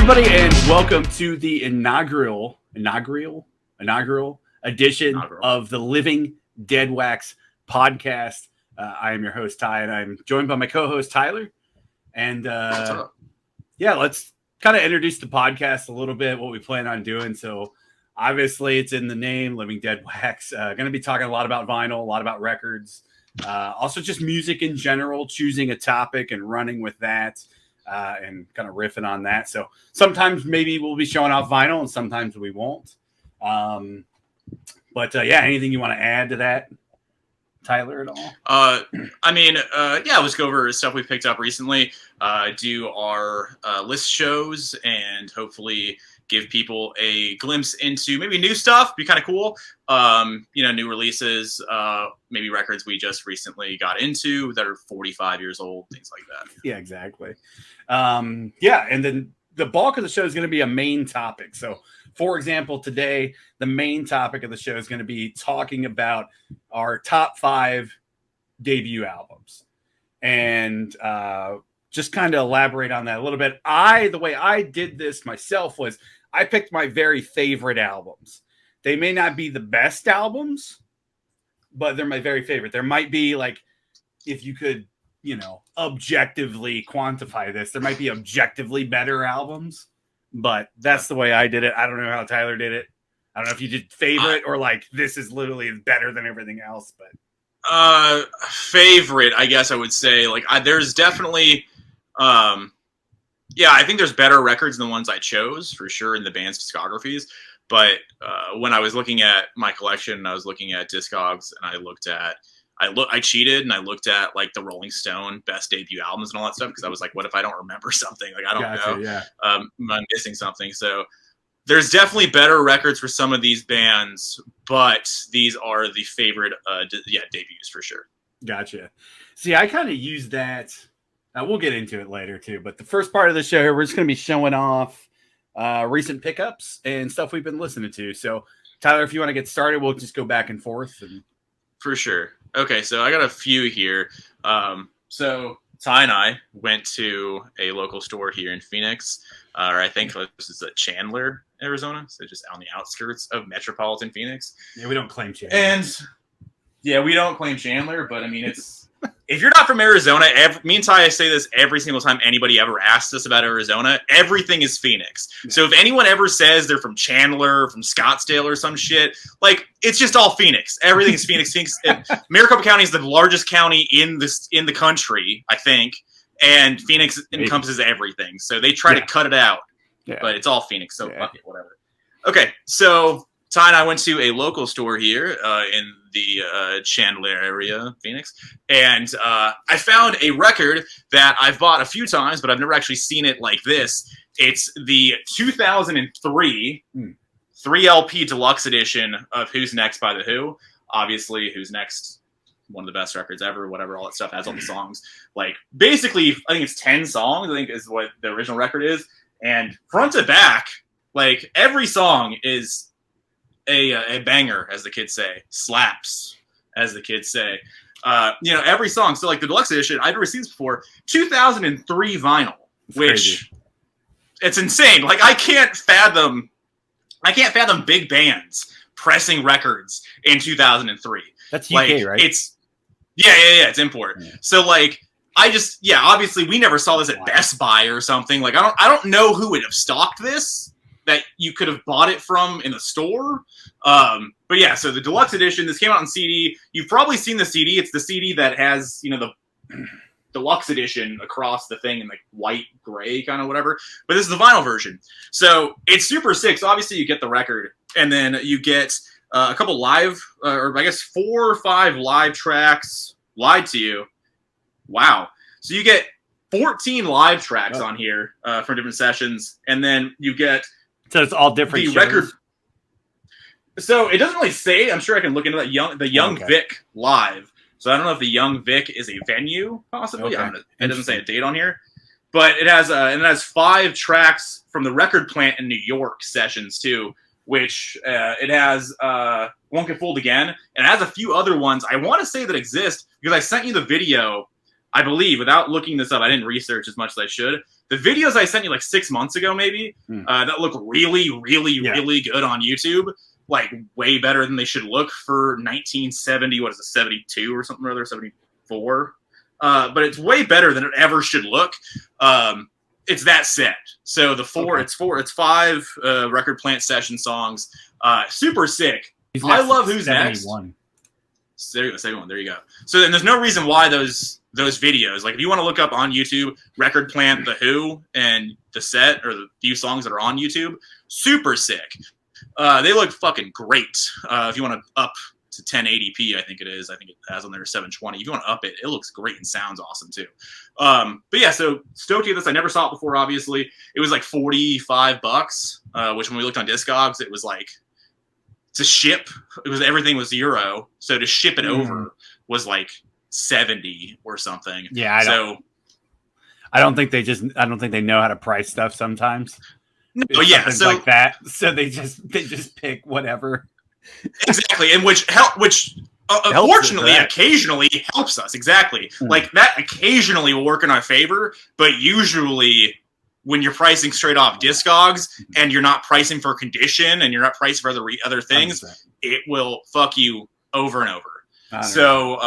everybody, and welcome to the inaugural edition of the Living Deadwax podcast. I am your host, Ty, and I'm joined by my co-host, Tyler. And let's kind of introduce the podcast a little bit, what we plan on doing. So obviously it's in the name, Living Deadwax. Going to be talking a lot about vinyl, a lot about records, also just music in general, choosing a topic and running with that. And kind of riffing on that. So sometimes maybe we'll be showing off vinyl and sometimes we won't. Anything you want to add to that, Tyler, at all? Let's go over stuff we picked up recently, do our list shows, and hopefully give people a glimpse into maybe new stuff. Be kind of cool. New releases, maybe records we just recently got into that are 45 years old, things like that. Yeah, exactly. And then the bulk of the show is going to be a main topic. So, for example, today, the main topic of the show is going to be talking about our top 5 debut albums. And just kind of elaborate on that a little bit. The way I did this myself was I picked my very favorite albums. They may not be the best albums, but they're my very favorite. There might be, like, if you could, objectively quantify this, there might be objectively better albums, but that's the way I did it. I don't know how Tyler did it. I don't know if you did favorite or like this is literally better than everything else, but favorite, I guess I would say, there's definitely I think there's better records than the ones I chose for sure in the band's discographies. But when I was looking at my collection, I was looking at Discogs, and I cheated and I looked at like the Rolling Stone best debut albums and all that stuff, because I was like, what if I don't remember something? Like, I don't know. Yeah. I'm missing something. So there's definitely better records for some of these bands, but these are the favorite debuts for sure. Gotcha. See, I kind of use that. We'll get into it later too, but the first part of the show, we're just going to be showing off recent pickups and stuff we've been listening to. So Tyler, if you want to get started, we'll just go back and forth. For sure. Okay, so I got a few here. So Ty and I went to a local store here in Phoenix, or I think this is Chandler, Arizona, so just on the outskirts of metropolitan Phoenix. Yeah, we don't claim Chandler. And we don't claim Chandler, but I mean, it's if you're not from Arizona, me and Ty say this every single time anybody ever asks us about Arizona, everything is Phoenix. Yeah. So if anyone ever says they're from Chandler, from Scottsdale or some shit, like, it's just all Phoenix. Everything is Phoenix. Maricopa County is the largest county in the country, I think, and Phoenix encompasses everything. So they try to cut it out, but it's all Phoenix. So fuck it, whatever. Okay, so Ty and I went to a local store here in the Chandler area, Phoenix, and I found a record that I've bought a few times, but I've never actually seen it like this. It's the 2003 3LP deluxe edition of Who's Next by The Who. Obviously, Who's Next, one of the best records ever, whatever, all that stuff, has all the songs. Like, basically, I think it's 10 songs, I think is what the original record is. And front to back, like, every song is a banger, as the kids say. Slaps, as the kids say. Every song. So, like, the deluxe edition, I've never seen this before. 2003 vinyl, which it's insane. Like, I can't fathom big bands pressing records in 2003. That's UK, right? It's it's import. Yeah. So, like, obviously we never saw this at Best Buy or something. Like, I don't know who would have stocked this that you could have bought it from in the store. So the deluxe edition, this came out on CD. You've probably seen the CD. It's the CD that has, the deluxe edition across the thing in like white, gray, kind of whatever. But this is the vinyl version. So it's super sick. So obviously you get the record, and then you get a couple live, or I guess 4 or 5 live tracks. Lied to you. Wow. So you get 14 live tracks on here from different sessions, and then you get... So it's all different shows? Record. So it doesn't really say. I'm sure I can look into that. The Young Vic live. So I don't know if the Young Vic is a venue, possibly. Okay. It doesn't say a date on here, but it has 5 tracks from the Record Plant in New York sessions too. Which it has Won't Get Fooled Again, and it has a few other ones I want to say that exist, because I sent you the video I believe, without looking this up, I didn't research as much as I should. The videos I sent you like 6 months ago, maybe, that look really, really, really good on YouTube, like way better than they should look for 1970. What is it, 72 or something or other, 74? But it's way better than it ever should look. It's that set. So it's 5 Record Plant session songs. Super sick. I love Who's Next. There you go, 71. There you go. So then there's no reason why those videos, like if you want to look up on YouTube, Record Plant, The Who, and the set, or the few songs that are on YouTube, super sick. They look fucking great. If you want to up to 1080p, I think it is. I think it has on there 720. If you want to up it, it looks great and sounds awesome too. But yeah, so stoked to get this. I never saw it before, obviously. It was like $45, which when we looked on Discogs, it was like, to ship, everything was €0. So to ship it over was like 70 or something. Yeah, I don't think they know how to price stuff sometimes. No, yeah, so like that. So they just pick whatever. Exactly, and which fortunately occasionally helps us. Exactly. Like that occasionally will work in our favor, but usually when you're pricing straight off Discogs and you're not pricing for condition and you're not pricing for other things, 100%. It will fuck you over and over. So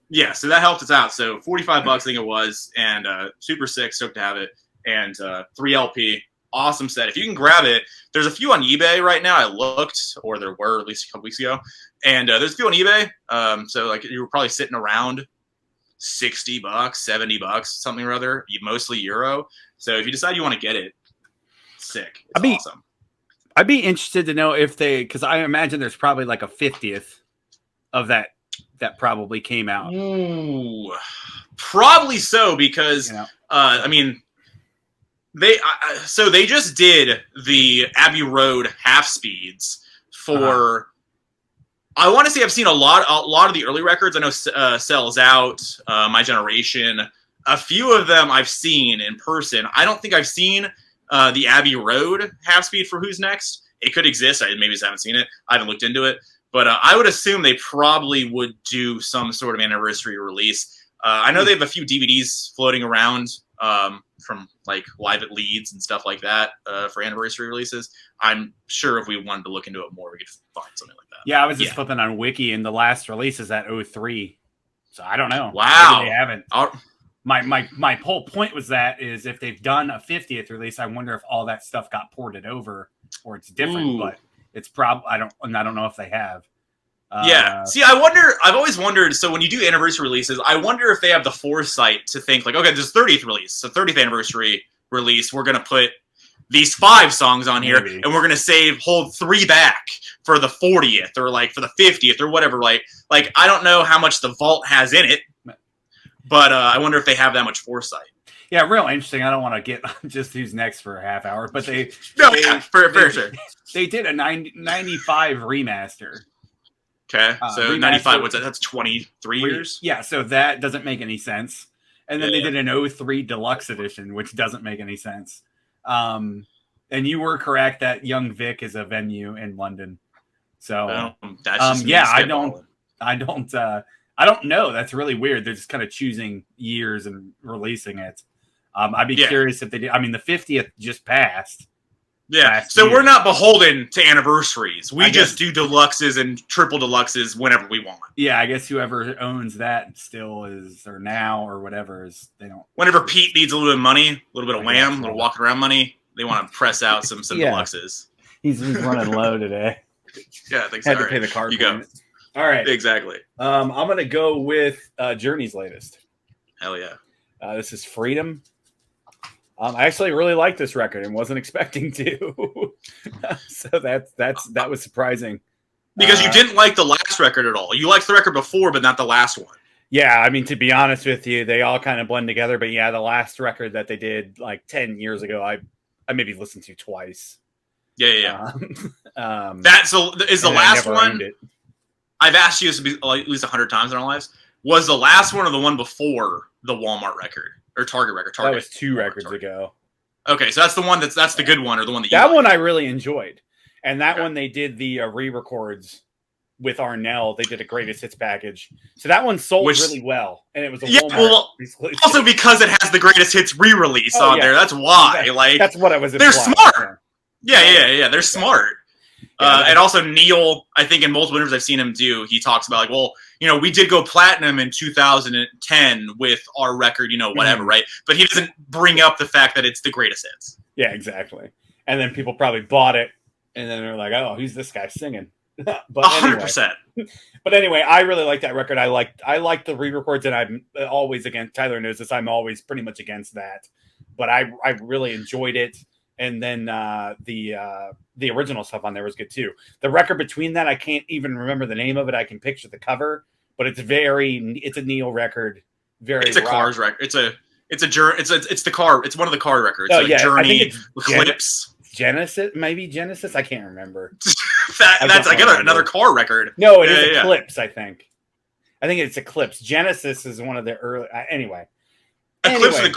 yeah, so that helped us out. So $45 I think it was, and super sick, stoked to have it. And 3 LP, awesome set. If you can grab it, there's a few on eBay right now. I looked, or there were at least a couple weeks ago, and there's a few on eBay. So like you were probably sitting around $60, $70, something or other, mostly Euro. So if you decide you want to get it, sick. It's awesome. I'd be interested to know if because I imagine there's probably like a 50th of that probably came out. Ooh, probably so, because I mean, they just did the Abbey Road half speeds for. I want to say I've seen a lot of the early records. I know Sells Out, My Generation. A few of them I've seen in person. I don't think I've seen the Abbey Road half speed for Who's Next. It could exist. I maybe just haven't seen it. I haven't looked into it. But I would assume they probably would do some sort of anniversary release. I know they have a few DVDs floating around from like Live at Leeds and stuff like that for anniversary releases. I'm sure if we wanted to look into it more, we could find something like that. Yeah, I was just flipping on Wiki, and the last release is at 03. So I don't know. Wow. Maybe they haven't. My whole point was is if they've done a 50th release, I wonder if all that stuff got ported over or it's different. Ooh. But it's probably I don't know if they have. Yeah. See, I've always wondered, so when you do anniversary releases, I wonder if they have the foresight to think like, okay, this 30th release, so 30th anniversary release, we're going to put these 5 songs on here, and we're going to hold 3 back for the 40th or like for the 50th or whatever. Like I don't know how much the vault has in it, but I wonder if they have that much foresight. Yeah, real interesting. I don't want to get just Who's Next for a half hour, but for sure. They did a 95 remaster. Okay, so 95, what's that? That's 23 years? Yeah, so that doesn't make any sense. And then they did an 03 deluxe edition, which doesn't make any sense. And you were correct that Young Vic is a venue in London. So, that's just I don't know. That's really weird. They're just kind of choosing years and releasing it. I'd be curious if they did. I mean, the 50th just passed. Yeah, so we're not beholden to anniversaries. We just do deluxes and triple deluxes whenever we want. Yeah, I guess whoever owns that still is, or now, or whatever is, they don't. Whenever Pete needs a little bit of money, a little bit of wham, a little walking around money, they want to press out some deluxes. He's running low today. Yeah, I think so. Had to pay the card. You go. All right. Exactly. I'm going to go with Journey's latest. Hell yeah. This is Freedom. I actually really like this record and wasn't expecting to. So that was surprising. Because you didn't like the last record at all. You liked the record before, but not the last one. Yeah, I mean, to be honest with you, they all kind of blend together. But yeah, the last record that they did like 10 years ago, I maybe listened to twice. Yeah. Is the last one. I've asked you this at least 100 times in our lives. Was the last one or the one before the Walmart record or Target record? That was 2 records ago. Okay, so that's the one that's the good one, or the one that one I really enjoyed, and that one they did the re-records with Arnell. They did a greatest hits package, so that one sold really well, and it was a Walmart. Well, also because it has the greatest hits re-release on there. That's why. Like that's what I was. They're smart. Yeah. They're smart. And also Neil, I think in multiple interviews I've seen him do, he talks about like, well, we did go platinum in 2010 with our record, whatever, right? But he doesn't bring up the fact that it's the greatest hits. Yeah, exactly. And then people probably bought it, and then they're like, "Oh, who's this guy singing?" But 100%. But anyway, I really like that record. I like the re-records, and I'm always against. Tyler knows this. I'm always pretty much against that, but I really enjoyed it. And then the original stuff on there was good too. The record between that, I can't even remember the name of it. I can picture the cover, but it's a Neil record. It's a Cars record. It's the car. It's one of the car records. Oh, yeah. Journey, Eclipse, Genesis, maybe Genesis. I can't remember. That's another car record. No, it is Eclipse. I think it's Eclipse. Genesis is one of the early. Anyway, Eclipse is a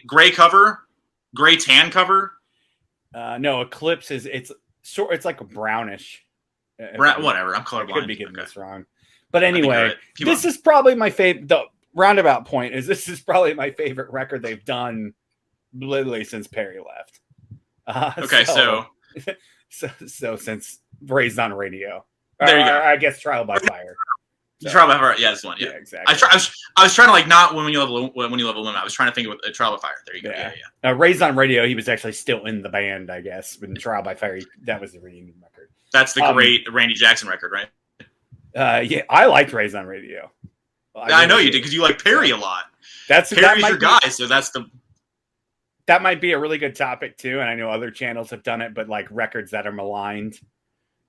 gray cover, gray tan cover. No, Eclipse is it's like a brownish. Whatever. I'm colorblind. I could be getting this wrong, but anyway, this is probably my favorite. The roundabout point is this is probably my favorite record they've done, literally since Perry left. Okay, so since Raised on Radio, there you go. I guess Trial by Fire. Trial by Fire, yeah, this one, yeah, exactly. I was trying to like not when you love a woman. I was trying to think of Trial by Fire. There you go. Yeah. Raised on Radio, he was actually still in the band, I guess. But Trial by Fire, that was the reunion record. That's the great Randy Jackson record, right? Yeah, I liked Raised on Radio. I know you did because you like Perry a lot. Perry's your guy, so that might be a really good topic too. And I know other channels have done it, but like records that are maligned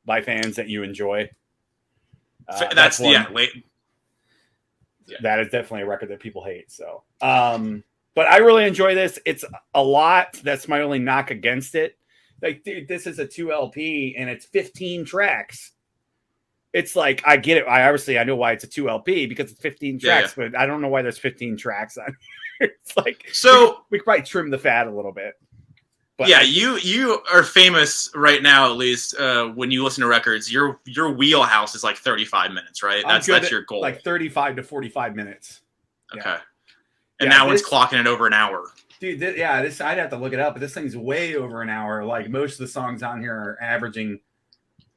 by fans that you enjoy. That is definitely a record that people hate. So, but I really enjoy this. It's a lot. That's my only knock against it. Like, dude, this is a 2 LP and it's 15 tracks. It's like, I get it. I know why it's a 2 LP because it's 15 tracks, but I don't know why there's 15 tracks on here. It's like, so we could probably trim the fat a little bit. But yeah, you are famous right now, at least when you listen to records. Your wheelhouse is like 35 minutes, right? That's your goal. Like 35 to 45 minutes. Okay. Yeah. And now it's clocking it over an hour. Dude, this I'd have to look it up, but this thing's way over an hour. Like most of the songs on here are averaging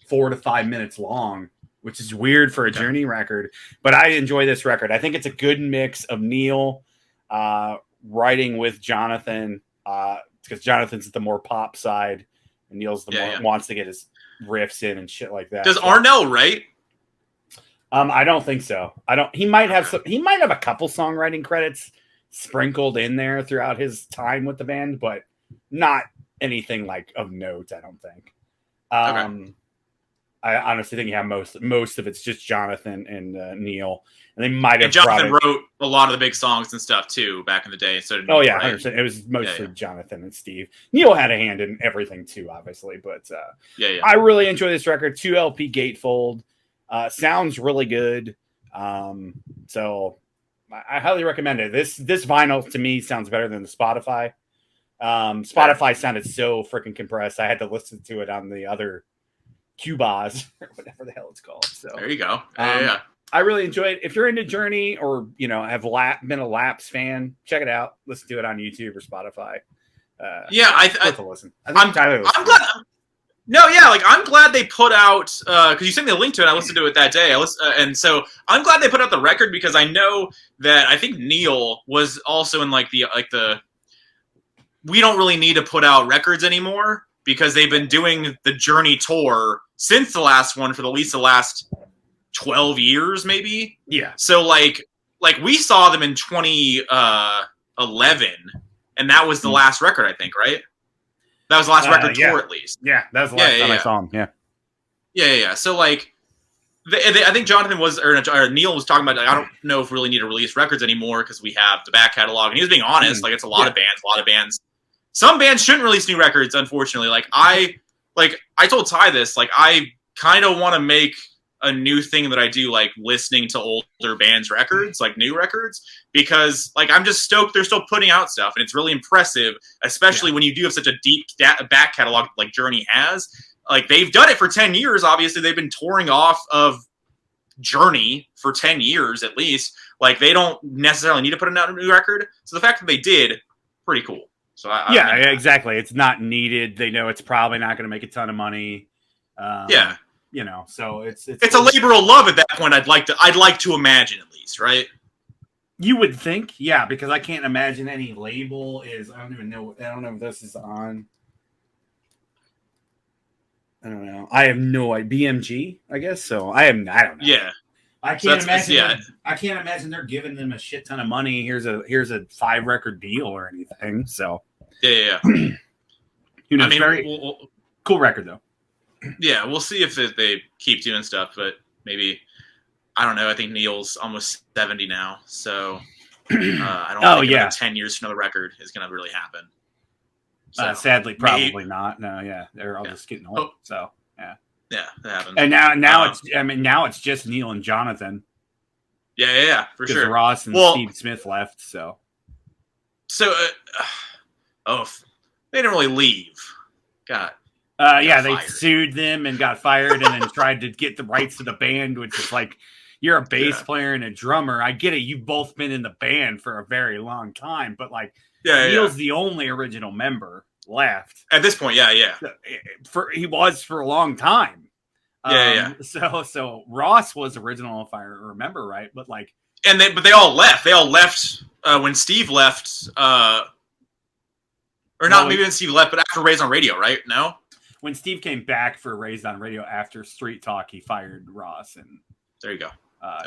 4 to 5 minutes long, which is weird for a Journey record. But I enjoy this record. I think it's a good mix of Neil writing with Jonathan. Because Jonathan's the more pop side, and Neil's the more wants to get his riffs in and shit like that. Does Arnell write? I don't think so. He might have He might have a couple songwriting credits sprinkled in there throughout his time with the band, but not anything like of note. I don't think. Okay. I honestly think most of it's just Jonathan and Neil, and they might have. And Jonathan wrote a lot of the big songs and stuff too back in the day. So oh yeah, 100%. It was mostly Jonathan and Steve. Neil had a hand in everything too, obviously, but I really enjoy this record. 2 LP gatefold, sounds really good. So I highly recommend it. This vinyl to me sounds better than the Spotify. Spotify sounded so freaking compressed. I had to listen to it on the other Cubas or whatever the hell it's called. So there you go. I really enjoy it. If you're into Journey or have been a Lapse fan, check it out. Listen to it on YouTube or Spotify. Worth a listen. I'm glad. I'm glad they put out because you sent me a link to it. I listened to it that day. And so I'm glad they put out the record because I know that I think Neil was also in the we don't really need to put out records anymore because they've been doing the Journey tour since the last one for at least the last 12 years, maybe. Yeah. So like we saw them in 2011, and that was the last record, I think, right? That was the last record tour, at least. Yeah, that was the last time I saw him. Yeah. Yeah. So I think Jonathan or Neil was talking about. I don't know if we really need to release records anymore because we have the back catalog, and he was being honest. It's a lot of bands. Some bands shouldn't release new records, unfortunately. I told Ty this. I kind of want to make a new thing that I do, listening to older bands' records, new records, because I'm just stoked they're still putting out stuff, and it's really impressive, especially when you do have such a deep back catalog like Journey has. like they've done it for 10 years. Obviously, they've been touring off of Journey for 10 years at least. Like they don't necessarily need to put out a new record. So the fact that they did, pretty cool. So exactly. It's not needed. They know it's probably not going to make a ton of money. Yeah. You know, so it's a labor of love at that point. I'd like to imagine at least, right? You would think, yeah, because I can't imagine any label is. I don't know if this is on. I don't know. I have no idea. BMG, I guess so. I don't know. Yeah, I can't imagine. I can't imagine they're giving them a shit ton of money. Here's a 5-record deal or anything. So yeah. Who knows? I mean, very cool record though. Yeah, we'll see if they keep doing stuff, but maybe I don't know. I think Neil's almost 70 now, so I don't think 10 years for another record is going to really happen. So, sadly, probably not. No, yeah, they're all just getting old. So yeah, that happens. And now it's just Neil and Jonathan. Yeah, for sure. Ross and Steve Smith left. So they didn't really leave. They sued them and got fired, and then tried to get the rights to the band, which is like, you're a bass player and a drummer. I get it. You've both been in the band for a very long time, but like, Neil's the only original member left at this point. Yeah. He was for a long time. So Ross was original, if I remember right, but like, but they all left. They all left when Steve left. Maybe when Steve left, but after Raised on Radio, right? No. When Steve came back for Raised on Radio after Street Talk, he fired Ross and there you go.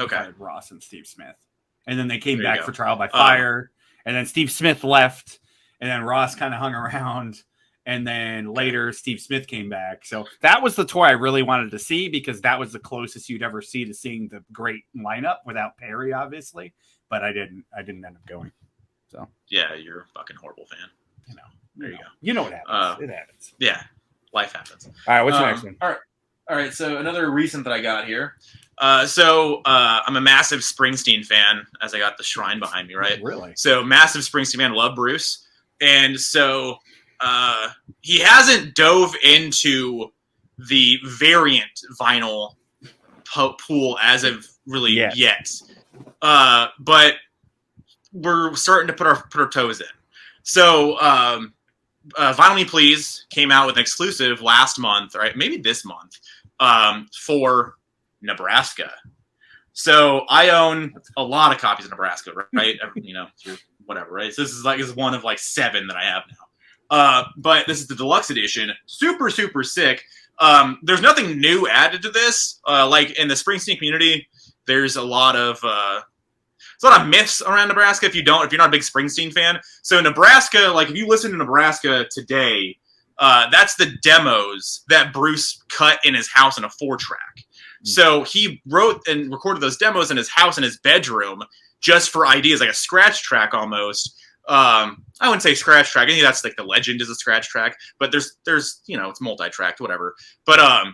Fired Ross and Steve Smith, and then they came back for Trial by Fire, and then Steve Smith left, and then Ross kind of hung around, and then later Steve Smith came back. So that was the tour I really wanted to see, because that was the closest you'd ever see to seeing the great lineup without Perry, obviously. But I didn't end up going. So yeah, you're a fucking horrible fan. There you go. You know what happens. It happens. Yeah. Life happens. All right, what's the next one? All right. So another recent that I got here. I'm a massive Springsteen fan, as I got the shrine behind me, right? Really? So massive Springsteen fan, love Bruce. And so he hasn't dove into the variant vinyl pool as of really yet. But we're starting to put our toes in. So Vinyl Me Please came out with an exclusive last month, right? Maybe this month, for Nebraska. So I own a lot of copies of Nebraska, right? Whatever, right? So this is one of like 7 that I have now. But this is the deluxe edition. Super, super sick. There's nothing new added to this. Like in the Springsteen community, there's a lot of myths around Nebraska if you're not a big Springsteen fan. So Nebraska, like if you listen to Nebraska today, that's the demos that Bruce cut in his house in a 4-track. So he wrote and recorded those demos in his house in his bedroom just for ideas, like a scratch track almost. I wouldn't say scratch track. I think that's like the legend is a scratch track, but there's it's multi-tracked, whatever. But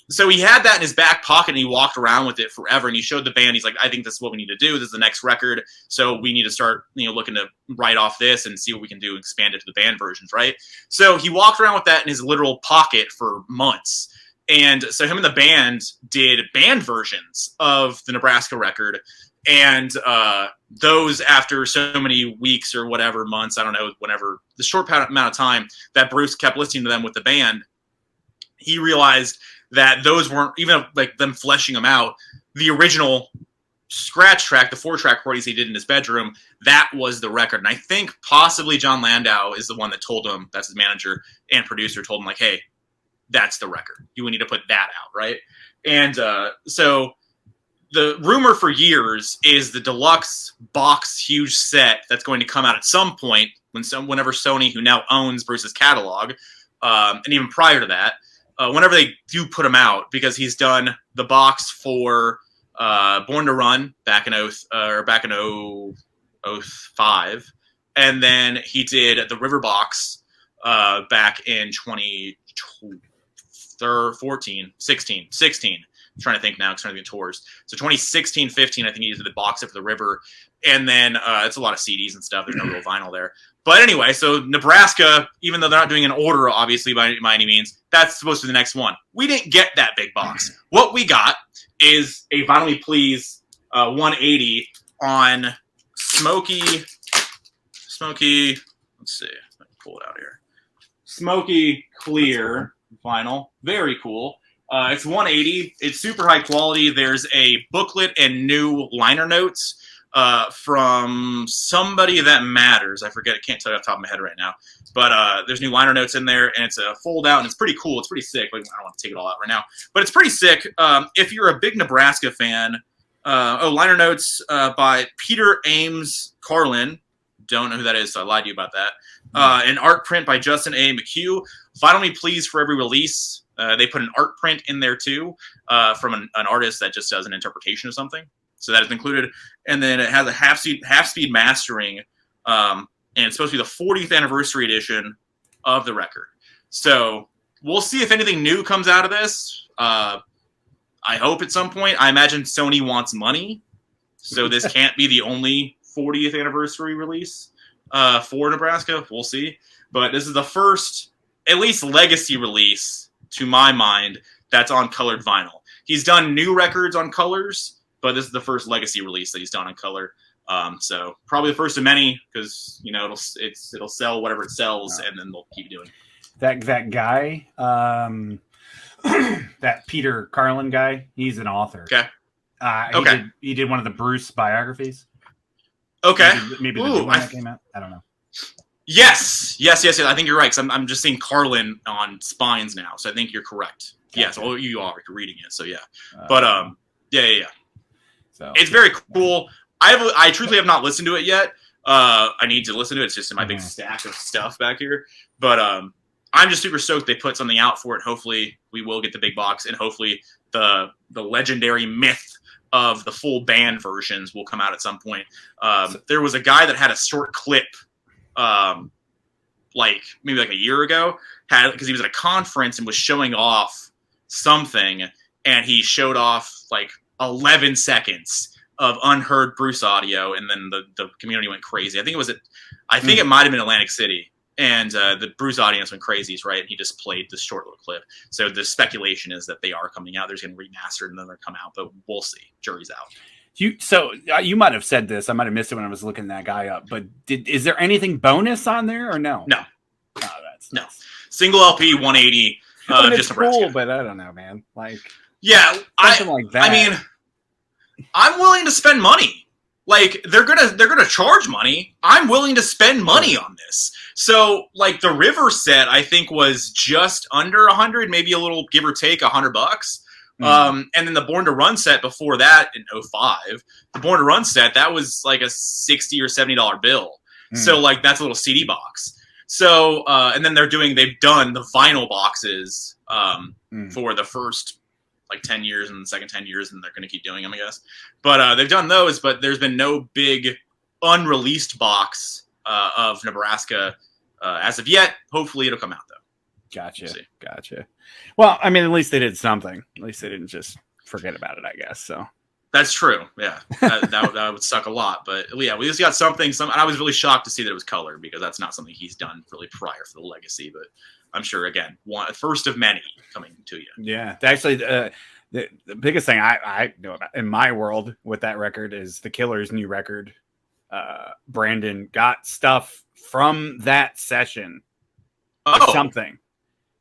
so he had that in his back pocket and he walked around with it forever. And he showed the band, he's like, I think this is what we need to do. This is the next record. So we need to start, looking to write off this and see what we can do, expand it to the band versions, right? So he walked around with that in his literal pocket for months. And so him and the band did band versions of the Nebraska record. And those, after so many weeks or whatever, months, I don't know, whenever the short amount of time that Bruce kept listening to them with the band, he realized that those weren't, even like them fleshing them out, the original scratch track, the 4-track recordings he did in his bedroom, that was the record. And I think possibly John Landau is the one that told him, that's his manager and producer, told him like, hey, that's the record. You would need to put that out, right? And so the rumor for years is the deluxe box huge set that's going to come out at some point whenever Sony, who now owns Bruce's catalog, and even prior to that, whenever they do put him out, because he's done the box for Born to Run back in 05, and then he did the River box back in 16. I'm trying to think now because I'm trying to get tours. So 2016, 15, I think he did the box set for the River, and then it's a lot of CDs and stuff. There's no real vinyl there, But anyway, so Nebraska, even though they're not doing an order, obviously, by any means, that's supposed to be the next one. We didn't get that big box. What we got is a Vinyl Me Please 180 on Smoky, let's see, let me pull it out here. Smoky Clear vinyl. Very cool. It's 180. It's super high quality. There's a booklet and new liner notes from somebody that matters. I forget. I can't tell you off the top of my head right now. But there's new liner notes in there, and it's a fold out, and it's pretty cool. It's pretty sick. Like, I don't want to take it all out right now, but it's pretty sick. If you're a big Nebraska fan, liner notes by Peter Ames Carlin. Don't know who that is, so I lied to you about that. An art print by Justin A. McHugh. Vinyl Me Please for every release. They put an art print in there too from an artist that just does an interpretation of something. So that is included. And then it has a half-speed mastering, and it's supposed to be the 40th anniversary edition of the record. So we'll see if anything new comes out of this. I hope at some point. I imagine Sony wants money, so this can't be the only 40th anniversary release for Nebraska. We'll see. But this is the first, at least legacy release, to my mind, that's on colored vinyl. He's done new records on colors, but this is the first legacy release that he's done on color. So probably the first of many, because it'll sell whatever it sells, and then they'll keep doing that guy, that Peter Carlin guy. He's an author. Okay. He did one of the Bruce biographies. Okay. Maybe the new one that came out. I don't know. Yes. I think you're right. Cause I'm just seeing Carlin on Spines now, so I think you're correct. Gotcha. Yes. Oh, you are reading it. So yeah. Yeah. So it's very cool. I truthfully have not listened to it yet. I need to listen to it. It's just in my big stack of stuff back here. But I'm just super stoked they put something out for it. Hopefully we will get the big box, and hopefully the legendary myth of the full band versions will come out at some point. There was a guy that had a short clip, maybe a year ago, because he was at a conference and was showing off something, and he showed off 11 seconds of unheard Bruce audio, and then the community went crazy. I think it might have been Atlantic City, and the Bruce audience went crazy, right? And he just played this short little clip. So the speculation is that they are coming out. They're getting remastered, and then they'll come out, but we'll see. Jury's out. You might have said this. I might have missed it when I was looking that guy up. But is there anything bonus on there or no? No. Oh, no. Single LP 180. Just cool, but I don't know, man. Something like that. I mean, I'm willing to spend money. They're gonna charge money. I'm willing to spend money on this. So the River set, I think, was just under 100, maybe a little give or take $100. And then the Born to Run set before that in 05, the Born to Run set, that was a $60 or $70 bill. So that's a little CD box. So and then they've done the vinyl boxes for the first 10 years and the second 10 years, and they're going to keep doing them, I guess. But they've done those, but there's been no big unreleased box of Nebraska as of yet. Hopefully it'll come out, though. Gotcha. Well, I mean, at least they did something. At least they didn't just forget about it, I guess. So that's true. Yeah, that would suck a lot. But yeah, we just got something. I was really shocked to see that it was colored, because that's not something he's done really prior for the legacy. But I'm sure, again, first of many coming to you. Yeah, actually, the biggest thing I know about in my world with that record is the Killer's new record. Brandon got stuff from that session, or something,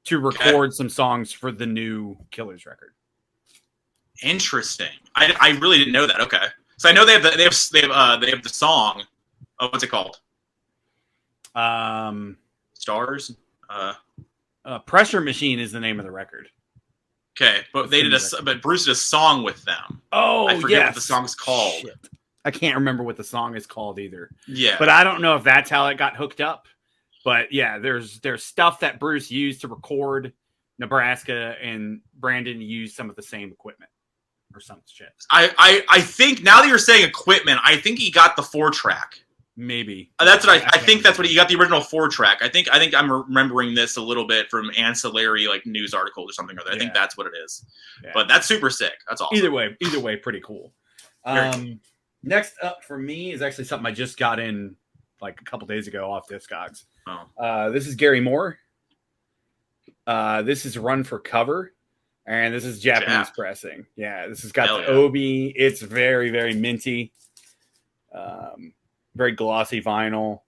to record some songs for the new Killers record. Interesting. I really didn't know that. Okay, so I know they have the song. Oh, what's it called? Stars. Pressure Machine is the name of the record. Okay, but but Bruce did a song with them. Oh, I forget what the song's called. Shit. I can't remember what the song is called either. Yeah, but I don't know if that's how it got hooked up. But yeah, there's stuff that Bruce used to record Nebraska, and Brandon used some of the same equipment or some shit. I think, now that you're saying equipment, I think he got the 4-track. Maybe that's what I think. That's what you got, the original 4-track. I think I'm remembering this a little bit from ancillary news articles or something or other. I think that's what it is. Yeah. But that's super sick. That's awesome. Either way, pretty cool. Next up for me is actually something I just got in like a couple days ago off Discogs. Oh. This is Gary Moore. This is Run for Cover. And this is Japanese pressing. Yeah, this has got the obi. It's very, very minty. Very glossy vinyl.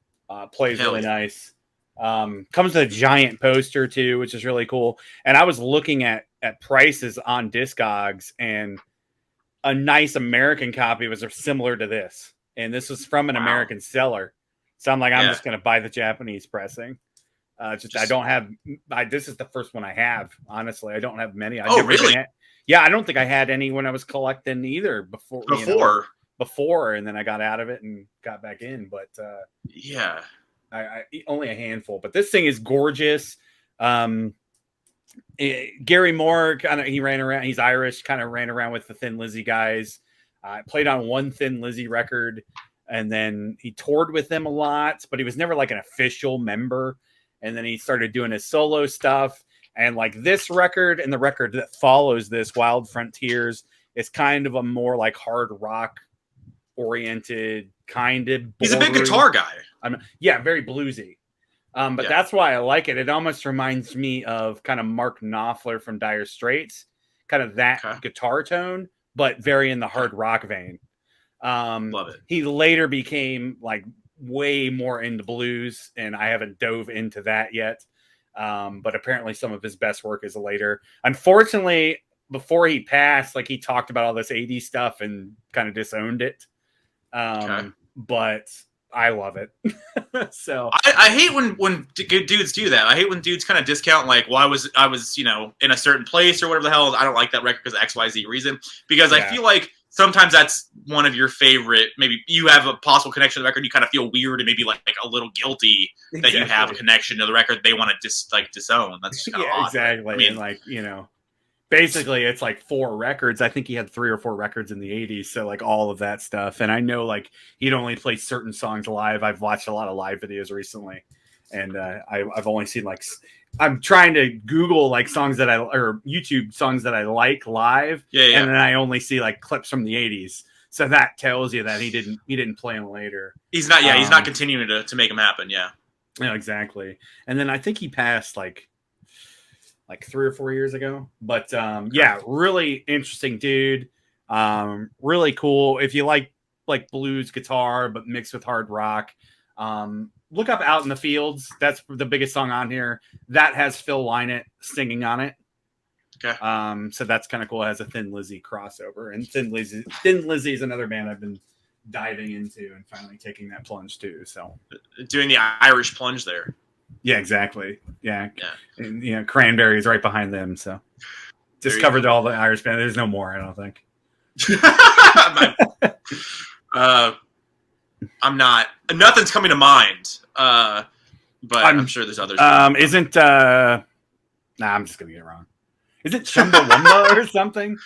Plays really nice. Comes with a giant poster too, which is really cool. And I was looking at prices on Discogs, and a nice American copy was similar to this. And this was from an American seller. So I'm like, I'm just going to buy the Japanese pressing. I don't have. This is the first one I have. Honestly, I don't have many. Really? I don't think I had any when I was collecting either before, and then I got out of it and got back in. But I only a handful. But this thing is gorgeous. Gary Moore he ran around. He's Irish. Kind of ran around with the Thin Lizzy guys. Played on one Thin Lizzy record, and then he toured with them a lot. But he was never like an official member. And then he started doing his solo stuff. And like this record and the record that follows this, Wild Frontiers, is kind of a more like hard rock oriented kind of. He's a big guitar guy. Very bluesy. But that's why I like it. It almost reminds me of kind of Mark Knopfler from Dire Straits, kind of that guitar tone, but very in the hard rock vein. Love it. He later became like way more into blues, and I haven't dove into that yet. But apparently some of his best work is later. Unfortunately, before he passed, like he talked about all this 80s stuff and kind of disowned it. But I love it. So I hate when dudes do that. I hate when dudes kind of discount like, well, I was in a certain place or whatever the hell. I don't like that record because of XYZ reason. Because I feel like sometimes that's one of your favorite. Maybe you have a possible connection to the record. You kind of feel weird and maybe like a little guilty that you have a connection to the record they want to disown. That's just kind of odd. Exactly. I mean, like, basically it's like 4 records. I think he had 3 or 4 records in the 80s. So like all of that stuff. And I know like he'd only play certain songs live. I've watched a lot of live videos recently. And I've only seen like, I'm trying to Google like songs or YouTube songs that I like live. Yeah. And then I only see like clips from the 80s. So that tells you that he didn't play them later. He's not. He's not continuing to make them happen. Yeah. Yeah, exactly. And then I think he passed like 3 or 4 years ago. But really interesting dude. Really cool. If you like blues guitar but mixed with hard rock, look up Out in the Fields. That's the biggest song on here. That has Phil Lynott singing on it. Okay. So that's kind of cool. It has a Thin Lizzy crossover. And Thin Lizzy is another band I've been diving into and finally taking that plunge too. So doing the Irish plunge there. Yeah, exactly. Yeah. And Cranberry is right behind them. So discovered all the Irish band. There's no more, I don't think. I'm not. Nothing's coming to mind. But I'm sure there's others. Isn't I'm just gonna get it wrong. Is it Chumbawamba or something?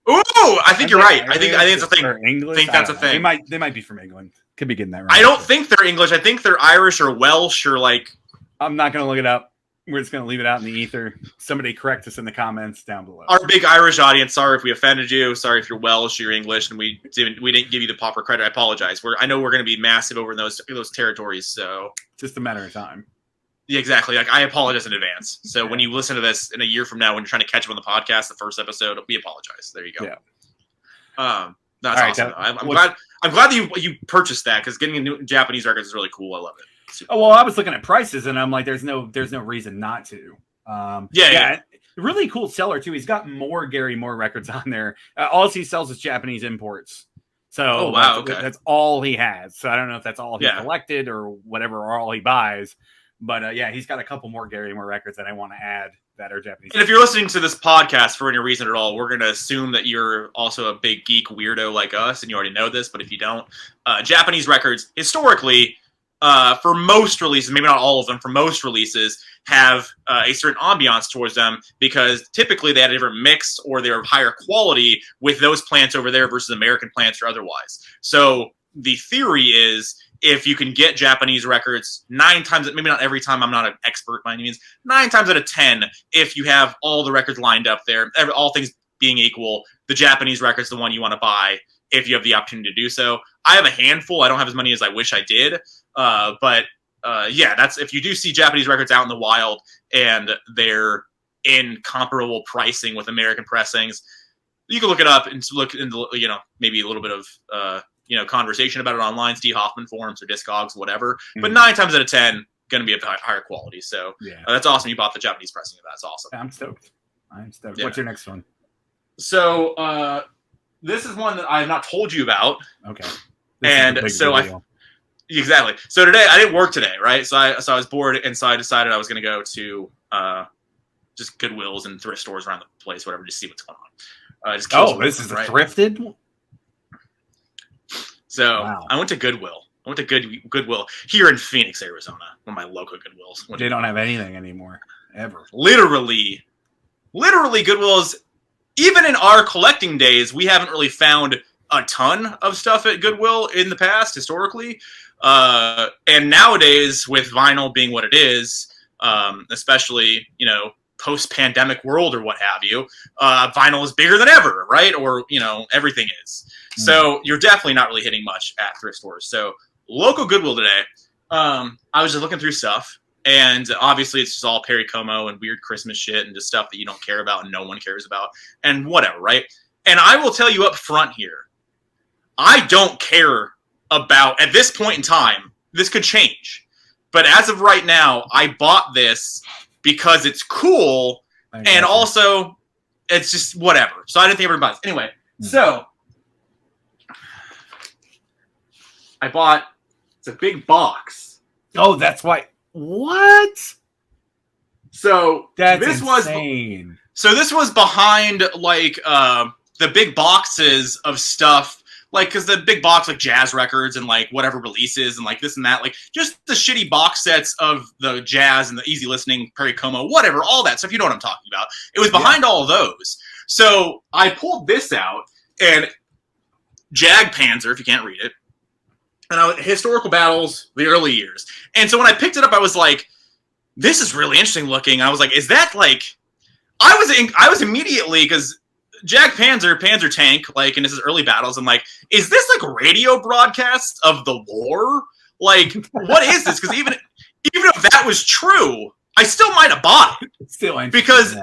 Ooh, I think you're right. I think it's a thing. English? I think that's a thing. They might be from England. Could be getting that right. I don't think they're English. I think they're Irish or Welsh or like. I'm not gonna look it up. We're just gonna leave it out in the ether. Somebody correct us in the comments down below. Our big Irish audience. Sorry if we offended you. Sorry if you're Welsh or you're English, and we didn't give you the proper credit. I apologize. I know we're going to be massive over in those territories. So just a matter of time. Yeah, exactly. Like I apologize in advance. So when you listen to this in a year from now, when you're trying to catch up on the podcast, the first episode, we apologize. There you go. Yeah. That's awesome. I'm glad that you purchased that because getting a new Japanese record is really cool. I love it. Oh, well, I was looking at prices and I'm like, there's no reason not to. Really cool seller too. He's got more Gary Moore records on there. All he sells is Japanese imports. So that's all he has. So I don't know if that's all he collected or whatever, or all he buys. But he's got a couple more Gary Moore records that I want to add that are Japanese. And if you're listening to this podcast for any reason at all, we're going to assume that you're also a big geek weirdo like us, and you already know this. But if you don't, Japanese records historically, for most releases, maybe not all of them, for most releases, have a certain ambiance towards them because typically they had a different mix or they're higher quality with those plants over there versus American plants or otherwise. So the theory is if you can get Japanese records 9 times, maybe not every time, I'm not an expert by any means, 9 times out of 10, if you have all the records lined up there, all things being equal, the Japanese record's the one you want to buy if you have the opportunity to do so. I have a handful. I don't have as many as I wish I did. Yeah, that's if you do see Japanese records out in the wild and they're in comparable pricing with American pressings, you can look it up and look into, maybe a little bit of, conversation about it online, Steve Hoffman forums or Discogs, whatever. But 9 times out of 10, going to be of higher quality. So that's awesome. You bought the Japanese pressing of that. That's awesome. I'm stoked. Yeah. What's your next one? So this is one that I have not told you about. Okay. Exactly. So today I didn't work today, right? So I was bored, and so I decided I was going to go to just Goodwills and thrift stores around the place, whatever, just see what's going on. This is right? A thrifted. So I went to Goodwill. I went to Goodwill here in Phoenix, Arizona, one of my local Goodwills. They don't have anything anymore, ever. Literally Goodwills. Even in our collecting days, we haven't really found a ton of stuff at Goodwill in the past, historically. And nowadays, with vinyl being what it is, especially, post-pandemic world or what have you, vinyl is bigger than ever, right? Or, everything is. So you're definitely not really hitting much at thrift stores. So local Goodwill today, I was just looking through stuff. And obviously it's just all Perry Como and weird Christmas shit and just stuff that you don't care about and no one cares about and whatever, right? And I will tell you up front here, I don't care about, at this point in time, this could change. But as of right now, I bought this because it's cool and also it's just whatever. So I didn't think everybody buys it. Anyway, so I bought, it's a big box. Oh, that's why. What? So that's this insane. This was behind the big boxes of stuff, because the big box jazz records and whatever releases and this and that, just the shitty box sets of the jazz and the easy listening Perry Como, whatever, all that stuff. You know what I'm talking about. It was behind all of those. So I pulled this out and Jag Panzer, if you can't read it. And historical battles, the early years. And so when I picked it up, I was like, this is really interesting looking. I was like, is that I was immediately, because Jag Panzer, Panzer Tank, and this is early battles. I'm like, is this radio broadcasts of the war? What is this? Because even if that was true, I still might have bought it. Still because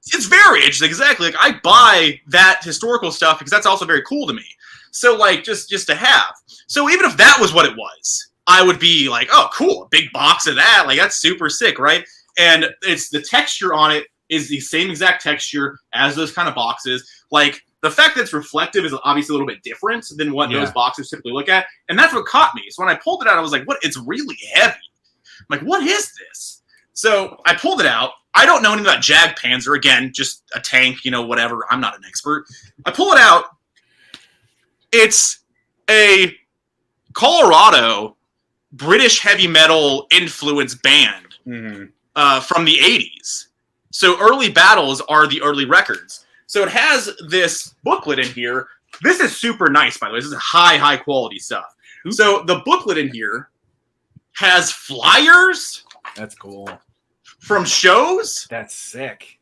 it's very interesting. Exactly. I buy that historical stuff because that's also very cool to me. So just to have. So even if that was what it was, I would be like, oh, cool, a big box of that. That's super sick, right? And it's the texture on it is the same exact texture as those kind of boxes. The fact that it's reflective is obviously a little bit different than what those boxes typically look at. And that's what caught me. So when I pulled it out, I was like, what? It's really heavy. I'm like, what is this? So I pulled it out. I don't know anything about Jag Panzer. Again, just a tank, whatever. I'm not an expert. I pull it out. It's a Colorado British heavy metal influenced band from the 80s. So early battles are the early records. So it has this booklet in here. This is super nice, by the way. This is high quality stuff. Oops. So the booklet in here has flyers. That's cool. From shows. That's sick.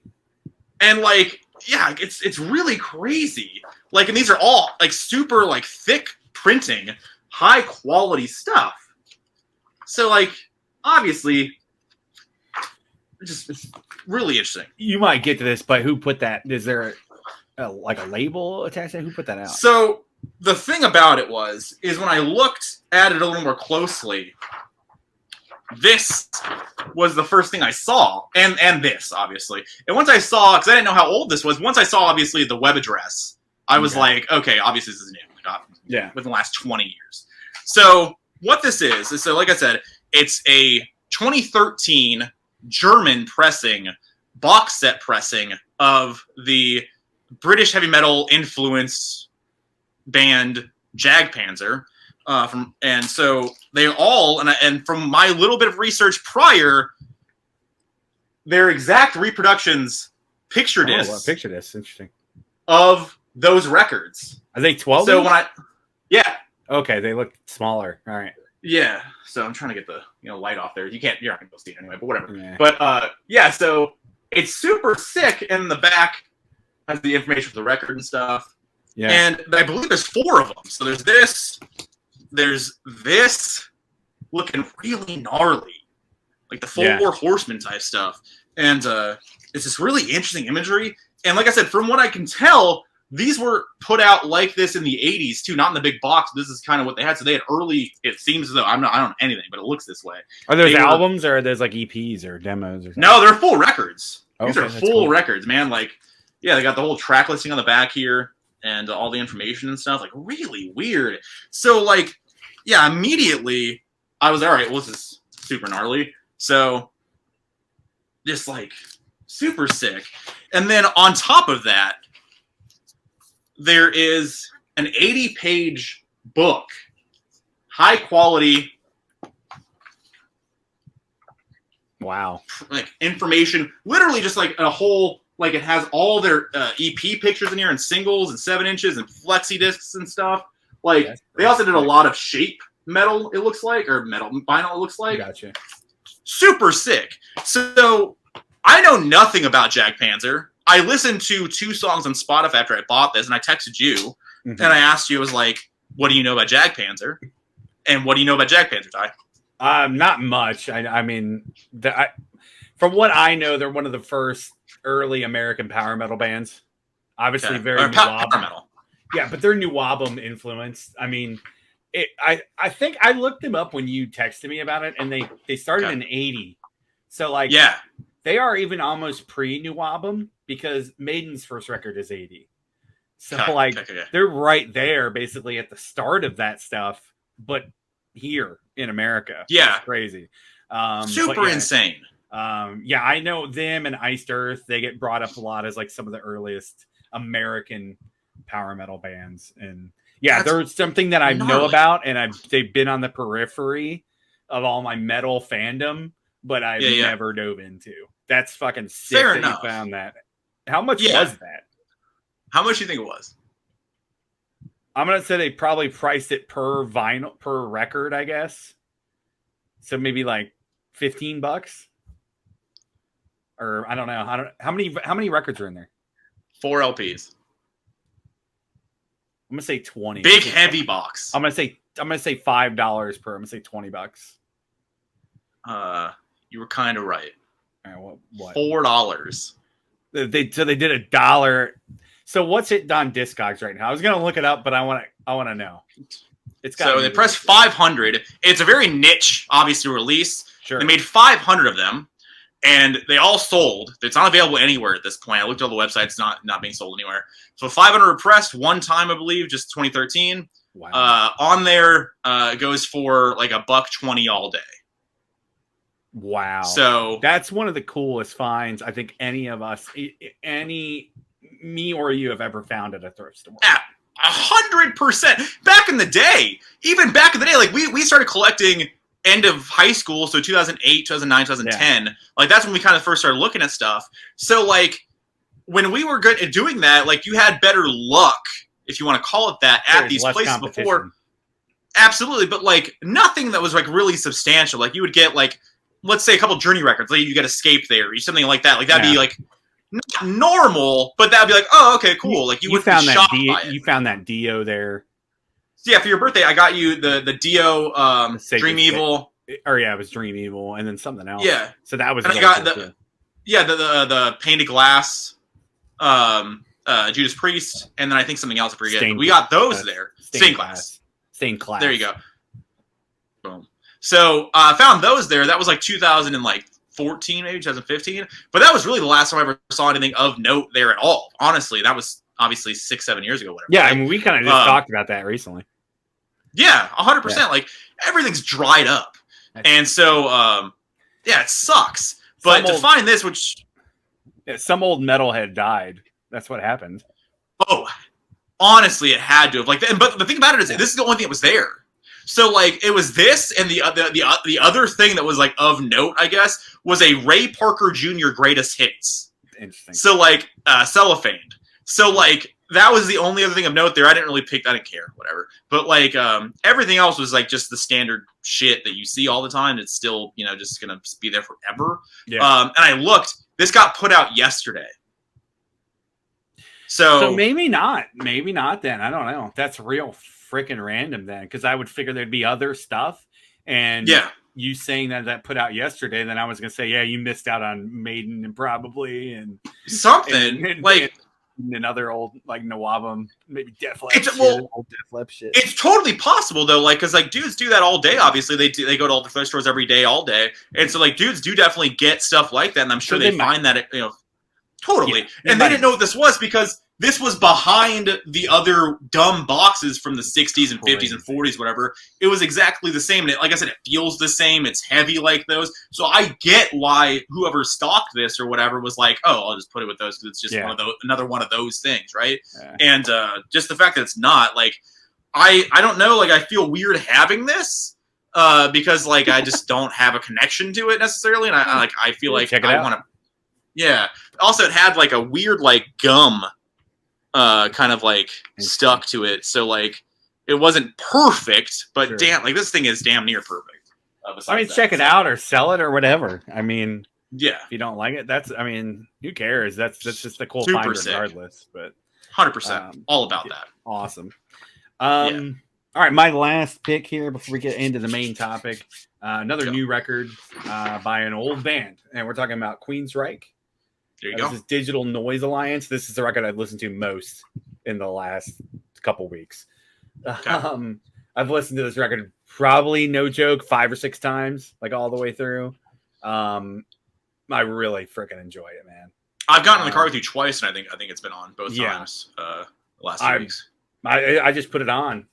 And it's really crazy. And these are all super thick printing, high quality stuff. So obviously, it's really interesting. You might get to this, but who put that? Is there a label attached to it? Who put that out? So the thing about it is when I looked at it a little more closely, this was the first thing I saw, and this obviously. And once I saw, because I didn't know how old this was, once I saw obviously the web address, I was like, okay, obviously this is new. Within the last 20 years. So what this is so like I said, it's a 2013 German pressing, box set pressing of the British heavy metal influenced band Jag Panzer. And so they all, and from my little bit of research prior, their exact reproductions, picture discs. Picture discs, interesting. Of those records. Are they 12? So when yeah. Okay, they look smaller. All right. Yeah. So I'm trying to get the light off there. You're not gonna go see it anyway, but whatever. Yeah. But so it's super sick. In the back has the information for the record and stuff. Yeah. And I believe there's 4 of them. So there's this, looking really gnarly, like the Four Horsemen type stuff. And it's this really interesting imagery. And like I said, from what I can tell, these were put out like this in the 80s too, not in the big box. This is kind of what they had. So they had early, it seems as though, I don't know anything, but it looks this way. Are those albums or are those like EPs or demos or something? No, they're full records. Okay, these are full records, man. Like, yeah, they got the whole track listing on the back here and all the information and stuff. Like, really weird. So, like, yeah, immediately I was, all right, well, this is super gnarly. So, just like super sick. And then on top of that, there is an 80-page book, high quality, wow, like information, literally just like a whole, like it has all their EP pictures in here and singles and 7 inches and flexi discs and stuff. Like they also did a lot of shape metal, it looks like, or metal vinyl, it looks like. Gotcha. Super sick. So I know nothing about Jag Panzer. I listened to 2 songs on Spotify after I bought this, and I texted you, and I asked you, I was like, what do you know about Jag Panzer? And what do you know about Jag Panzer, Ty? Not much. I mean, from what I know, they're one of the first early American power metal bands. Obviously, very power metal. Yeah, but they're New Wabam influenced. I mean, I think I looked them up when you texted me about it, and they started in 80. So, like, yeah. They are even almost pre-New Wabam because Maiden's first record is 80. So, they're right there basically at the start of that stuff, but here in America. Yeah. It's crazy. Super insane. Yeah, I know them and Iced Earth. They get brought up a lot as like some of the earliest American power metal bands. And yeah, there's something that I know about, and they've been on the periphery of all my metal fandom, but I've never dove into. That's fucking sick. Fair enough. You found that. How much was that? How much do you think it was? I'm gonna say they probably priced it per vinyl, per record, I guess. So maybe like $15, or I don't know. How many records are in there? 4 LPs. I'm gonna say 20. Big heavy box. I'm gonna say $5 per. I'm gonna say $20. You were kind of right. All right, what? $4. They did $1. So what's it on Discogs right now? I was gonna look it up, but I want to know. It's got. So they pressed 500. It's a very niche, obviously, release. Sure. They made 500 of them, and they all sold. It's not available anywhere at this point. I looked at all the websites; not being sold anywhere. So 500 were pressed one time, I believe, just 2013. Wow. On there, it goes for like $120 all day. Wow. So that's one of the coolest finds I think any of us, me or you, have ever found at a thrift store. Yeah, 100%. Back in the day, like we started collecting end of high school, so 2008, 2009, 2010. Yeah. Like that's when we kind of first started looking at stuff. So like when we were good at doing that, like you had better luck, if you want to call it that, at these places before. Absolutely, but like nothing that was like really substantial. Like you would get like, let's say a couple Journey records, like you get Escape there, or something like that. Like that'd be like not normal, but that'd be like, oh, okay, cool. Like you would found be that shocked by it. You found that Dio there. So yeah, for your birthday, I got you the Dio Dream Evil. Or yeah, it was Dream Evil, and then something else. Yeah. So that was. And I got the Painted Glass, Judas Priest, and then I think something else. I forget. We got those there. Stained Glass. Stained Glass. There you go. Boom. So I found those there. That was like 2014, maybe 2015. But that was really the last time I ever saw anything of note there at all. Honestly, that was obviously 6-7 years ago. Whatever. Yeah, I mean, we kind of just talked about that recently. Yeah, 100%. Yeah. Like everything's dried up, and so it sucks. But to find this, which some old metalhead died. That's what happened. Oh, honestly, it had to have. Like, but the thing about it is, this is the only thing that was there. So like it was this, and the other thing that was like of note, I guess, was a Ray Parker Jr. greatest hits. Interesting. So like Cellophane. So like that was the only other thing of note there. I didn't really pick. I didn't care, whatever. But like everything else was like just the standard shit that you see all the time. It's still just gonna be there forever. Yeah. And I looked. This got put out yesterday. So maybe not. Maybe not. Then I don't know. That's real freaking random then, because I would figure there'd be other stuff, And Yeah. you saying that put out yesterday, then I was gonna say, yeah, you missed out on Maiden and probably and something like another old like Nawabum, maybe Def Leppard old Def Leppard shit. It's totally possible though, like because like dudes do that all day. Obviously, they go to all the thrift stores every day, all day, and so like dudes do definitely get stuff like that, and I'm sure they find that totally. Yeah, and they didn't know what this was because this was behind the other dumb boxes from the 60s and 50s and 40s, whatever. It was exactly the same. And like I said, it feels the same. It's heavy like those. So I get why whoever stocked this or whatever was like, oh, I'll just put it with those because it's just another one of those things, right? Yeah. And just the fact that it's not, like, I don't know, like, I feel weird having this because, like, I just don't have a connection to it necessarily. And I feel like I want to. Yeah. Also, it had, like, a weird, like, gum kind of like stuck to it, so like it wasn't perfect, but damn, like this thing is damn near perfect. I mean, check it out or sell it or whatever. I mean, yeah, if you don't like it, I mean, who cares? That's just a cool find regardless. But 100%, all about that. Awesome. All right, my last pick here before we get into the main topic. Another new record by an old band, and we're talking about Queensryche. There you go. This is Digital Noise Alliance. This is the record I've listened to most in the last couple weeks. Okay. I've listened to this record probably, no joke, 5 or 6 times, like all the way through. I really freaking enjoy it, man. I've gotten in the car with you twice, and I think it's been on both times the last 2 weeks. I just put it on.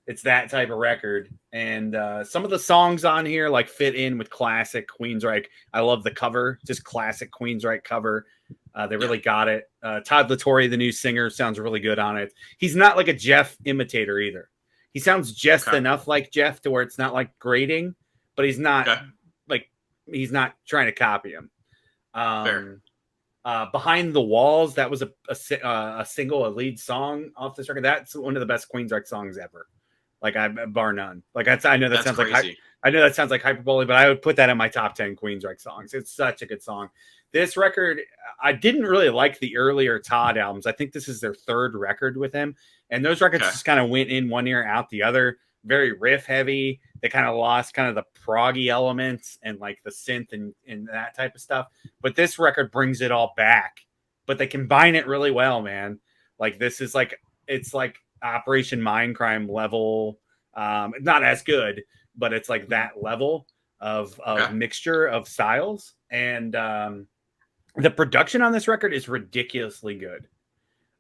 It's that type of record, and some of the songs on here like fit in with classic Queensryche. I love the cover, just classic Queensryche cover. They really got it. Todd LaTorre, the new singer, sounds really good on it. He's not like a Jeff imitator either. He sounds just enough like Jeff to where it's not like grating, but he's not he's not trying to copy him. Behind the Walls, that was a single, a lead song off this record. That's one of the best Queensryche songs ever. Like bar none. Like I know that sounds crazy. I know that sounds like hyperbole, but I would put that in my top 10 Queensryche songs. It's such a good song. This record, I didn't really like the earlier Todd albums. I think this is their 3rd record with him, and those records just kind of went in one ear out the other. Very riff heavy. They kind of lost kind of the proggy elements and like the synth and that type of stuff. But this record brings it all back. But they combine it really well, man. Like this is like it's like Operation Mindcrime level, not as good, but it's like that level of mixture of styles, and the production on this record is ridiculously good.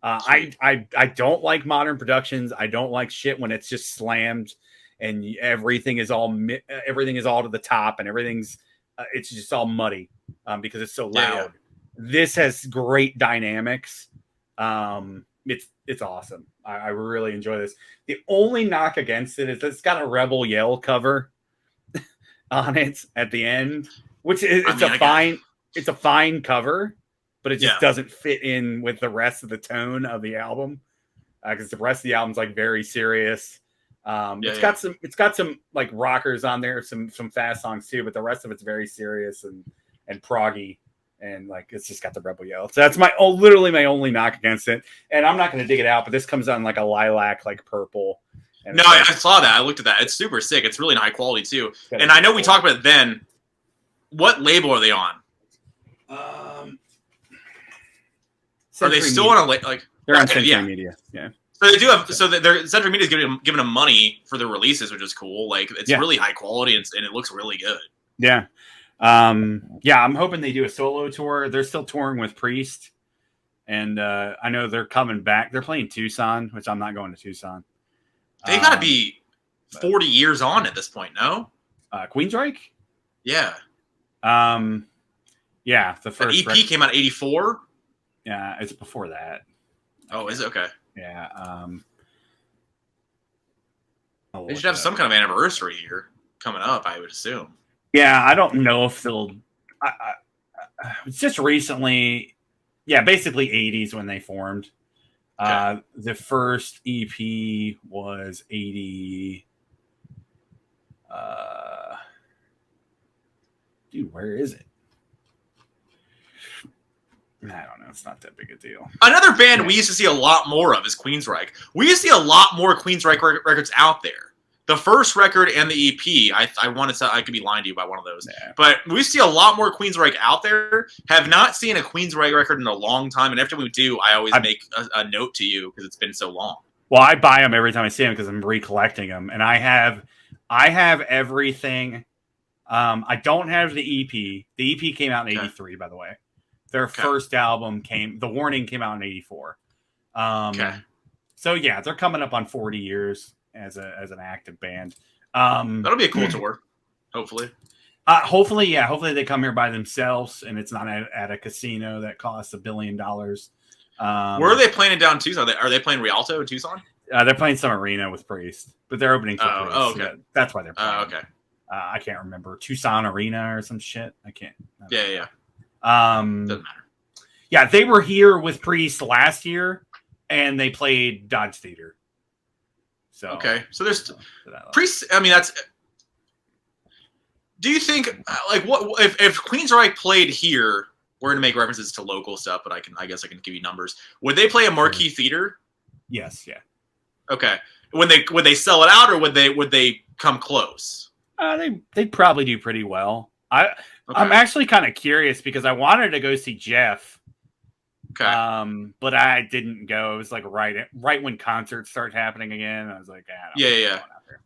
I don't like modern productions. I don't like shit when it's just slammed and everything is all to the top and everything's it's just all muddy because it's so loud. This has great dynamics. It's awesome. I really enjoy this. The only knock against it is it's got a Rebel Yell cover on it at the end, which is it's a fine cover, but it just doesn't fit in with the rest of the tone of the album because the rest of the album's like very serious. It's got some like rockers on there, some fast songs too, but the rest of it's very serious and proggy. And like it's just got the Rebel Yell, so that's literally my only knock against it. And I'm not going to dig it out, but this comes on like a lilac, like purple. And I saw that. I looked at that. It's super sick. It's really high quality too. And I know we talked about it then. What label are they on? Are they still on a like? They're on Century Media. Yeah. So they do have. So their Century Media is giving them money for their releases, which is cool. Like it's really high quality and it looks really good. Yeah. I'm hoping they do a solo tour. They're still touring with Priest, and I know they're coming back. They're playing Tucson, which I'm not going to Tucson. They got to be 40 years on at this point, no? Queensryche? Yeah. The first EP came out 84. Yeah, it's before that. Oh, is it okay? Yeah. They should have some kind of anniversary here coming up, I would assume. Yeah, I don't know if they'll. It's just recently, basically 80s when they formed. Okay. The first EP was 80. Dude, where is it? I don't know. It's not that big a deal. Another band we used to see a lot more of is Queensryche. We used to see a lot more Queensryche records out there. the first record and the EP, I wanted to, I could be lying to you about one of those. Yeah. But we see a lot more Queensryche out there. Have not seen a Queensryche record in a long time. And after we do, I always make a note to you because it's been so long. Well, I buy them every time I see them because I'm recollecting them. And I have everything. I don't have the EP. The EP came out in 83, by the way. Their first album The Warning came out in 84. So yeah, they're coming up on 40 years as an active band. That'll be a cool tour, hopefully. Hopefully they come here by themselves and it's not at a casino that costs $1 billion. Where are they playing in down Tucson? Are they playing Rialto in Tucson? They're playing some arena with Priest, but they're opening for Priest. Oh, okay. So that's why they're playing. Okay. I can't remember Tucson Arena or some shit. I can't. Yeah. Doesn't matter. Yeah, they were here with Priest last year, and they played Dodge Theater. So okay, so there's Priest. I mean, that's. Do you think like what if Queensryche played here? We're gonna make references to local stuff, but I guess I can give you numbers. Would they play a marquee theater? Yes. Yeah. Okay. Would they sell it out, or would they come close? They'd probably do pretty well. I'm actually kind of curious because I wanted to go see Jeff. Okay. But I didn't go. It was like right when concerts start happening again. I was like, yeah.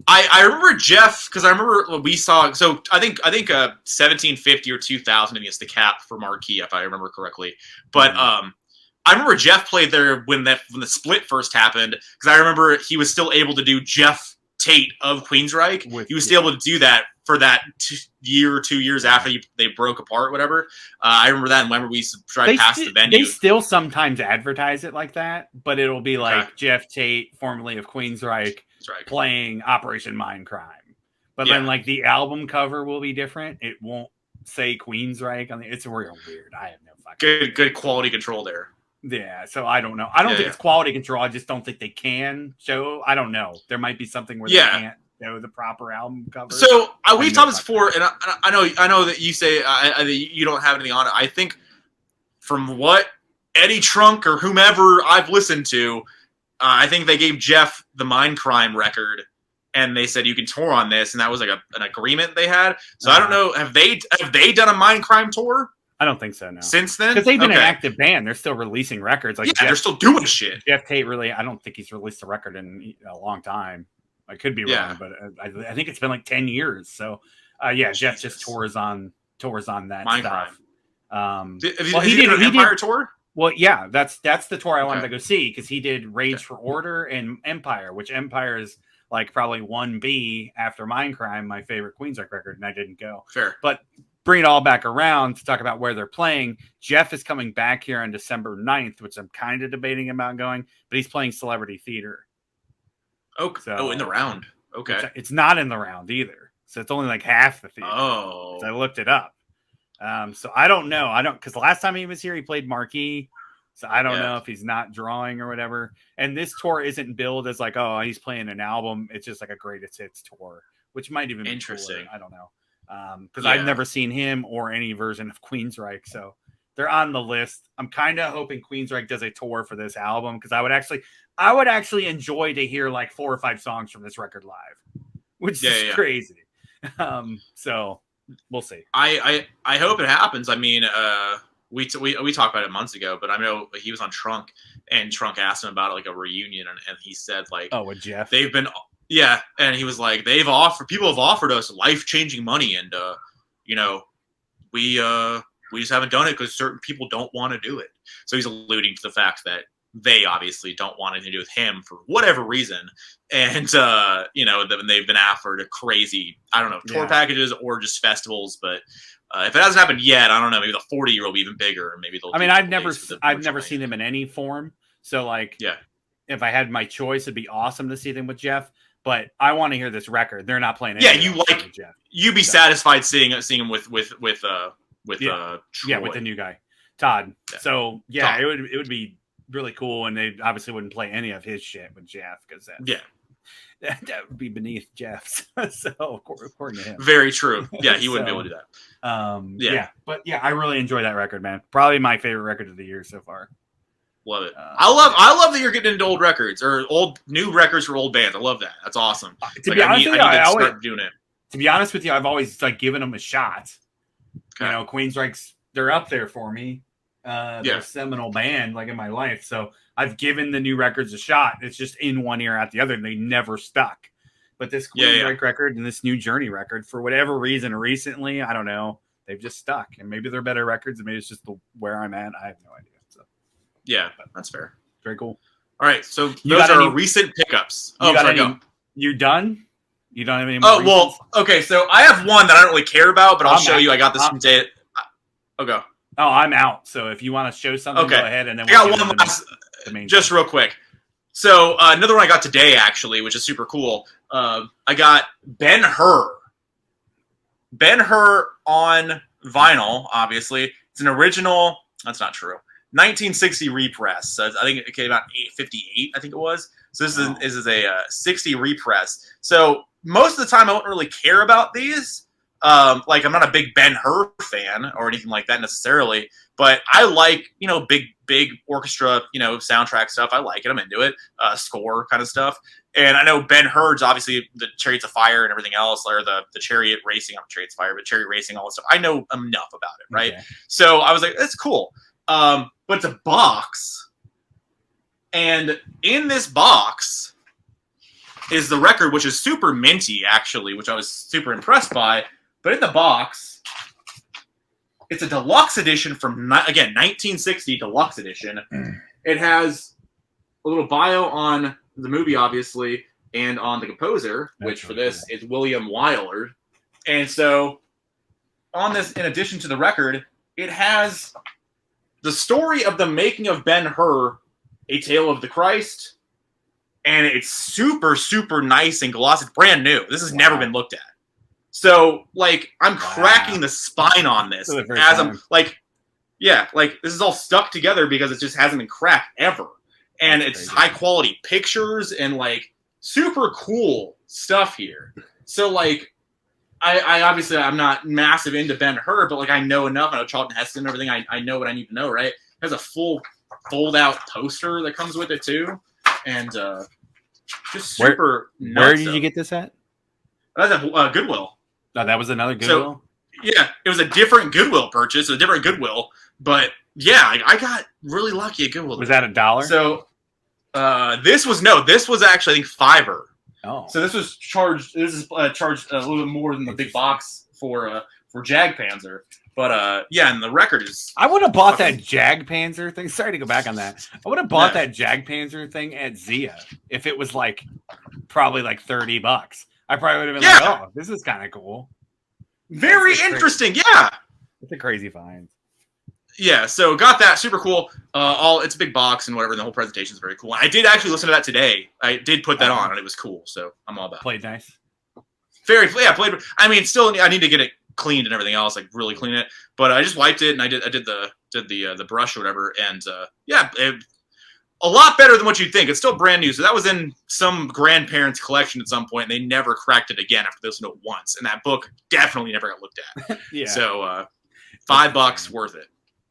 I remember Jeff because I remember we saw. So I think 1750 or 2000 against the Cap for Marquee, if I remember correctly. But I remember Jeff played there when the split first happened because I remember he was still able to do Jeff Tate of Queensryche. He was still able to do that for that 2 years after they broke apart, whatever. I remember that. And whenever we tried to pass the venue, they still sometimes advertise it like that, but it'll be like Jeff Tate, formerly of Queensryche, playing Operation Mindcrime. But then, like the album cover will be different. It won't say Queensryche on it's real weird. I have no fucking good quality control there. Yeah, so I don't know. I don't think it's quality control. I just don't think they can show. I don't know. There might be something where they can't show the proper album cover. So we've talked this before, and I know that you say you don't have anything on it. I think from what Eddie Trunk or whomever I've listened to, I think they gave Jeff the Mindcrime record, and they said you can tour on this, and that was like an agreement they had. So I don't know. Have they done a Mindcrime tour? I don't think so. No. Since then, because they've been an active band, they're still releasing records. Like they're still doing shit. Jeff Tate I don't think he's released a record in a long time. I could be wrong, but I think it's been like 10 years. So, Jeff just tours on that stuff. He did an Empire tour. Well, yeah, that's the tour I wanted to go see because he did Rage for Order and Empire, which Empire is like probably 1B after Mindcrime, my favorite Queensryche record, and I didn't go. Fair, but. Bring it all back around to talk about where they're playing. Jeff is coming back here on December 9th, which I'm kind of debating about going, but he's playing Celebrity Theater. In the round. Okay. It's not in the round either. So it's only like half the theater. Oh. So I looked it up. So I don't know. Because the last time he was here, he played Marquee. So I don't know if he's not drawing or whatever. And this tour isn't billed as like, oh, he's playing an album. It's just like a greatest hits tour, which might even be interesting. Cooler. I don't know. Because I've never seen him or any version of Queensryche, so they're on the list. I'm kind of hoping Queensryche does a tour for this album because I would actually enjoy to hear like 4 or 5 songs from this record live, which is crazy. So we'll see. I hope it happens. I mean, we talked about it months ago, but I know he was on Trunk, and Trunk asked him about it, like a reunion, and he said like, "Oh, with Jeff, they've been." Yeah, and he was like, people have offered us life-changing money, and we just haven't done it because certain people don't want to do it. So he's alluding to the fact that they obviously don't want anything to do with him for whatever reason, and they've been offered a crazy, I don't know, tour packages or just festivals. But if it hasn't happened yet, I don't know. Maybe the 40-year will be even bigger, and maybe they'll. I mean, I've never seen him in any form. So like, if I had my choice, it'd be awesome to see them with Jeff. But I want to hear this record. They're not playing. You'd be satisfied seeing him with Troy. With the new guy, Todd. Yeah. So Todd. It would be really cool, and they obviously wouldn't play any of his shit with Jeff because that would be beneath Jeff's. So according to him, very true. Yeah, he wouldn't be able to do that. But I really enjoy that record, man. Probably my favorite record of the year so far. Love it. I love that you're getting into old records or new records for old bands. I love that. That's awesome. To be honest with you, I need to start doing it. To be honest with you, I've always like given them a shot. Okay. You know, Queensryche's they're up there for me. They're a seminal band like in my life. So I've given the new records a shot. It's just in one ear out the other, and they never stuck. But this Queensryche record and this new Journey record, for whatever reason, recently, I don't know, they've just stuck. And maybe they're better records, and maybe it's just where I'm at. I have no idea. So yeah, that's fair. Very cool. All right, so those are recent pickups. Oh, sorry, go. You done? You don't have any more? Oh, well, okay, so I have one that I don't really care about, but I'll show you. I got this from Dave. Oh, go. Oh, I'm out. So if you want to show something, go ahead. And then I got one last, just real quick. So another one I got today, actually, which is super cool. I got Ben-Hur. Ben-Hur on vinyl, obviously. It's an original. That's not true. 1960 repress. So I think it came out 858, I think it was. So this is a 60 repress. So most of the time I don't really care about these. Like I'm not a big Ben-Hur fan or anything like that necessarily, but I like, big orchestra, soundtrack stuff. I like it. I'm into it. Score kind of stuff. And I know Ben-Hur's obviously the Chariots of Fire and everything else, or the Chariot Racing, not Chariots of Fire, but Chariot Racing, all this stuff. I know enough about it, right? Okay. So I was like, that's cool. But it's a box. And in this box is the record, which is super minty, actually, which I was super impressed by. But in the box, it's a deluxe edition from, again, 1960 deluxe edition. It has a little bio on the movie, obviously, and on the composer, which for this is William Wyler. And so on this, in addition to the record, it has the story of the making of Ben-Hur, A Tale of the Christ. And it's super, super nice and glossy. It's brand new. This has never been looked at. So, like, I'm cracking the spine on this as I'm like, this is all stuck together because it just hasn't been cracked ever. And it's high quality pictures and like super cool stuff here. So, like, I obviously I'm not massive into Ben-Hur, but like I know enough. I know Charlton Heston and everything. I know what I need to know, right? It has a full fold out poster that comes with it too, and just super. Where did you get this at? That's at Goodwill. Oh, that was another Goodwill? So, yeah, it was a different Goodwill purchase, a different Goodwill. But, yeah, I got really lucky at Goodwill. Was that $1? So, this was actually, I think, $5. Oh. So this is charged a little bit more than the big box for Jagdpanzer. But, yeah, and the record is... I would have bought that Jagdpanzer thing. Sorry to go back on that. I would have bought that Jagdpanzer thing at Zia if it was, like, probably, like, $30. I probably would have been like, oh, this is kind of cool. Very interesting, yeah. It's a crazy find. Yeah, so got that. Super cool. It's a big box and whatever, and the whole presentation is very cool. I did actually listen to that today. I did put that on, and it was cool, so I'm all about it. Played nice. Played. I mean, still, I need to get it cleaned and everything else, like really clean it. But I just wiped it, and I did the brush or whatever, and a lot better than what you'd think. It's still brand new. So that was in some grandparents' collection at some point. And they never cracked it again after this note once. And that book definitely never got looked at. Yeah. So $5 worth it.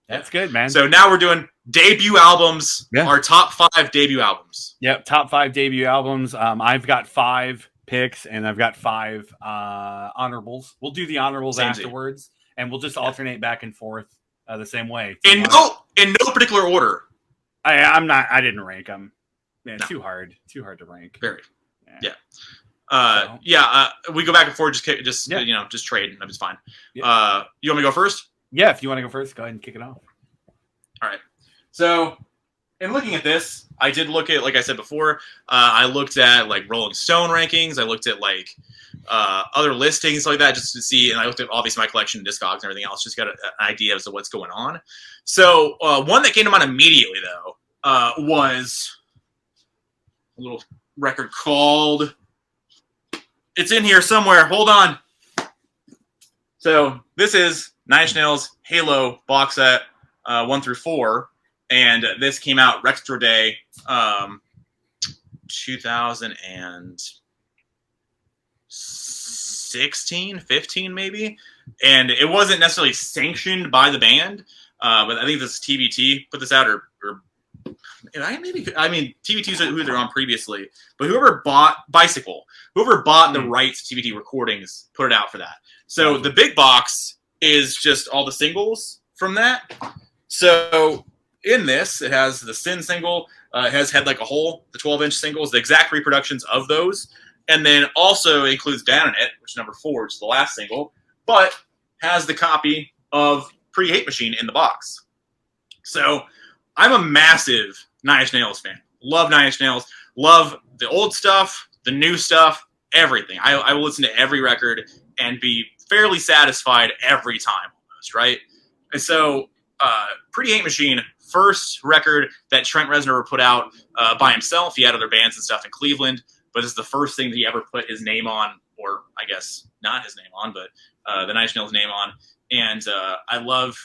That's good, man. So now we're doing debut albums, our top 5 debut albums. Yep, top 5 debut albums. I've got 5 picks, and I've got 5 honorables. We'll do the honorables afterwards, and we'll just alternate back and forth the same way. In no particular order. I didn't rank them. Yeah, no. Too hard to rank. Very. Yeah. We go back and forth. Just trade, and it's fine. Yeah. You want me to go first? Yeah, if you want to go first, go ahead and kick it off. All right. So, in looking at this, I did look at, like I said before, I looked at like Rolling Stone rankings. I looked at like other listings like that just to see, and I looked at obviously my collection, Discogs and everything else, just got an idea as to what's going on. So one that came to mind immediately though was a little record called, it's in here somewhere, hold on. So this is Nine Inch Nails Halo box set 1 through 4, and this came out Retro Day 2016, 15 maybe, and it wasn't necessarily sanctioned by the band, but I think this TBT put this out, or I mean, TBT's who they're on previously, but whoever bought the rights to TBT recordings put it out for that. So the big box is just all the singles from that. So in this, it has the Sin single, it has Head Like a Hole, the 12-inch singles, the exact reproductions of those, and then also includes Down in It, which is number 4, which is the last single, but has the copy of Pretty Hate Machine in the box. So I'm a massive Nine Inch Nails fan. Love Nine Inch Nails. Love the old stuff, the new stuff, everything. I will listen to every record and be fairly satisfied every time, almost, right? And so Pretty Hate Machine, first record that Trent Reznor put out by himself. He had other bands and stuff in Cleveland, but this is the first thing that he ever put his name on, or I guess not his name on, but the Nine Inch Nails name on. And I love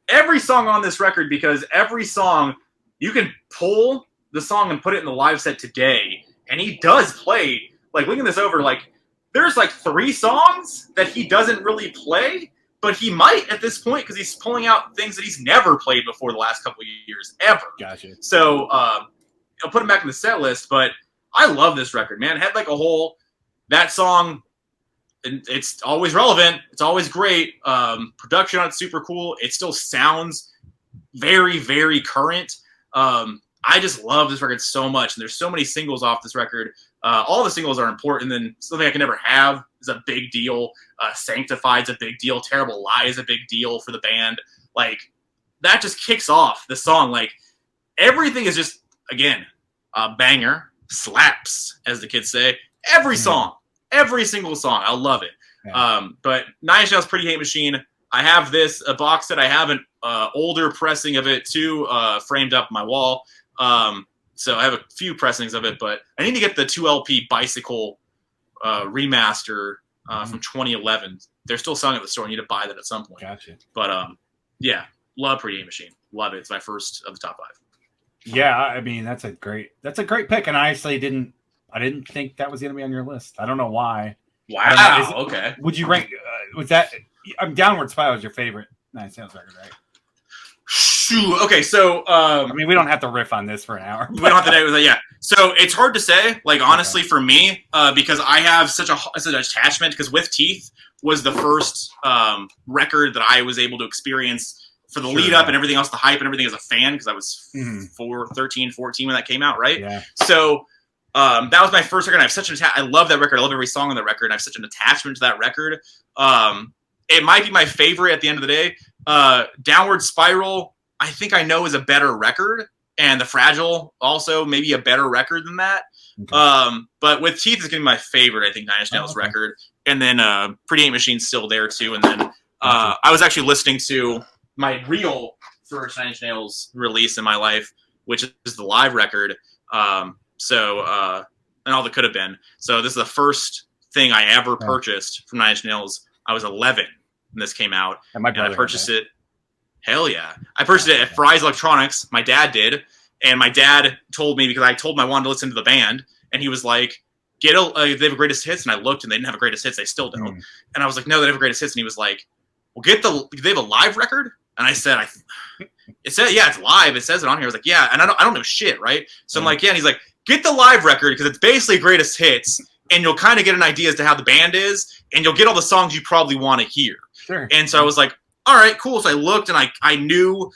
every song on this record because every song, you can pull the song and put it in the live set today, and he does play, like, looking this over, like, there's like 3 songs that he doesn't really play, but he might at this point because he's pulling out things that he's never played before the last couple of years, ever. Gotcha. So I'll put him back in the set list, but I love this record, man. Head Like a Hole, that song, it's always relevant. It's always great. Production on it's super cool. It still sounds very, very current. I just love this record so much, and there's so many singles off this record. All the singles are important, and Something I Can Never Have is a big deal. Sanctified's a big deal. Terrible Lie is a big deal for the band. Like, that just kicks off the song. Like, everything is just, again, a banger. Slaps, as the kids say. Every song. Every single song. I love it. Yeah. But Nine Inch Nails Pretty Hate Machine, I have a box set. I have an older pressing of it, too, framed up on my wall. So I have a few pressings of it, but I need to get the 2LP Bicycle remaster from 2011. They're still selling at the store. I need to buy that at some point. Gotcha. But yeah, love Pretty Hate Machine. Love it. It's my first of the top 5. Yeah, I mean that's a great pick, and I actually didn't think that was going to be on your list. I don't know why. Wow. Okay. Would you rank? Was that Downward Spiral was your favorite Nine Inch Nails record, right? Shoot. Okay, so I mean, we don't have to riff on this for an hour. We don't have to do yeah. So it's hard to say, like, honestly, for me, because I have such an attachment. Because With Teeth was the first record that I was able to experience for the lead up and everything else, the hype and everything as a fan, because I was 13, 14 when that came out, right? Yeah. So that was my first record. I have such an I love that record. I love every song on the record. And I have such an attachment to that record. It might be my favorite at the end of the day. Downward Spiral, I think I know is a better record, and The Fragile also maybe a better record than that. Okay. But With Teeth is going to be my favorite, I think, Nine Inch Nails record. And then Pretty Hate Machine's still there too. And then I was actually listening to my real first Nine Inch Nails release in my life, which is the live record. And All That Could Have Been. So this is the first thing I ever purchased from Nine Inch Nails. I was 11 when this came out, and I purchased it. Hell yeah. I purchased it at Fry's Electronics. My dad did. And my dad told me, because I told him I wanted to listen to the band, and he was like, they have a greatest hits. And I looked, and they didn't have a greatest hits. They still don't. And I was like, no, they have a greatest hits. And he was like, well, they have a live record? And I said, it said, yeah, it's live. It says it on here. I was like, yeah. And I don't know shit, right? So I'm like, yeah. And he's like, get the live record, because it's basically greatest hits, and you'll kind of get an idea as to how the band is, and you'll get all the songs you probably want to hear. Sure. And so I was like, all right, cool. So I looked, and I knew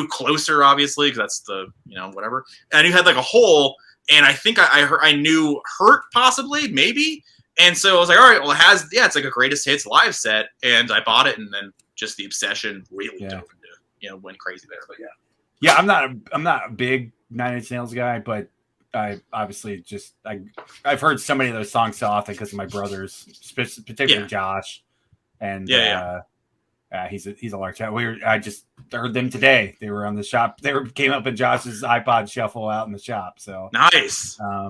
Closer, obviously, because that's the, whatever. And I knew Head Like a Hole, and I think I knew Hurt, possibly, maybe. And so I was like, all right, well, it's like a greatest hits live set, and I bought it, and then just the obsession really dove into, went crazy there. But yeah, I'm not a big Nine Inch Nails guy, but I obviously I've heard so many of those songs so often because of my brothers, particularly Josh, and he's a large chat. I just heard them today. They were on the shop. Came up in Josh's iPod shuffle out in the shop. So nice. I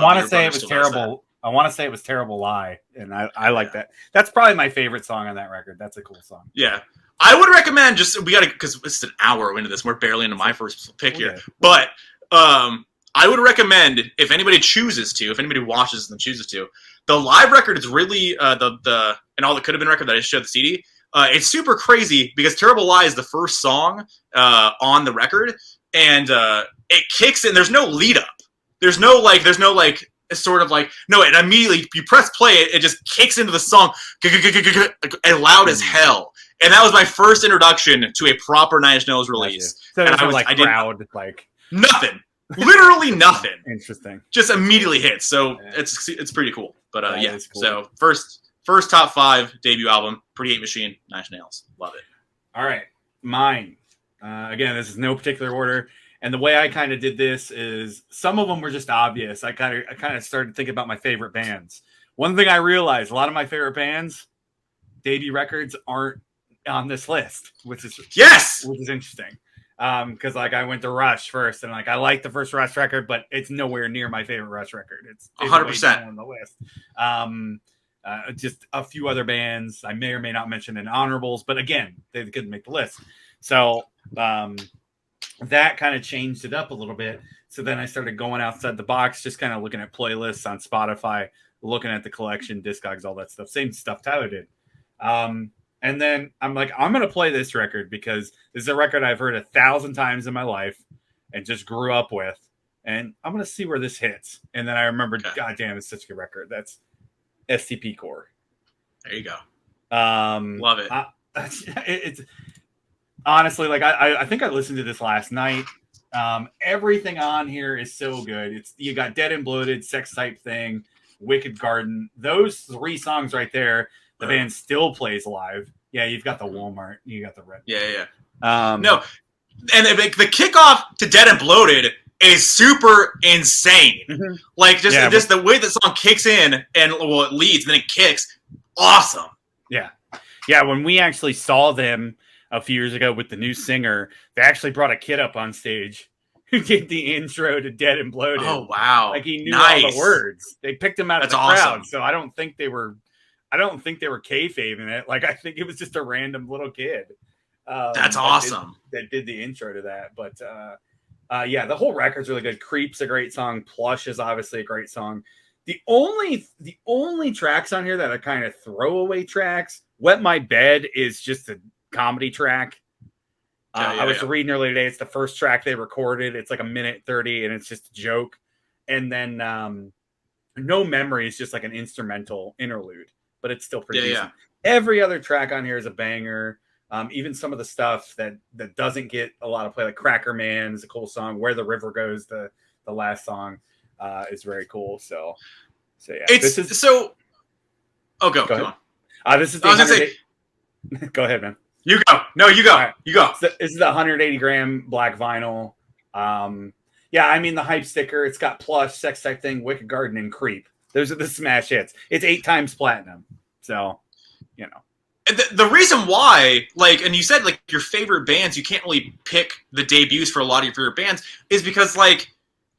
want to say it was terrible. I want to say it was Terrible Lie, and I like that. That's probably my favorite song on that record. That's a cool song. Yeah. I would recommend because it's an hour into this. We're barely into my first pick here. But I would recommend, if anybody watches and chooses to, the live record is really and All That Could Have Been record that I showed the CD. It's super crazy because Terrible Lie is the first song on the record. and it kicks in. There's no lead up. There's no sort of like, no, it immediately, you press play, it just kicks into the song and loud as hell. And that was my first introduction to a proper Nine Inch Nails release. So and it was like crowd, like nothing, literally nothing. Interesting. Just immediately hits. So it's pretty cool. But yeah, cool. So first top 5 debut album, Pretty Hate Machine, Nine Inch Nails. Love it. All right, mine. Again, this is no particular order. And the way I kind of did this is some of them were just obvious. I kind of started thinking about my favorite bands. One thing I realized, a lot of my favorite bands, debut records aren't on this list, which is interesting. Because like I went to Rush first, and like I like the first Rush record, but it's nowhere near my favorite Rush record. It's 100% on the list. Just a few other bands I may or may not mention in honorables, but again, they couldn't make the list. So that kind of changed it up a little bit. So then I started going outside the box, just kind of looking at playlists on Spotify, looking at the collection, Discogs, all that stuff. Same stuff Tyler did. And then I'm like, I'm going to play this record because this is a record I've heard 1,000 times in my life and just grew up with. And I'm going to see where this hits. And then I remembered, God damn, it's such a good record. That's STP Core. There you go. Love it. It's honestly, like I think I listened to this last night. Everything on here is so good. You got Dead and Bloated, Sex Type Thing, Wicked Garden. Those 3 songs right there, the band still plays live. Yeah, you've got the Walmart, you got the Red. Yeah. No, and the kickoff to Dead and Bloated is super insane. Mm-hmm. Like just the way the song kicks in and it leads, and then it kicks. Awesome. Yeah. When we actually saw them a few years ago with the new singer, they actually brought a kid up on stage who did the intro to Dead and Bloated. Oh wow! Like he knew all the words. They picked him out of the crowd, so I don't think they were kayfabing it. Like I think it was just a random little kid. That's awesome. That did the intro to that. But yeah, the whole record's really good. Creep's a great song. Plush is obviously a great song. The only tracks on here that are kind of throwaway tracks. Wet My Bed is just a comedy track. I was reading earlier today. It's the first track they recorded. It's like 1:30, and it's just a joke. And then No Memory is just like an instrumental interlude, but it's still pretty decent. Every other track on here is a banger. Even some of the stuff that doesn't get a lot of play, like Cracker Man is a cool song. Where the River Goes, the last song, is very cool. So yeah, go on. This is the go ahead, man. You go. No, you go. Right. You go. This is the 180 gram black vinyl. Yeah, I mean the hype sticker. It's got Plush, Sex Type Thing, Wicked Garden, and Creep. Those are the smash hits. It's 8 times platinum. So, you know. The reason why, like, and you said like your favorite bands, you can't really pick the debuts for a lot of your favorite bands, is because like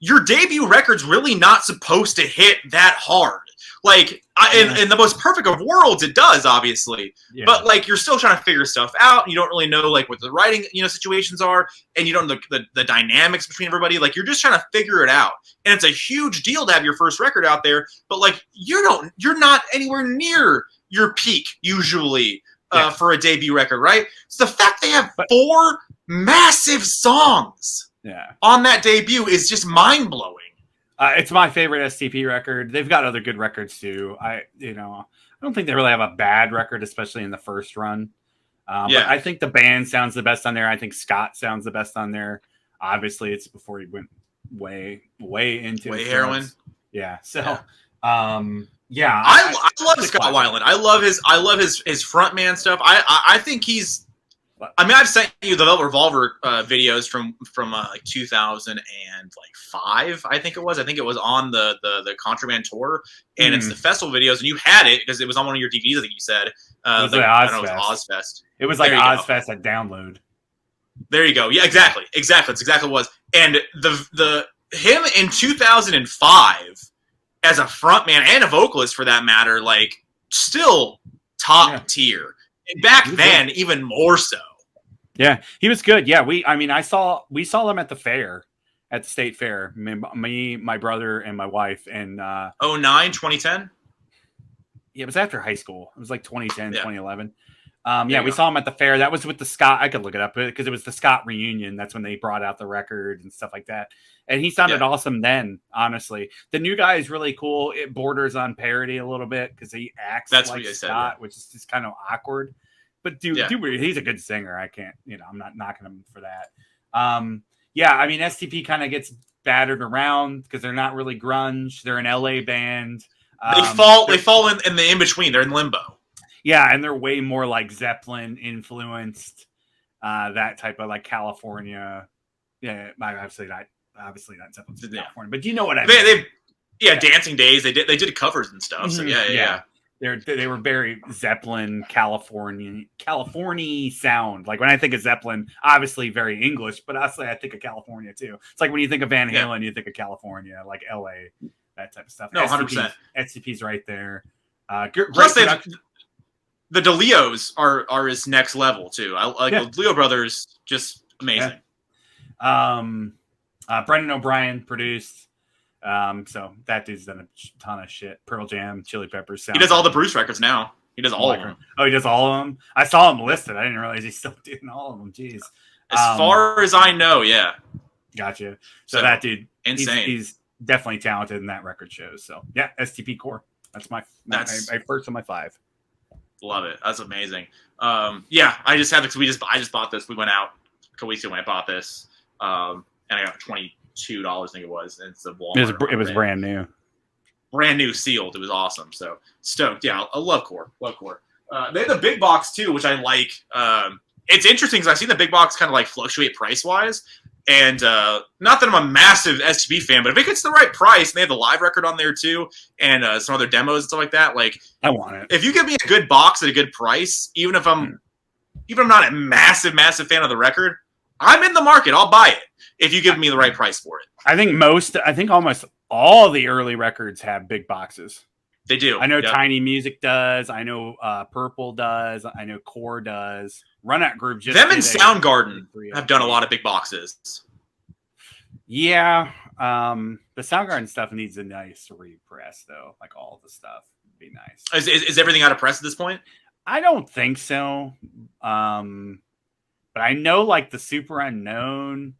your debut record's really not supposed to hit that hard. Like, in the most perfect of worlds, it does, obviously. Yeah. But, like, you're still trying to figure stuff out. You don't really know, like, what the writing, situations are. And you don't know the dynamics between everybody. Like, you're just trying to figure it out. And it's a huge deal to have your first record out there. But, like, you're not anywhere near your peak, usually, for a debut record, right? So the fact they have 4 massive songs on that debut is just mind-blowing. It's my favorite STP record. They've got other good records too. I don't think they really have a bad record, especially in the first run. But I think the band sounds the best on there. I think Scott sounds the best on there. Obviously, it's before he went way into heroin. Yeah. So, I love Scott Weiland. I love his frontman stuff. I think he's. I mean, I've sent you the Velvet Revolver videos from like 2005, I think it was. I think it was on the Contraband tour, and it's the festival videos, and you had it because it was on one of your DVDs. I think you said it was like Ozfest. It was like Ozfest at download. There you go. Yeah, exactly. That's exactly what it was. And the him in 2005 as a frontman and a vocalist for that matter, like still top tier. And back then, even more so. Yeah, he was good. Yeah, we saw them at the fair, at the state fair. Me, my brother, and my wife. And 2010? Yeah, it was after high school. It was like 2010, 2011. Yeah, we saw him at the fair. That was with the Scott. I could look it up because it was the Scott reunion. That's when they brought out the record and stuff like that. And he sounded awesome then, honestly. The new guy is really cool. It borders on parody a little bit because he acts like Scott, which is just kind of awkward. But dude, he's a good singer. I can't, I'm not knocking him for that. Yeah, I mean, STP kind of gets battered around because they're not really grunge. They're an LA band. They fall in the in-between. They're in limbo. Yeah, and they're way more like Zeppelin influenced, that type of like California. Yeah, obviously not Zeppelin's California, but you know what I mean. Dancing Days. They did covers and stuff. So yeah. They were very Zeppelin, California sound. Like when I think of Zeppelin, obviously very English, but honestly I think of California too. It's like when you think of Van Halen, you think of California, like LA, that type of stuff. No, 100%. SCP's right there. Plus, the DeLeos are his next level too. I like the Leo brothers, just amazing. Yeah. Brendan O'Brien produced. So that dude's done a ton of shit. Pearl Jam, Chili Peppers. He does all the Bruce records now. He does all of them. Oh, he does all of them? I saw him listed. I didn't realize he's still doing all of them. Jeez. As far as I know, yeah. Gotcha. So that dude, insane. He's definitely talented in that record shows. So yeah, STP Core. That's my first of my 5. Love it. That's amazing. Yeah, I just had I just bought this. We went out a couple weeks ago when I bought this. And I got $22, I think it was. And it's a Walmart. It was brand new. Brand new, sealed. It was awesome. So stoked. Yeah, I love Core. Love Core. They have the big box too, which I like. It's interesting because I've seen the big box kind of like fluctuate price wise. And not that I'm a massive STP fan, but if it gets the right price, and they have the live record on there too, and some other demos and stuff like that, like I want it. If you give me a good box at a good price, even if I'm not a massive fan of the record, I'm in the market. I'll buy it if you give me the right price for it. I think almost all the early records have big boxes. They do. I know Tiny Music does. I know Purple does. I know Core does. Run Out Group just them and Soundgarden have done a lot of big boxes. Yeah, the Soundgarden stuff needs a nice repress though. Like all the stuff would be nice. Is everything out of press at this point? I don't think so. But I know like the Super Unknown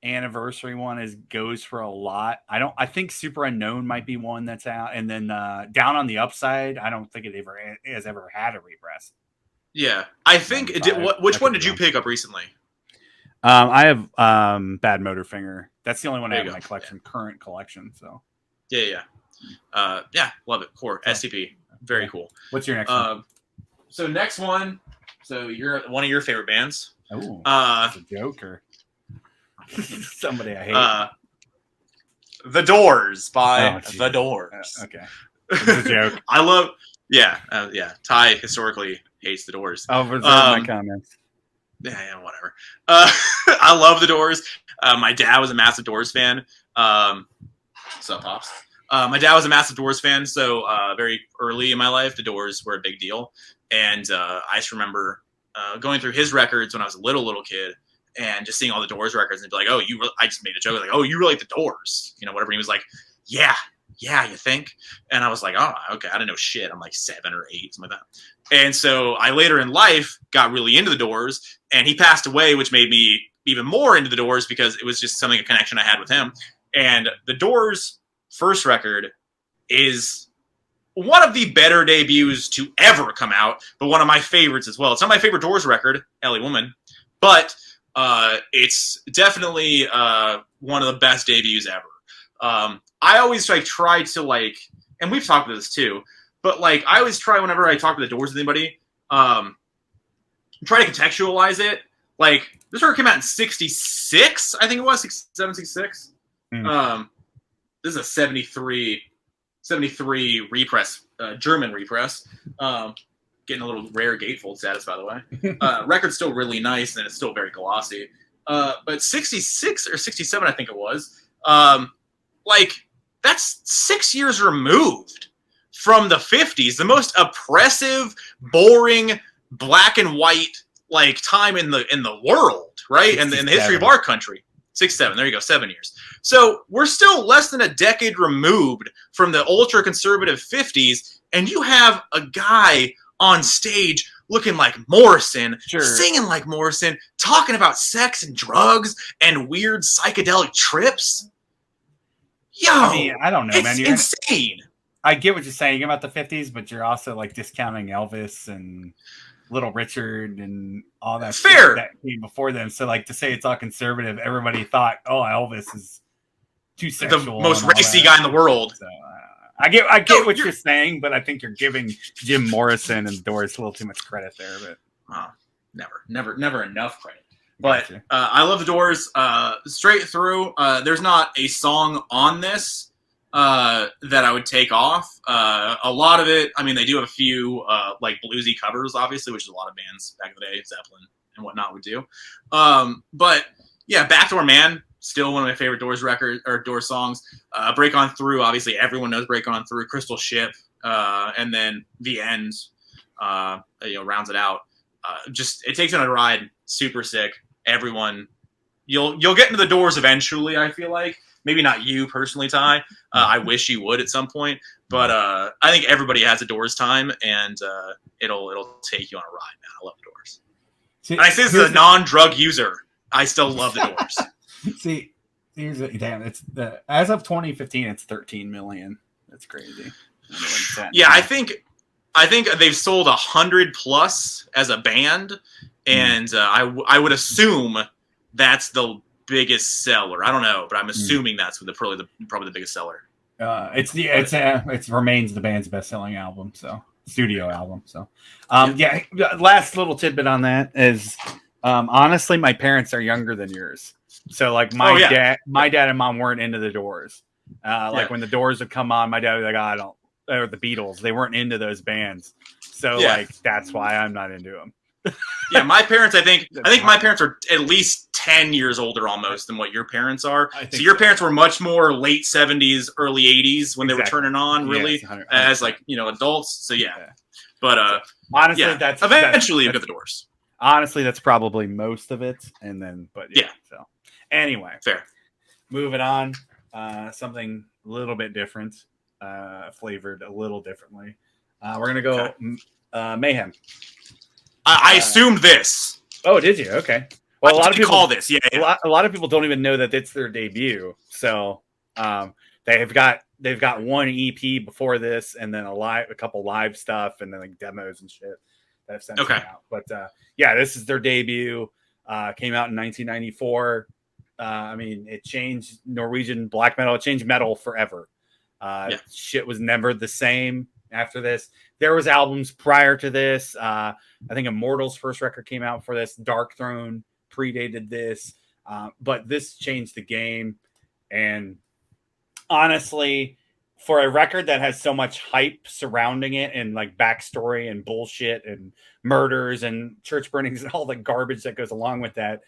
anniversary one goes for a lot. I think Super Unknown might be one that's out, and then Down on the Upside, I don't think it has ever had a repress. Yeah, I think it did. Which one did you pick up recently? I have Bad Motorfinger. That's the only one I have in my collection, current collection. So yeah, love it. Core SCP, very cool. What's your next one? So next one. So you're one of your favorite bands. Oh, that's a joker. Somebody I hate. The Doors by The Doors. Okay, it's a joke. I love. Yeah. Ty historically hates The Doors. I'll reserve my comments. Yeah, whatever. I love The Doors. My dad was a massive Doors fan. What's up, Pops? My dad was a massive Doors fan, so very early in my life, The Doors were a big deal. And I just remember going through his records when I was a little kid and just seeing all the Doors records and be like, I just made a joke like, oh, you really like The Doors? Whatever. And he was like, yeah, you think? And I was like, oh, okay, I didn't know shit. I'm like 7 or 8, something like that. And so I later in life got really into The Doors, and he passed away, which made me even more into The Doors because it was just a connection I had with him. And The Doors' first record is one of the better debuts to ever come out, but one of my favorites as well. It's not my favorite Doors record, Ellie Woman, but it's definitely one of the best debuts ever. I always try to and we've talked about this too, but I always try whenever I talk to The Doors with anybody, try to contextualize it. This record came out in 66, I think it was, 67, 66. This is a 73 repress, German repress. Getting a little rare gatefold status, by the way. Record's still really nice, and it's still very glossy. But 66 or 67, I think it was. That's 6 years removed from the 50s, the most oppressive, boring, black and white time in the world, right? And in the history of our country. 6-7, there you go, 7 years. So we're still less than a decade removed from the ultra conservative 50s, and you have a guy on stage looking like Morrison, Sure. singing like Morrison, talking about sex and drugs and weird psychedelic trips. Yo, I mean, I don't know, man. it's insane. I get what you're saying about the 50s, but you're also like discounting Elvis and Little Richard and all that Fair. shit that came before them. So like to say it's all conservative, everybody thought, oh, Elvis is too sexual, the most racy guy in the world. So, I get what you're saying, but I think you're giving Jim Morrison and Doors a little too much credit there. But never enough credit. But gotcha. I love the Doors straight through. There's not a song on this that I would take off. A lot of it, I mean, they do have a few like bluesy covers, obviously, which is a lot of bands back in the day, Zeppelin and whatnot would do. But yeah, Backdoor Man, still one of my favorite Doors Doors songs. Break On Through, obviously everyone knows Break On Through. Crystal Ship, and then The End, rounds it out. Just it takes on a ride, super sick. Everyone, you'll get into the Doors eventually. I feel like maybe not you personally, Ty. I wish you would at some point, but I think everybody has a Doors time, and it'll take you on a ride, man. I love the Doors. And I say this as a non-drug user. I still love the Doors. See, it's as of 2015, it's 13 million. That's crazy. Yeah, I think they've sold 100+ as a band, and I would assume that's the biggest seller. I don't know, but I'm assuming that's probably the biggest seller. It remains the band's best-selling album, so studio album. So, last little tidbit on that is, honestly, my parents are younger than yours. So like my dad and mom weren't into the Doors. Like when the Doors would come on, my dad would be like, or the Beatles. They weren't into those bands. So like that's why I'm not into them. Yeah, my parents, I think my parents are at least 10 years older almost than what your parents are. So your parents were much more late 70s, early 80s when they were turning on, really, 100%. As like, adults. So yeah. But honestly, that's eventually you get the Doors. Honestly, that's probably most of it. And then, but yeah. So anyway, fair. Moving on, something a little bit different, flavored a little differently. We're gonna go Mayhem. I assumed this. Oh, did you? Okay. Well, a lot of people call this. Yeah. A lot of people don't even know that it's their debut. So they've got one EP before this, and then a couple live stuff, and then like demos and shit that have sent out. But this is their debut. Came out in 1994. I mean, it changed Norwegian black metal. It changed metal forever. Shit was never the same after this. There was albums prior to this. I think Immortal's first record came out for this. Dark Throne predated this. But this changed the game. And honestly, for a record that has so much hype surrounding it and like backstory and bullshit and murders and church burnings and all the garbage that goes along with that,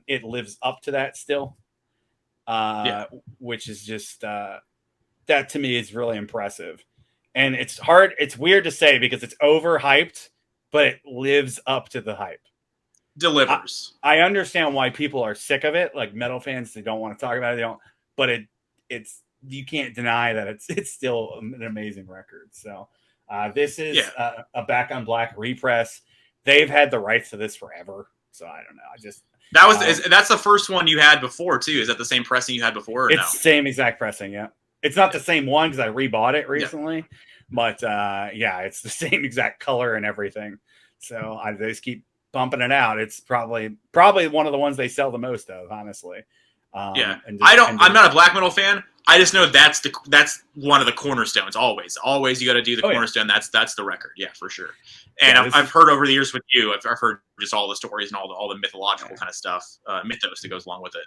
it lives up to that still. Which is just that to me is really impressive. And it's weird to say because it's overhyped, but it lives up to the hype. Delivers. I understand why people are sick of it, like metal fans, they don't want to talk about it, but it's you can't deny that it's still an amazing record. So this is a Back on Black repress. They've had the rights to this forever. So I don't know. That's the first one you had before too. Is that the same pressing you had before? Or it's the same exact pressing. Yeah. It's not the same one because I rebought it recently, but it's the same exact color and everything. So they just keep pumping it out. It's probably one of the ones they sell the most of, honestly. I'm not a black metal fan. I just know that's one of the cornerstones. Always you got to do the cornerstone. Yeah. That's the record. Yeah, for sure. And I've heard over the years with you, I've heard just all the stories and all the mythological kind of stuff, mythos that goes along with it.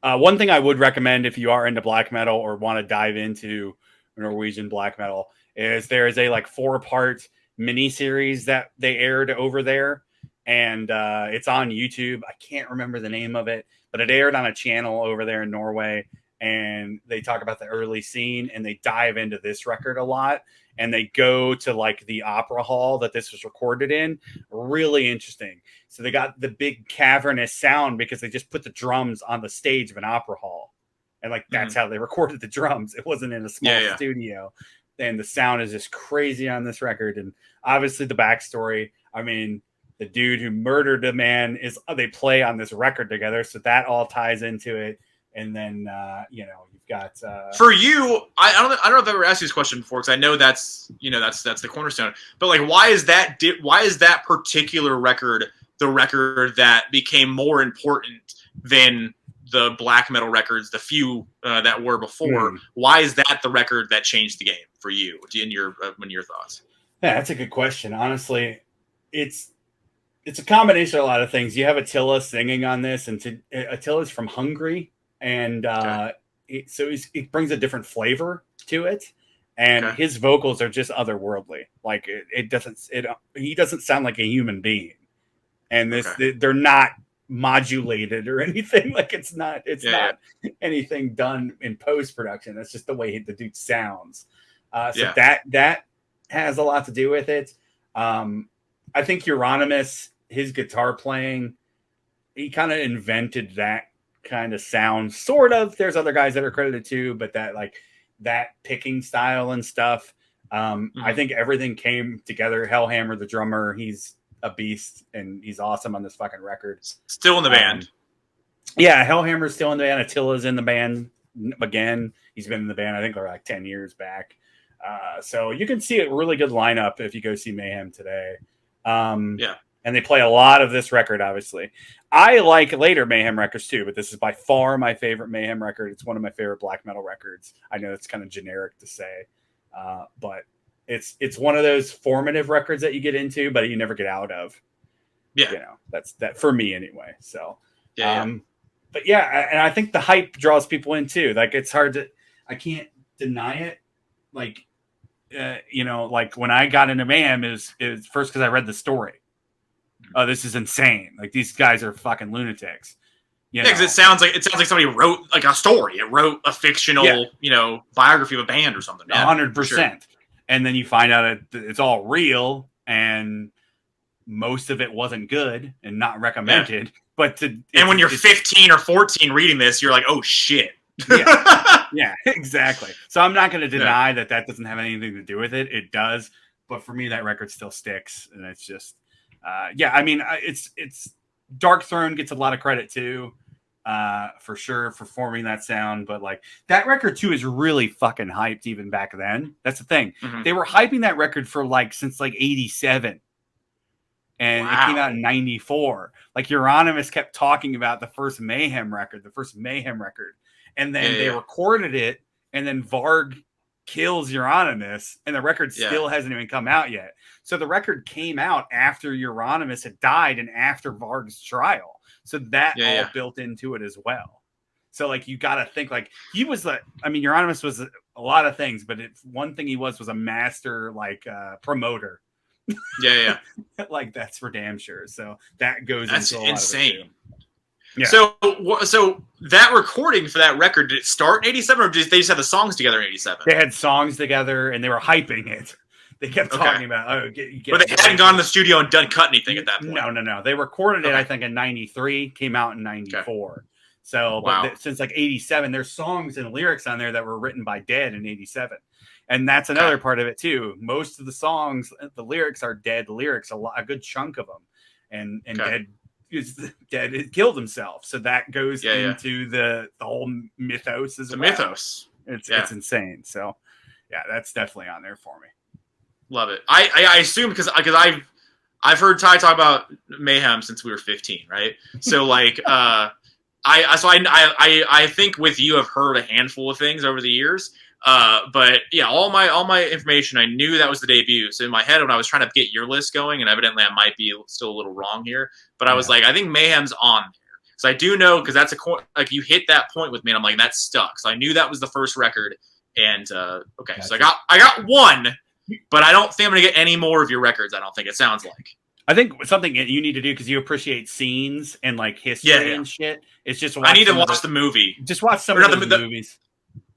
One thing I would recommend if you are into black metal or want to dive into Norwegian black metal is there is a 4-part mini series that they aired over there, and it's on YouTube. I can't remember the name of it, but it aired on a channel over there in Norway, and they talk about the early scene and they dive into this record a lot, and they go to the opera hall that this was recorded in. Really interesting. So they got the big cavernous sound because they just put the drums on the stage of an opera hall, and that's how they recorded the drums. It wasn't in a small studio, and the sound is just crazy on this record. And obviously the backstory. I mean, the dude who murdered a man they play on this record together, so that all ties into it. And then you've got for you. I don't know if I've ever asked you this question before, because I know that's the cornerstone. But like, why is that particular record the record that became more important than the black metal records, the few that were before? Why is that the record that changed the game for you? In your thoughts? Yeah, that's a good question. Honestly, it's a combination of a lot of things. You have Attila singing on this, and Attila's from Hungary, and it brings a different flavor to it, and his vocals are just otherworldly. Like he doesn't sound like a human being, and they're not modulated or anything. Like it's not anything done in post production. That's just the way the dude sounds. That has a lot to do with it. I think Euronymous, his guitar playing, he kind of invented that kind of sound, sort of. There's other guys that are credited too, but that picking style and stuff. I think everything came together. Hellhammer, the drummer, he's a beast, and he's awesome on this fucking record. Still in the band. Yeah, Hellhammer's still in the band. Attila's in the band again. He's been in the band, I think, for like 10 years back. So you can see a really good lineup if you go see Mayhem today. And they play a lot of this record, obviously. I like later Mayhem records too, but this is by far my favorite Mayhem record. It's one of my favorite black metal records. I know it's kind of generic to say, but it's one of those formative records that you get into, but you never get out of. Yeah, that's that for me anyway. So, but and I think the hype draws people in too. Like it's hard to, I can't deny it. Like, like when I got into Mayhem is first because I read the story. Oh, this is insane! Like these guys are fucking lunatics. Because it sounds like somebody wrote like a story. It wrote a fictional, biography of a band or something. 100%. And then you find out it's all real, and most of it wasn't good and not recommended. Yeah. But when you're 15 or 14 reading this, you're like, oh shit. Yeah, exactly. So I'm not going to deny that doesn't have anything to do with it. It does, but for me, that record still sticks, and it's just, I mean, it's Dark Throne gets a lot of credit too, for sure, for forming that sound. But like that record too is really fucking hyped even back then. That's the thing. Mm-hmm. They were hyping that record for since 87. And it came out in 94. Like Euronymous kept talking about the first Mayhem record. And then they recorded it, and then Varg kills Euronymous, and the record still hasn't even come out yet. So the record came out after Euronymous had died and after Varg's trial. So that all built into it as well. So like you got to think like he was Euronymous was a lot of things, but one thing he was a master promoter. Like that's for damn sure. So that goes into a lot insane. Of it too. Yeah. So that recording for that record, did it start in 87 or did they just have the songs together in 87? They had songs together and they were hyping it. They kept talking about, but they hadn't gone to the studio and done cut anything at that point. No. They recorded it, I think, in 93, came out in 94. Okay. So, since 87, there's songs and lyrics on there that were written by Dead in 87. And that's another part of it too. Most of the songs, the lyrics are Dead lyrics, a good chunk of them. And Dead it killed himself, so that goes into the whole mythos as well. Mythos. It's insane. So that's definitely on there for me. Love it. I assume because I've heard Ty talk about Mayhem since we were 15, right? So like I think with you I've heard a handful of things over the years. But all my information, I knew that was the debut. So in my head, when I was trying to get your list going, and evidently I might be still a little wrong here, but I was like, I think Mayhem's on there. So I do know, because that's you hit that point with me, and I'm like, that stuck. So I knew that was the first record. And so I got one, but I don't think I'm gonna get any more of your records. I don't think it sounds like. I think something you need to do, because you appreciate scenes and like history and shit. It's just I need to watch the movie. Just watch some of the movies.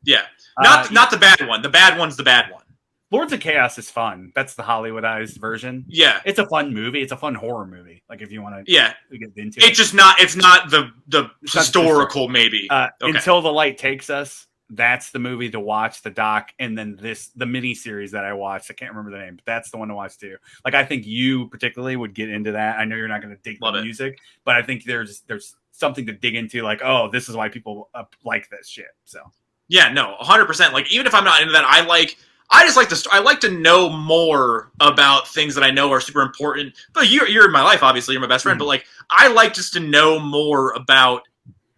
Yeah. Not the bad one. The bad one's the bad one. Lords of Chaos is fun. That's the Hollywoodized version. Yeah. It's a fun movie. It's a fun horror movie. Like if you want to get into it. It's not the historical maybe. Until the Light Takes Us. that's the movie to watch, the doc, and then the mini series that I watched. I can't remember the name, but that's the one to watch too. Like, I think you particularly would get into that. I know you're not going to dig the music, but I think there's something to dig into. Like, oh, this is why people like this shit. So yeah, no, 100%. Like, even if I'm not into that, I like to know more about things that I know are super important. But you're in my life, obviously. You're my best friend. But, like, I like just to know more about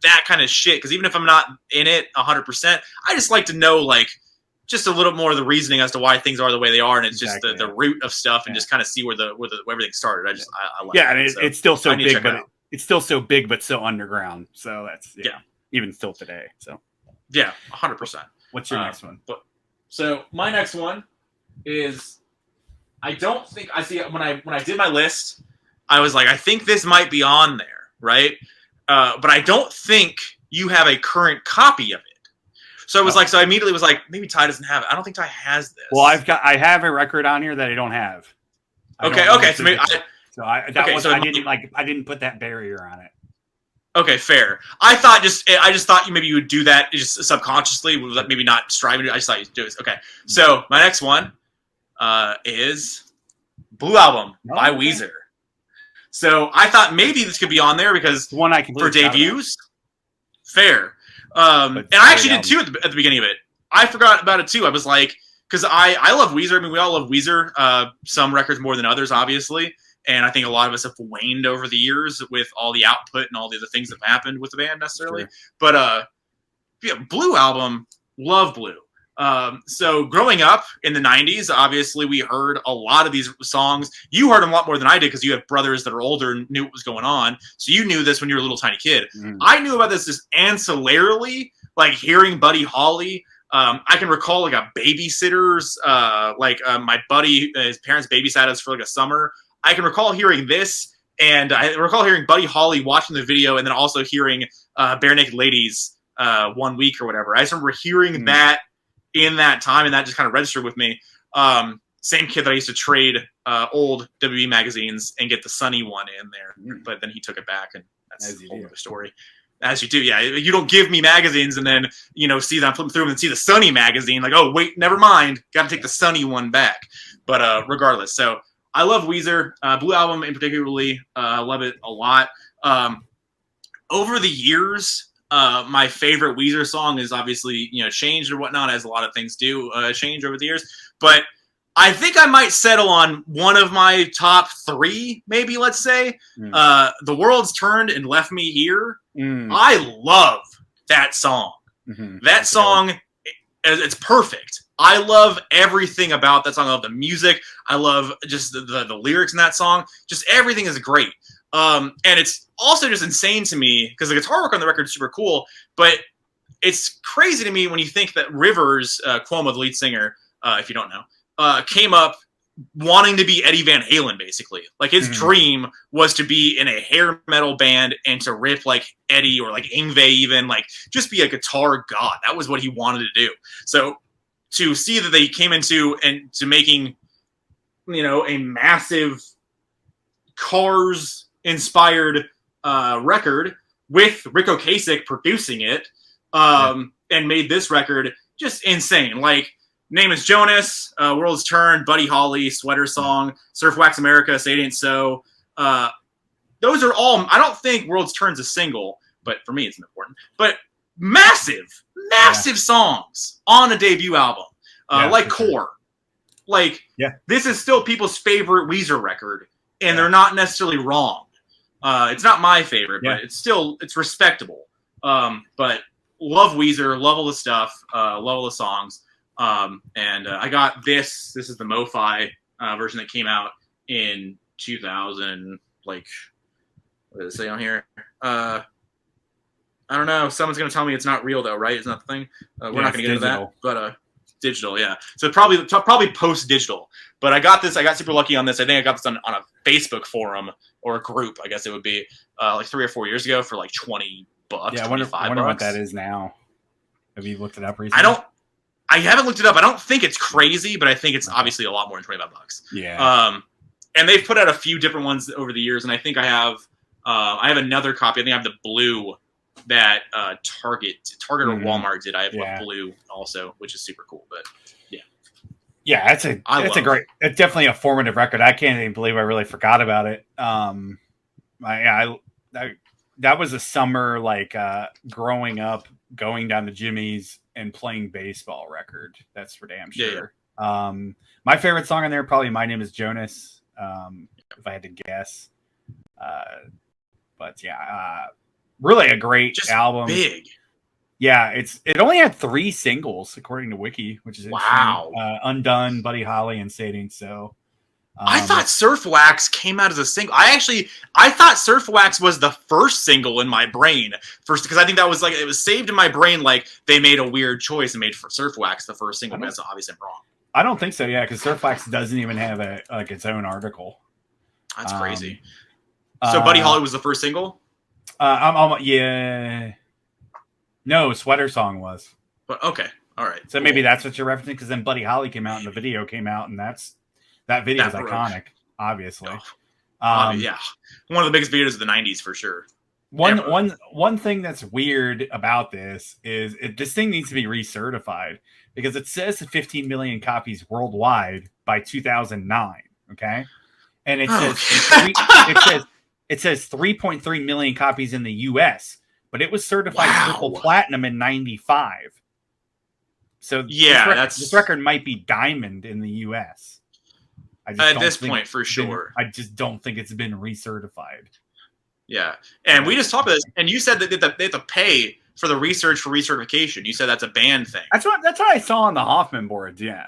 that kind of shit. Because even if I'm not in it 100%, I just like to know, like, just a little more of the reasoning as to why things are the way they are. And it's just the root of stuff and just kind of see where everything started. I like and it's still so big, but it's still so big, but so underground. So that's, even still today. So, yeah, 100%. What's your next one? So my next one is, I don't think I see when I did my list, I was like, I think this might be on there, right? But I don't think you have a current copy of it. So I was so I immediately was like, maybe Ty doesn't have it. I don't think Ty has this. Well, I have a record on here that I don't have. Okay. So maybe I didn't put that barrier on it. Okay, fair. I just thought maybe you would do that just subconsciously, maybe not striving to. I just thought you'd do it. Okay, so my next one is Blue Album by Weezer. So I thought maybe this could be on there because one I can for debuts. Fair. And I actually did too at the beginning of it. I forgot about it too. I was like, because I love Weezer. I mean, we all love Weezer. Some records more than others, obviously. And I think a lot of us have waned over the years with all the output and all the other things that have happened with the band necessarily. Sure. But Blue Album, love Blue. So growing up in the 90s, obviously we heard a lot of these songs. You heard them a lot more than I did because you have brothers that are older and knew what was going on. So you knew this when you were a little tiny kid. I knew about this just ancillarily, like hearing Buddy Holly. I can recall like a babysitter's, my buddy, his parents babysat us for like a summer. I can recall hearing this, and I recall hearing Buddy Holly watching the video, and then also hearing Bare Naked Ladies 1 week or whatever. I just remember hearing that in that time, and that just kind of registered with me. Same kid that I used to trade old WB magazines and get the Sunny one in there, but then he took it back, and that's a whole other story. As you do, yeah. You don't give me magazines and then, see that I'm flipping through them and see the Sunny magazine. Like, oh, wait, never mind. Got to take the Sunny one back. But regardless, so I love Weezer. Blue Album in particularly, I love it a lot. Over the years, my favorite Weezer song is obviously, changed or whatnot, as a lot of things do change over the years. But I think I might settle on one of my top three, maybe, let's say. The World's Turned and Left Me Here. I love that song. That song, it's perfect. I love everything about that song. I love the music. I love just the lyrics in that song. Just everything is great. And it's also just insane to me because the guitar work on the record is super cool. But it's crazy to me when you think that Rivers, Cuomo, the lead singer, if you don't know, came up wanting to be Eddie Van Halen, basically. Like, his dream was to be in a hair metal band and to rip like Eddie or like Yngwie even, like, just be a guitar god. That was what he wanted to do. So to see that they came into making, a massive Cars-inspired record with Rick Ocasek producing it, and made this record just insane. Like, Name Is Jonas, World's Turned, Buddy Holly, Sweater Song, Surf Wax America, Say It Ain't So. Those are all, I don't think World's Turned's a single, but for me it's important. But massive songs on a debut album. Like Core. Sure. Like, this is still people's favorite Weezer record, and they're not necessarily wrong. It's not my favorite, but it's respectable. But love Weezer, love all the stuff, love all the songs. And I got this. This is the MoFi version that came out in 2000. Like, what does it say on here? I don't know. Someone's gonna tell me it's not real though, right? It's not the thing. We're not gonna get into that. But digital, yeah. So probably post digital. But I got this. I got super lucky on this. I think I got this on a Facebook forum or a group. I guess it would be like 3 or 4 years ago for like $20. Yeah, I wonder what that is now. Have you looked it up recently? I haven't looked it up. I don't think it's crazy, but I think it's obviously a lot more than $25. Yeah. And they've put out a few different ones over the years, and I think I have another copy. I think I have the blue that Target or Walmart did. I have Yeah. blue also, which is super cool. But yeah, it's definitely a formative record. I can't even believe I really forgot about it. That was a summer like growing up, going down to Jimmy's and playing baseball record. That's for damn sure. My favorite song on there probably "My Name Is Jonas." If I had to guess, but yeah, really a great album. Big. Yeah, it only had 3 singles according to Wiki, which is wow. Undone, Buddy Holly, and Sading So. I thought Surf Wax came out as a single. I thought Surf Wax was the first single in my brain first, because I think that was like, it was saved in my brain. Like they made a weird choice and made for Surf Wax the first single. But that's obviously wrong. I don't think so. Yeah, because Surf Wax doesn't even have its own article. That's crazy. So Buddy Holly was the first single. Yeah. No, Sweater Song was. But okay, all right. So maybe that's what you're referencing, because then Buddy Holly came out and the video came out, and that video is iconic, obviously. Yeah, one of the biggest videos of the '90s for sure. One thing that's weird about this is this thing needs to be recertified, because it says 15 million copies worldwide by 2009. Okay, and it says 3.3 million copies in the U.S., but it was certified triple platinum in '95. So yeah, this record might be diamond in the U.S. At this point, for sure. I just don't think it's been recertified. Yeah, and we just talked about this, and you said that they have to pay for the research for recertification. You said that's a band thing. That's what I saw on the Hoffman boards. Yeah,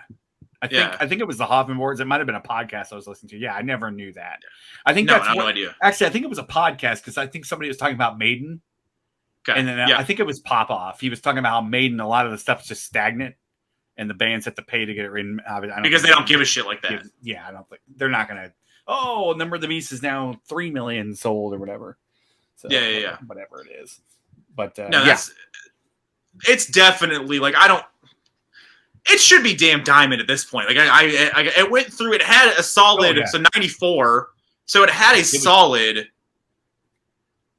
I think it was the Hoffman boards. It might have been a podcast I was listening to. Yeah, I never knew that. I think I have no idea. Actually, I think it was a podcast, because I think somebody was talking about Maiden. Okay. And then I think it was Pop Off. He was talking about how Maiden, a lot of the stuff's just stagnant, and the bands have to pay to get it in. Because they don't give a shit like that. I don't think they're not going to. Oh, Number of the Beast is now 3 million sold or whatever. So, yeah. Whatever it is. But it's definitely like, it should be damn diamond at this point. Like I went through. It had a solid. So 94. So it had a solid.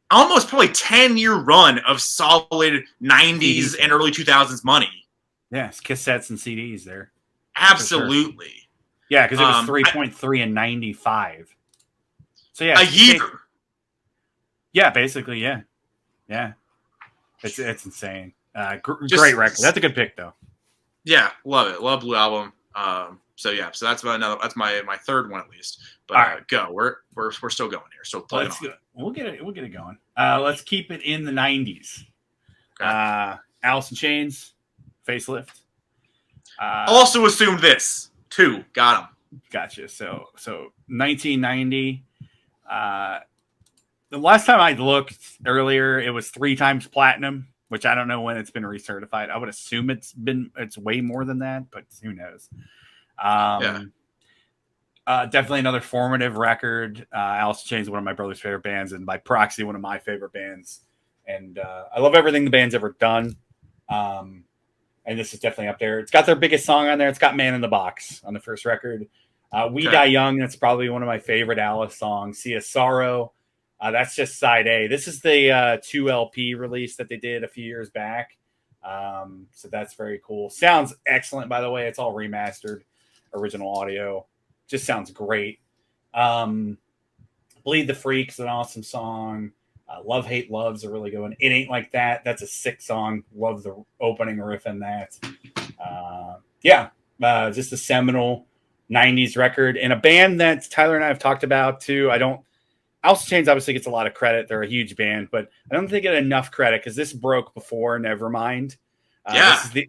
Almost probably 10-year run of solid 90s and early 2000s money. Yes, cassettes and CDs there. Absolutely. Sure. Yeah, because it was 3.3 in 95. So yeah, a year. Yeah, basically, yeah. It's insane. Great record. That's a good pick, though. Yeah, love it. Love Blue Album. So that's my third one at least. But go. We're still going here. So we'll get it going. Let's keep it in the 90s. Okay. Alice in Chains, Facelift. Also assumed this too. Got him. Gotcha. So 1990. The last time I looked earlier, it was 3 times platinum, which I don't know when it's been recertified. I would assume it's way more than that, but who knows? Definitely another formative record. Alice in Chains is one of my brother's favorite bands, and by proxy, one of my favorite bands. And I love everything the band's ever done. And this is definitely up there. It's got their biggest song on there. It's got Man in the Box on the first record. We Die Young. That's probably one of my favorite Alice songs. Sea of Sorrow. That's just side A. This is the 2 LP release that they did a few years back. So that's very cool. Sounds excellent, by the way. It's all remastered, original audio. Just sounds great. Bleed the Freak's an awesome song. Love Hate Love's a really good one. It Ain't Like That. That's a sick song. Love the opening riff in that. Just a seminal 90s record. And a band that Tyler and I have talked about too. Alice in Chains obviously gets a lot of credit. They're a huge band, but I don't think they get enough credit because this broke before Nevermind.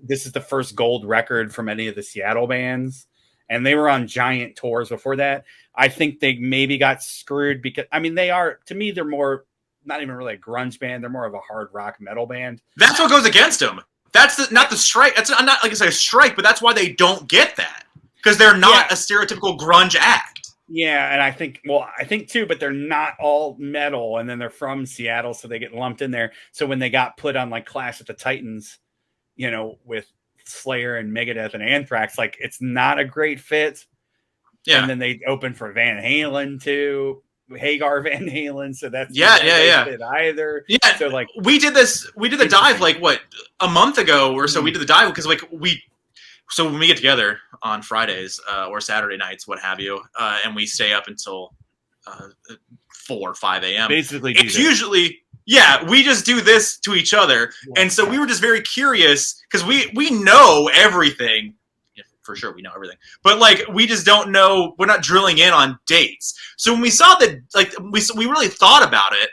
This is the first gold record from any of the Seattle bands. And they were on giant tours before that. I think they maybe got screwed because, to me, they're more, not even really a grunge band. They're more of a hard rock metal band. That's what goes against them. That's not the strike. That's not like it's a strike, but that's why they don't get that. Because they're not a stereotypical grunge act. Yeah, and I think too, but they're not all metal, and then they're from Seattle, so they get lumped in there. So when they got put on like Clash of the Titans, with Slayer and Megadeth and Anthrax, like it's not a great fit. Yeah. And then they opened for Van Halen too. Hagar Van Halen, so that's yeah. fit either. Yeah, so like we did the dive like what, a month ago or so. We did the dive because like so when we get together on Fridays or Saturday nights, what have you, and we stay up until 4 or 5 a.m. Basically, it's usually we just do this to each other, and so we were just very curious because we know everything. Yeah, for sure, we know everything, but like we just don't know. We're not drilling in on dates. So when we saw that, like we really thought about it.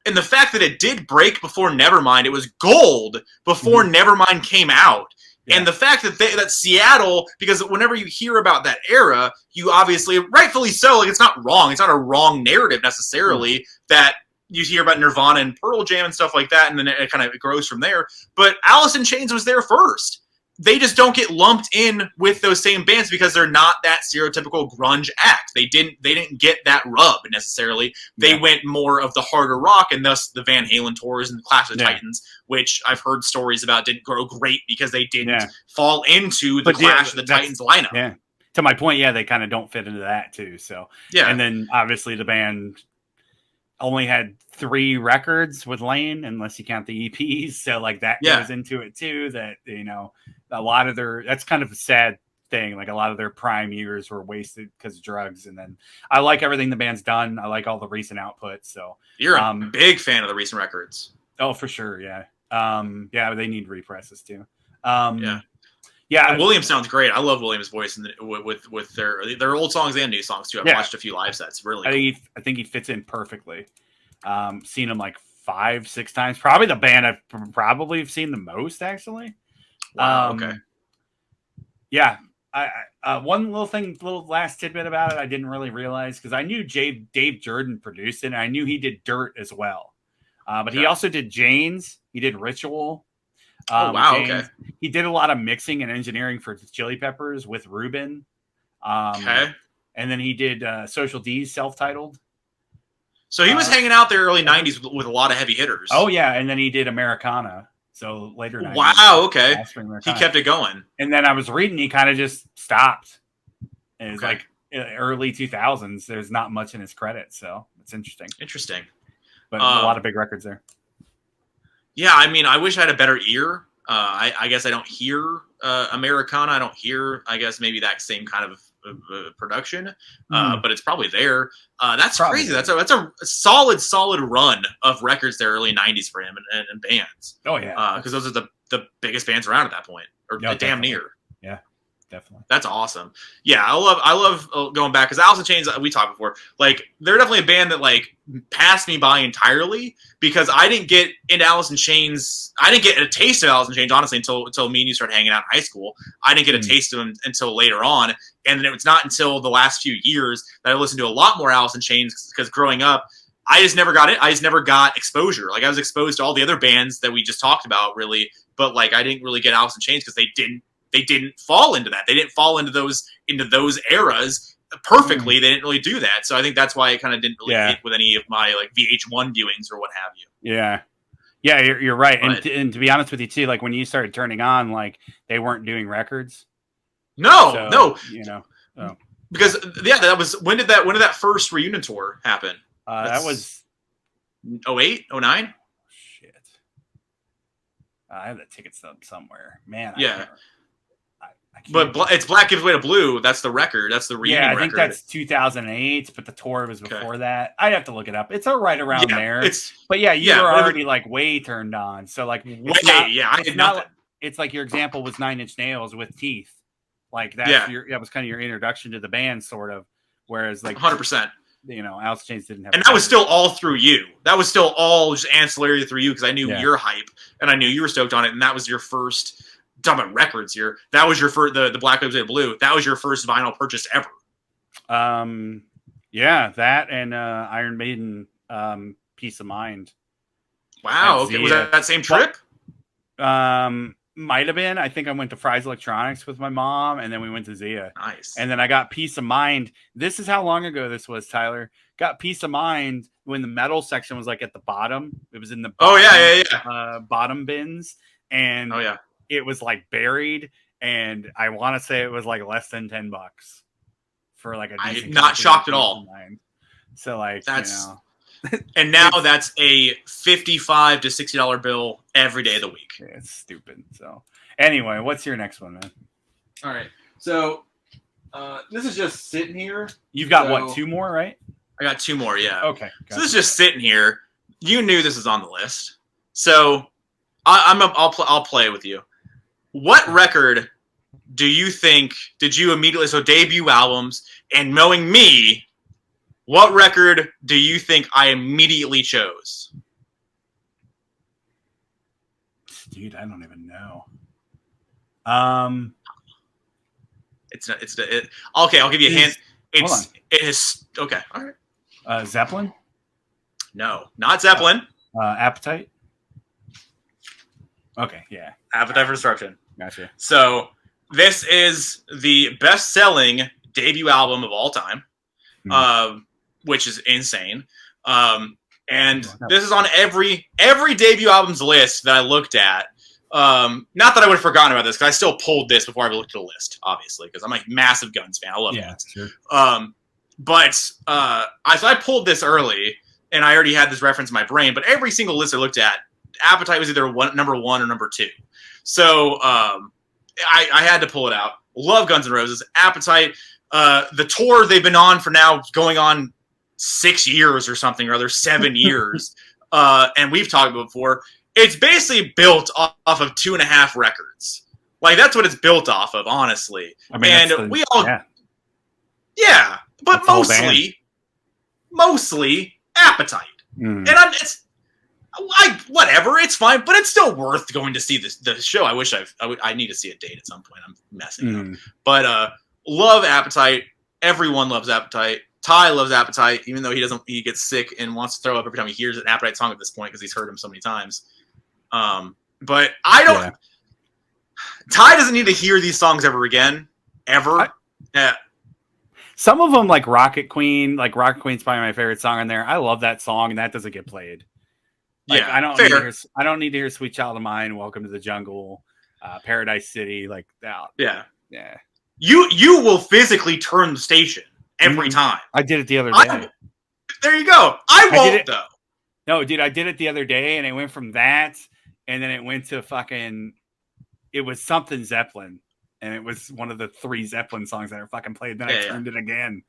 And the fact that it did break before Nevermind, it was gold before Nevermind came out. Yeah. And the fact that that Seattle, because whenever you hear about that era, you obviously, rightfully so, like it's not wrong. It's not a wrong narrative necessarily that you hear about Nirvana and Pearl Jam and stuff like that, and then it kind of grows from there. But Alice in Chains was there first. They just don't get lumped in with those same bands because they're not that stereotypical grunge act. They didn't get that rub necessarily. They went more of the harder rock, and thus the Van Halen tours and the Clash of the Titans, which I've heard stories about didn't grow great because they didn't fall into the Clash of the Titans lineup. Yeah. To my point, they kind of don't fit into that too. So and then obviously the band only had 3 records with Lane, unless you count the EPs. So like that goes into it too. That a lot of that's kind of a sad thing. Like a lot of their prime years were wasted because of drugs. And then I like everything the band's done. I like all the recent output. So you're a big fan of the recent records. Oh, for sure. Yeah. They need represses too. And Williams sounds great. I love Williams' voice with their old songs and new songs too. I've watched a few live sets. Really, I think he fits in perfectly. Seen him like 5-6 times. Probably the band I've probably seen the most actually. Wow. Okay. Yeah. I one little last tidbit about it I didn't really realize, because I knew Dave Jordan produced it, and I knew he did Dirt as well. But he also did Jane's. He did Ritual. Okay. He did a lot of mixing and engineering for Chili Peppers with Ruben. And then he did Social D's self-titled. So he was hanging out there early 90s with a lot of heavy hitters. Oh, yeah. And then he did Americana. So later 90s. Wow, okay. He kept it going. And then I was reading, he kind of just stopped. And it's like early 2000s. There's not much in his credit. So it's interesting. But a lot of big records there. Yeah, I mean, I wish I had a better ear. I guess I don't hear Americana. I don't hear, I guess, maybe that same kind of production. But it's probably there. That's crazy. That's a solid run of records there, early 90s for him and bands. Oh, yeah. Because those are the biggest bands around at that point. Or damn near. Yeah. Definitely. That's awesome. Yeah, I love going back, because Alice in Chains, we talked before, like they're definitely a band that like passed me by entirely, because I didn't get into Alice in Chains. I didn't get a taste of Alice in Chains honestly until me and you started hanging out in high school. I didn't get a taste of them until later on, and then it was not until the last few years that I listened to a lot more Alice in Chains, because growing up I just never got it. I just never got exposure. Like I was exposed to all the other bands that we just talked about, really, but like I didn't really get Alice in Chains because they didn't fall into that. They didn't fall into those eras perfectly. They didn't really do that. So I think that's why it kind of didn't really hit with any of my like VH1 viewings or what have you. Yeah. Yeah, you're right. And to be honest with you too, like when you started turning on, like they weren't doing records. No. Because that was when did that first reunion tour happen? That was 08, 09? Shit. I have the tickets somewhere. Man. But it's Black Gives Way to Blue. That's the record. That's the reunion record. I think that's 2008, but the tour was before that. I'd have to look it up. It's right around there. But you were already like way turned on. So like, I did not. It's like your example was 9 Inch Nails with Teeth. Like that was kind of your introduction to the band, sort of. Whereas like 100%. Alice in Chains didn't have. And that was still all through you. That was still all just ancillary through you, because I knew your hype and I knew you were stoked on it, and that was your first. Talking about records here, that was your first, the Black Gives Way to Blue. That was your first vinyl purchase ever. That and Iron Maiden, Peace of Mind. Wow. Okay. Was that same trip? Might have been. I think I went to Fry's Electronics with my mom, and then we went to Zia. Nice. And then I got Peace of Mind. This is how long ago this was, Tyler. Got Peace of Mind when the metal section was like at the bottom. It was in the bottom bins, and it was like buried, and I want to say it was like less than $10 for like a decent. I'm not shocked at all. So like that's and now that's a $55 to $60 bill every day of the week. Yeah, it's stupid. So anyway, what's your next one, man? All right. So this is just sitting here. You've got what, 2 more, right? I got 2 more, yeah. Okay. So this is just sitting here. You knew this was on the list. So I'll play with you. What record do you think did you immediately debut albums, and knowing me, what record do you think I immediately chose? Dude, I don't even know. Okay, I'll give you a hint. It is okay. All right. Zeppelin? No, not Zeppelin. Appetite? Okay, yeah. Appetite for Destruction. Gotcha. So this is the best-selling debut album of all time, which is insane. And this is on every debut album's list that I looked at. Not that I would have forgotten about this, because I still pulled this before I looked at the list, obviously, because I'm a massive Guns fan. I love Guns. Sure. I pulled this early, and I already had this reference in my brain. But every single list I looked at, Appetite was either number 1 or number 2. So I had to pull it out. Love Guns N' Roses. Appetite. The tour they've been on for now going on 6 years or something or other, 7 years. And we've talked about it before. It's basically built off of 2.5 records. Like, that's what it's built off of, honestly. I mean, and we all, yeah, but mostly Appetite. And whatever, it's fine, but it's still worth going to see the show. I need to see a date at some point. I'm messing up. But love Appetite. Everyone loves Appetite. Ty loves Appetite, even though he gets sick and wants to throw up every time he hears an Appetite song at this point because he's heard him so many times. But I don't. Yeah. Ty doesn't need to hear these songs ever again, ever. Some of them, like Rocket Queen, Rocket Queen's probably my favorite song on there. I love that song, and that doesn't get played. Like, yeah, I don't need to hear "Sweet Child of Mine," "Welcome to the Jungle," "Paradise City," like that. Yeah. You will physically turn the station every time. I did it the other day. There you go. I won't though. No, dude, I did it the other day, and it went from that, and then it went to fucking. It was something Zeppelin, and it was one of the 3 Zeppelin songs that are fucking played. Then I turned it again.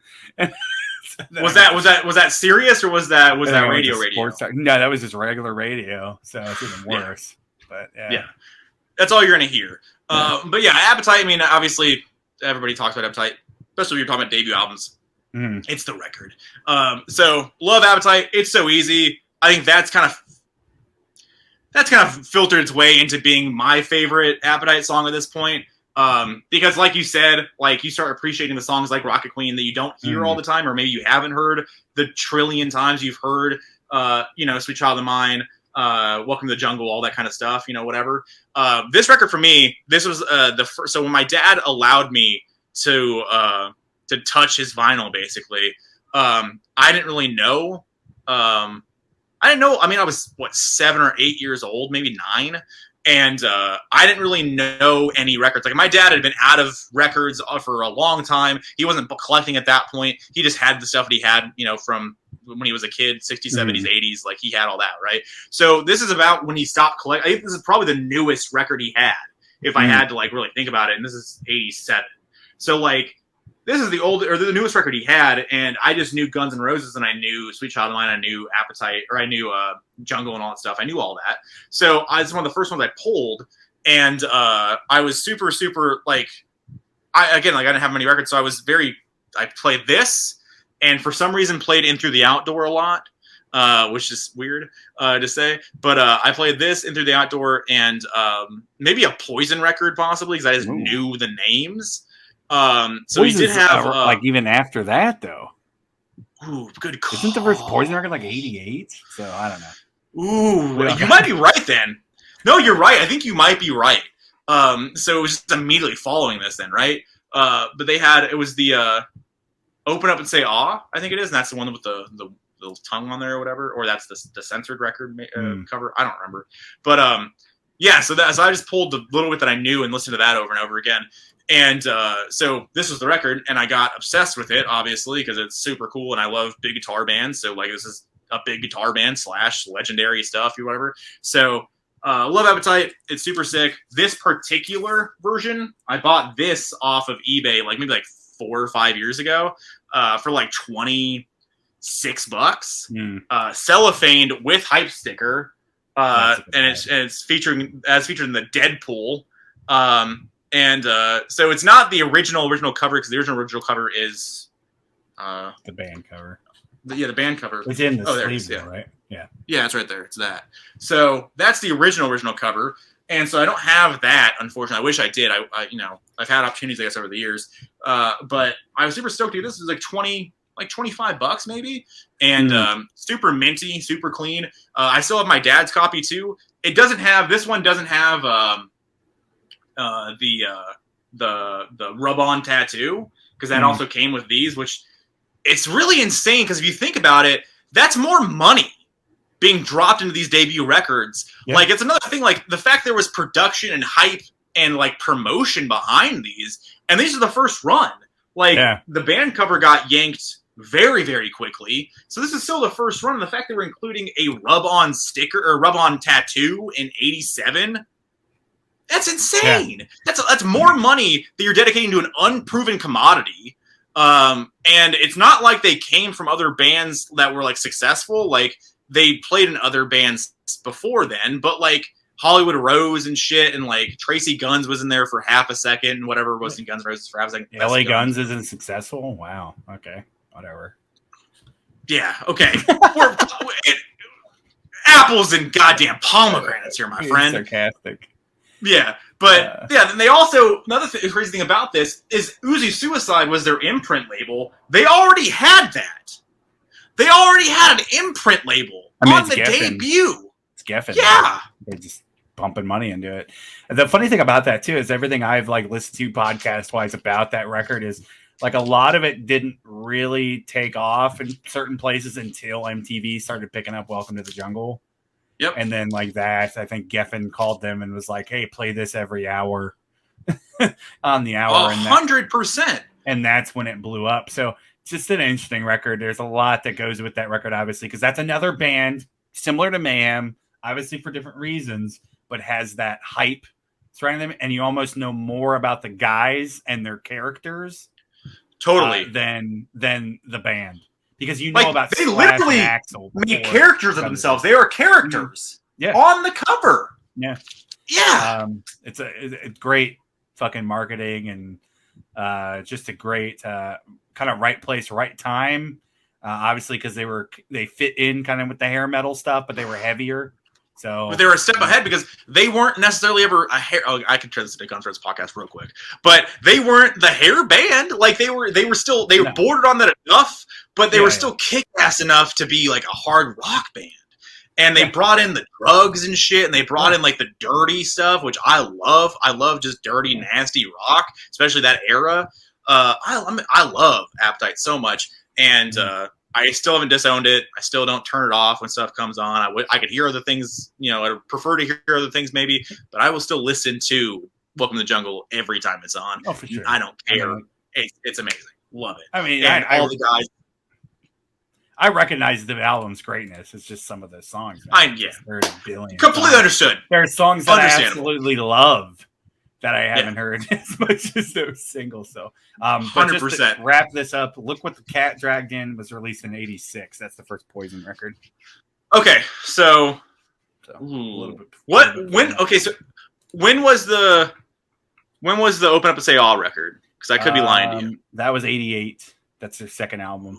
Was that serious, or was that radio? No, that was just regular radio, so it's even worse. But yeah, that's all you're gonna hear. But yeah, Appetite. I mean, obviously, everybody talks about Appetite, especially when you're talking about debut albums. It's the record. So love Appetite. It's so easy. I think that's kind of filtered its way into being my favorite Appetite song at this point. Because like you said, like you start appreciating the songs like Rocket Queen that you don't hear all the time, or maybe you haven't heard the trillion times you've heard, Sweet Child of Mine, Welcome to the Jungle, all that kind of stuff, whatever. This record for me, this was the first. So when my dad allowed me to touch his vinyl, basically, I didn't really know. I didn't know. I mean, I was 7 or 8 years old, maybe 9. And I didn't really know any records. Like, my dad had been out of records for a long time. He wasn't collecting at that point. He just had the stuff that he had, from when he was a kid, 60s, 70s, 80s. Like, he had all that, right? So this is about when he stopped collecting. I think this is probably the newest record he had, if I had to, really think about it. And this is 87. So, this is the newest record he had, and I just knew Guns N' Roses, and I knew Sweet Child of Mine, I knew Appetite, or I knew Jungle and all that stuff. I knew all that. So it's one of the first ones I pulled, and I was super, super, I didn't have many records, so I played this, and for some reason played In Through the Outdoor a lot, which is weird to say, but I played this, In Through the Outdoor, and maybe a Poison record possibly, because I just knew the names. So he did have even after that though. Ooh, good call. Isn't the first Poison record 88? So I don't know. Ooh, you might be right then. No, you're right. I think you might be right. So it was just immediately following this then, right? But it was the Open Up and Say Aw, I think it is, and that's the one with the little tongue on there or whatever, or that's the censored record cover. I don't remember. But so I just pulled the little bit that I knew and listened to that over and over again. And so this was the record, and I got obsessed with it, obviously, because it's super cool, and I love big guitar bands. So like this is a big guitar band / legendary stuff or whatever. So Love Appetite, it's super sick. This particular version, I bought this off of eBay maybe 4 or 5 years ago for like $26. Cellophaned with hype sticker, and it's featured in the Deadpool. So it's not the original cover, because the original cover is the band cover. The band cover. It's in the sleeve, right? Yeah. Yeah, it's right there. It's that. So that's the original cover. And so I don't have that, unfortunately. I wish I did. I've had opportunities, I guess, over the years. But I was super stoked. This was like $25 maybe, and super minty, super clean. I still have my dad's copy too. This one doesn't have the rub-on tattoo, because that also came with these, which it's really insane, because if you think about it, that's more money being dropped into these debut records. Yeah. Like, it's another thing, like the fact there was production and hype and like promotion behind these, and these are the first run. Like, the band cover got yanked very, very quickly. So this is still the first run. And the fact that we're including a rub-on sticker or rub-on tattoo in '87, that's insane. Yeah. That's more money that you're dedicating to an unproven commodity. And it's not like they came from other bands that were like successful. Like, they played in other bands before then, but like Hollywood Rose and shit, and like Tracy Guns was in there for half a second, whatever it was in Guns N' Roses for half a second. LA Guns isn't successful? Wow. Okay. Whatever. Yeah. Okay. Apples and goddamn pomegranates here, my friend. Sarcastic. Yeah. But then they also, another crazy thing about this is Uzi Suicide was their imprint label. They already had that. They already had an imprint label on the debut. It's Geffen. Yeah. They're just pumping money into it. The funny thing about that too is everything I've like listened to podcast wise about that record is like a lot of it didn't really take off in certain places until MTV started picking up Welcome to the Jungle. Yep. And then like that, I think Geffen called them and was like, hey, play this every hour on the hour. 100%. And that's when it blew up. So it's just an interesting record. There's a lot that goes with that record, obviously, because that's another band similar to Mayhem, obviously for different reasons, but has that hype surrounding them. And you almost know more about the guys and their characters than the band. Because you know like, about they literally Axl make characters of themselves. They are characters on the cover. Yeah. Yeah. It's a great fucking marketing and just a great kind of right place, right time. Obviously, because they fit in kind of with the hair metal stuff, but they were heavier. So, but they were a step ahead because they weren't necessarily ever a hair. Oh, I could turn this into a Guns N' Roses podcast real quick, but they weren't the hair band. Like they were bordered on that enough, but they were still kick-ass enough to be like a hard rock band. And they brought in the drugs and shit, and they brought in like the dirty stuff, which I love. I love just dirty, nasty rock, especially that era. I love Appetite so much, and I still haven't disowned it. I still don't turn it off when stuff comes on. I could hear other things, I would prefer to hear other things maybe, but I will still listen to Welcome to the Jungle every time it's on. Oh, for sure. I don't care. It's amazing. Love it. I mean, all the guys. I recognize the album's greatness. It's just some of the songs. Completely understood. There are songs that I absolutely love that I haven't heard as much as those singles. So, 100%. Just to wrap this up, Look What the Cat Dragged In was released in '86. That's the first Poison record. Okay, so when was the Open Up and Say All record? Because I could be lying to you. That was '88. That's their second album.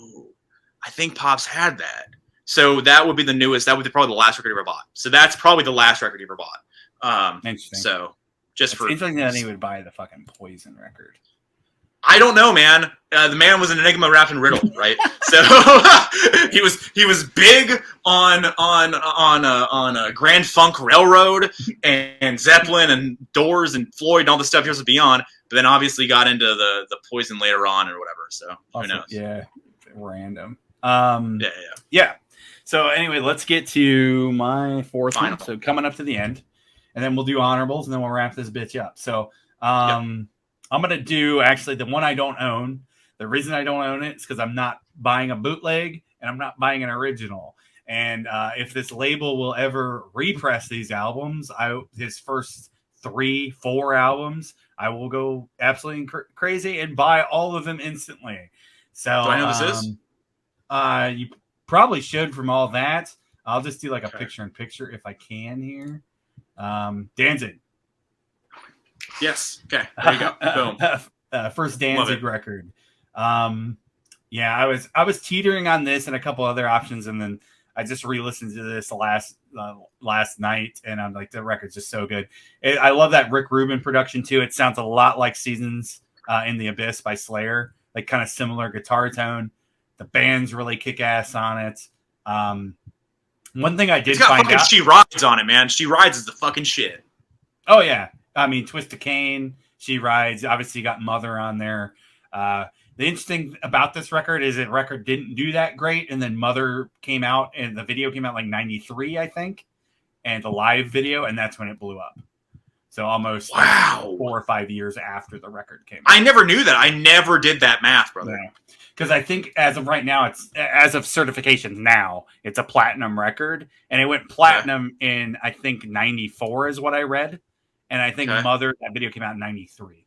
I think Pops had that. So that would be the newest. That would be probably the last record he ever bought. So that's probably the last record he ever bought. Interesting. So it's interesting that he would buy the fucking Poison record. I don't know, man. The man was an enigma wrapped in riddle, right? So he was big on Grand Funk Railroad and Zeppelin and Doors and Floyd and all the stuff he was to be on. But then obviously got into the Poison later on or whatever. So who knows? Yeah, random. Yeah. So anyway, let's get to my fourth one. So coming up to the end, and then we'll do honorables, and then we'll wrap this bitch up. So I'm gonna do actually the one I don't own. The reason I don't own it is because I'm not buying a bootleg and I'm not buying an original. And if this label will ever repress these albums, his first 3-4 albums, I will go absolutely crazy and buy all of them instantly. So Do I know this is? You probably should from all that. I'll just do like a picture-in-picture if I can here. Danzig. Yes. Okay. There you go. Boom. First Danzig record. Yeah, I was teetering on this and a couple other options, and then I just re-listened to this last night, and I'm like, the record's just so good. I love that Rick Rubin production too. It sounds a lot like Seasons in the Abyss by Slayer, like kind of similar guitar tone. The band's really kick ass on it. One thing I did find out, She Rides on it, man. She Rides is the fucking shit. Oh yeah, I mean Twist of Cain, She Rides. Obviously, you got Mother on there. The interesting about this record is that record didn't do that great, and then Mother came out, and the video came out like '93, I think, and the live video, and that's when it blew up. So almost like 4 or 5 years after the record came out. I never knew that. I never did that math, brother. Because I think as of right now, as of certifications now, it's a platinum record, and it went platinum in I think '94 is what I read, and I think Mother, that video came out in '93.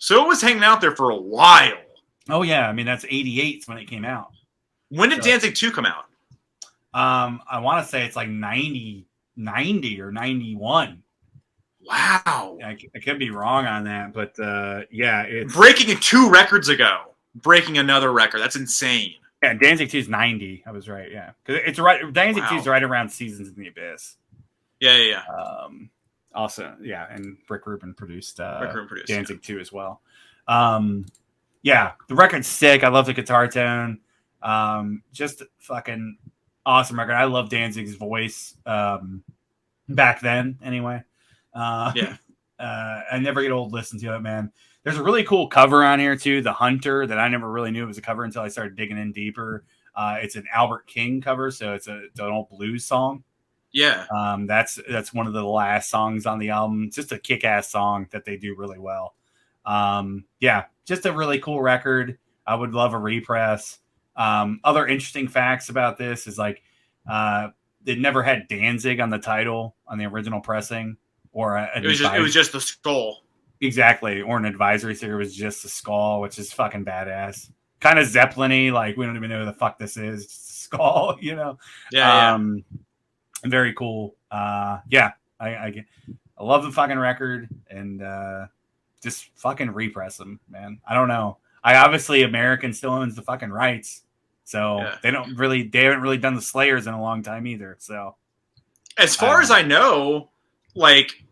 So it was hanging out there for a while. Oh yeah, I mean that's '88 when it came out. When did Danzig 2 come out? I want to say it's like 90 or 91. Wow. I could be wrong on that, but yeah, it's breaking 2 records ago. Breaking another record. That's insane. Yeah, Danzig 2 is 90. I was right. Yeah, because it's right. Danzig 2 is right around Seasons in the Abyss. Yeah. Also, yeah, and Rick Rubin produced Danzig 2 as well. Yeah, the record's sick. I love the guitar tone. Just fucking awesome record. I love Danzig's voice back then. Anyway, I never get old listening to it, man. There's a really cool cover on here too, The Hunter, that I never really knew it was a cover until I started digging in deeper. It's an Albert King cover, so it's an old blues song. Yeah. That's one of the last songs on the album. It's just a kick-ass song that they do really well. Yeah, just a really cool record. I would love a repress. Other interesting facts about this is like it never had Danzig on the title on the original pressing, or it was just the skull. Exactly, or an advisory sticker was just a skull, which is fucking badass. Kind of Zeppelin-y, like we don't even know who the fuck this is. It's a skull, you know. Yeah. Very cool. Yeah, I love the fucking record, and just fucking repress them, man. I don't know. Obviously American still owns the fucking rights, so they haven't really done the Slayers in a long time either. So as far as I know, like,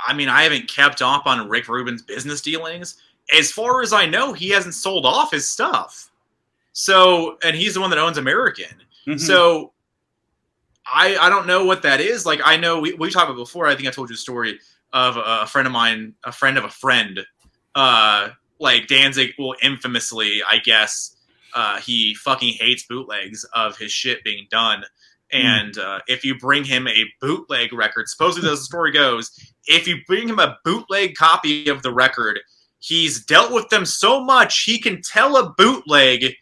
I mean, I haven't kept up on Rick Rubin's business dealings. As far as I know, he hasn't sold off his stuff. So, and he's the one that owns American. Mm-hmm. So I don't know what that is. Like, I know we talked about before. I think I told you a story of a friend of mine, a friend of a friend. Like Danzig will infamously, I guess, he fucking hates bootlegs of his shit being done. And if you bring him a bootleg record, supposedly as the story goes, if you bring him a bootleg copy of the record, he's dealt with them so much he can tell a bootleg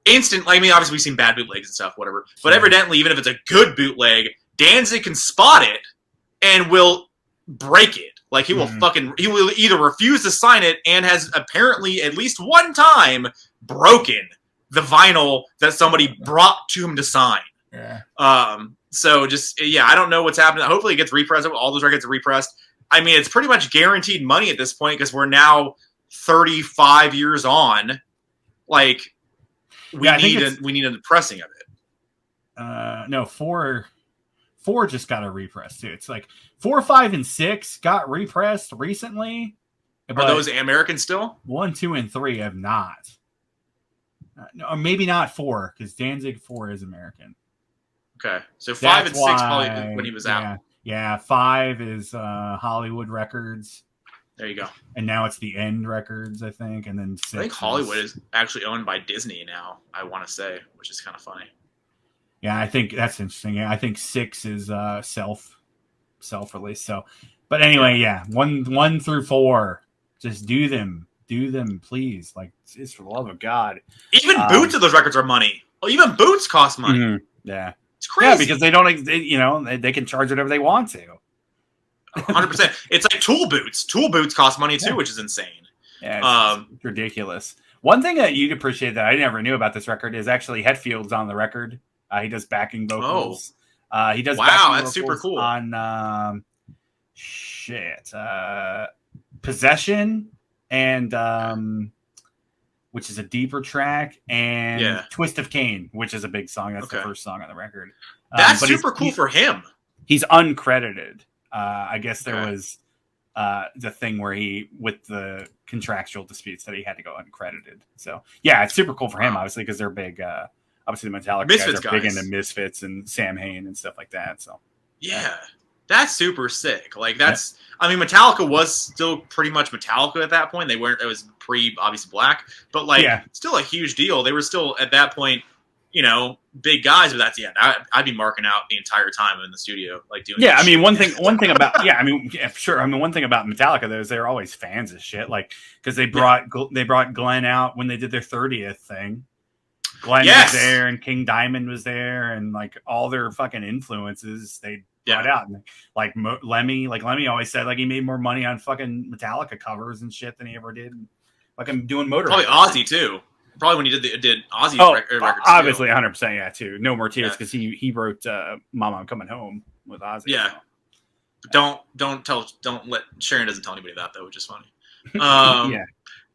instantly. I mean, obviously we've seen bad bootlegs and stuff, whatever. But evidently, even if it's a good bootleg, Danzig can spot it and will break it. Like he will he will either refuse to sign it and has apparently at least one time broken the vinyl that somebody brought to him to sign. Yeah. So just, I don't know what's happening. Hopefully it gets repressed. All those records are repressed. I mean, it's pretty much guaranteed money at this point because we're now 35 years on. Like, we need a pressing of it. No, four just got a repress too. It's like 4, 5, and 6 got repressed recently. Are those American still? 1, 2, and 3 have not. No, maybe not 4 because Danzig 4 is American. Okay, so 5 and 6 probably when he was out. Yeah, 5 is Hollywood Records. There you go. And now it's the End Records, I think, and then 6 I think Hollywood is actually owned by Disney now. I want to say, which is kind of funny. Yeah, I think that's interesting. Yeah, I think 6 is self-release. So, but anyway, 1 through 4 Just do them, please. Like, just for the love of God. Even boots of those records are money. Well, even boots cost money. Mm-hmm. Yeah, it's crazy. Yeah, because they don't, they can charge whatever they want to. 100%. It's like tool boots. Tool boots cost money too, which is insane. Yeah, it's ridiculous. One thing that you'd appreciate that I never knew about this record is actually Hetfield's on the record. He does backing vocals. He does. Wow, that's super cool. On Possession and which is a deeper track, and Twist of Cain, which is a big song. That's the first song on the record. That's super cool for him. He's uncredited. I guess there was the thing where with the contractual disputes that he had to go uncredited. So yeah, it's super cool for him, obviously, because they're big. Obviously, the Metallica guys are big into Misfits and Sam Hain and stuff like that. So yeah, that's super sick. Like that's, I mean, Metallica was still pretty much Metallica at that point. They weren't. It was obviously Black, but like still a huge deal. They were still at that point, big guys. But that's I'd be marking out the entire time in the studio, like doing. Yeah, I mean, one thing about sure. I mean, one thing about Metallica though is they're always fans of shit, like because they brought Glenn out when they did their 30th thing. Glenn was there, and King Diamond was there, and like all their fucking influences they brought out. And like Lemmy always said, like he made more money on fucking Metallica covers and shit than he ever did fucking doing Motorhead. Probably Ozzy too. Probably when he did Ozzy's records. Obviously, 100%, yeah, too. No More Tears because he wrote "Mama, I'm Coming Home" with Ozzy. Yeah. So. Don't let Sharon doesn't tell anybody that though, which is funny. Yeah.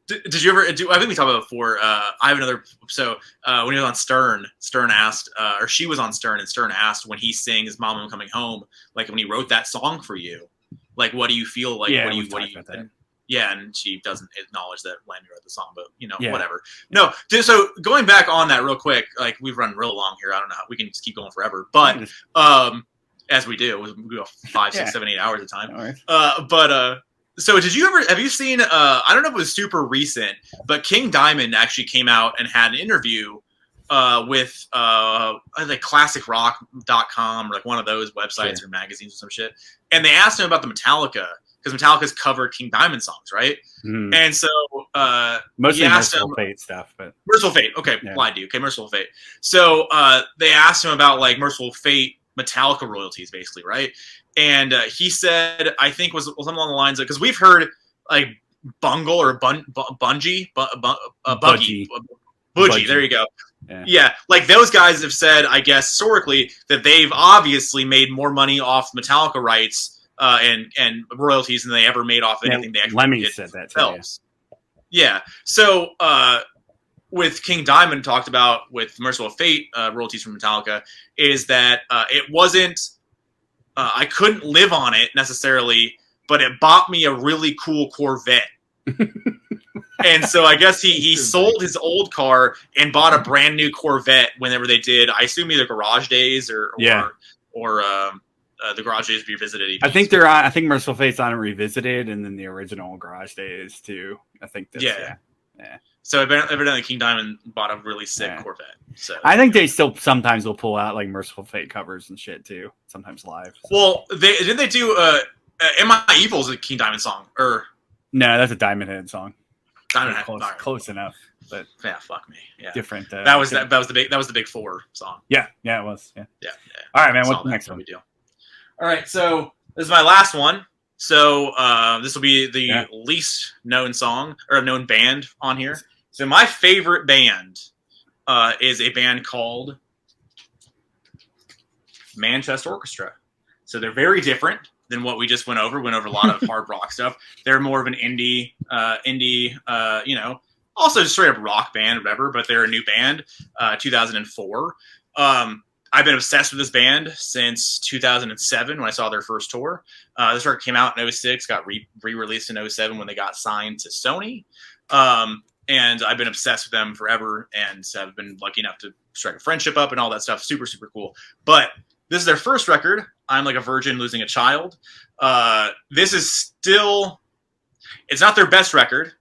Did you ever do? I think we talked about it before. I have another. So when he was on Stern asked, or she was on Stern, and Stern asked when he sings "Mama, I'm Coming Home," like when he wrote that song for you, like what do you feel like? Yeah, what do you? Yeah, and she doesn't acknowledge that Lemmy wrote the song, but whatever. No, so going back on that real quick, like we've run real long here. I don't know how we can just keep going forever, but as we do, we go 5, 6, 7, 8 hours at a time. So have you seen, I don't know if it was super recent, but King Diamond actually came out and had an interview with like classicrock.com or like one of those websites or magazines or some shit. And they asked him about the Metallica, because Metallica's covered King Diamond songs, right? Mm-hmm. And so mostly Merciful Fate stuff, but Merciful Fate. Okay, lied to you. Okay, Merciful Fate. So they asked him about like Merciful Fate Metallica royalties, basically, right? And he said, I think was something along the lines of, because we've heard like Bungle or Bungee, Budgie. There you go. Yeah, like those guys have said, I guess historically, that they've obviously made more money off Metallica rights and royalties than they ever made off anything they actually Lemmy did said that themselves. Yeah. So with King Diamond talked about with Merciful Fate royalties from Metallica is that it wasn't I couldn't live on it necessarily, but it bought me a really cool Corvette. And so I guess he sold his old car and bought a brand new Corvette whenever they did, I assume either Garage Days or the Garage Days Revisited EP. I think they're on. I think Merciful Fate's on Revisited, and then the original Garage Days too. I think that's yeah. So evidently King Diamond bought a really sick Corvette. So I think they still sometimes will pull out like Merciful Fate covers and shit too. Sometimes live. So. Well, didn't they do "Am I Evil" is a King Diamond song or no? That's a Diamond Head song. Diamond Head, close enough, but yeah, fuck me. Yeah, different. That was the big four song. Yeah, it was. Yeah. All right, man. What's the next one? Deal. All right, so this is my last one. So this will be the least known song or known band on here. So my favorite band is a band called Manchester Orchestra. So they're very different than what we just went over. Went over a lot of hard rock stuff. They're more of an indie, also just straight up rock band, whatever. But they're a new band, 2004. I've been obsessed with this band since 2007 when I saw their first tour. This record came out in 06, got re-released in 07 when they got signed to Sony. And I've been obsessed with them forever and I've been lucky enough to strike a friendship up and all that stuff. Super, super cool. But this is their first record. I'm Like a Virgin Losing a Child. This is still, it's not their best record,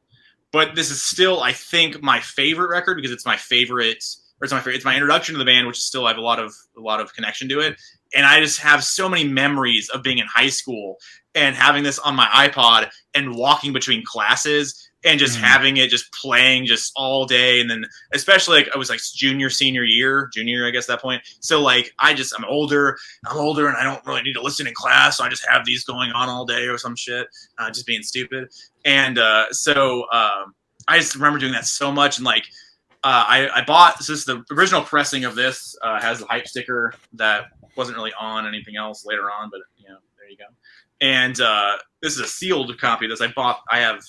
but this is still, I think, my favorite record because it's my favorite or it's my favorite. It's my introduction to the band, which is still I have a lot of connection to it. And I just have so many memories of being in high school and having this on my iPod and walking between classes and just having it just playing just all day. And then especially like I was like junior, I guess at that point. So like I'm older and I don't really need to listen in class. So I just have these going on all day or some shit, just being stupid. And so I just remember doing that so much. And like I bought, this is the original pressing of this, has the hype sticker that wasn't really on anything else later on, but you know, there you go. And this is a sealed copy of this. I have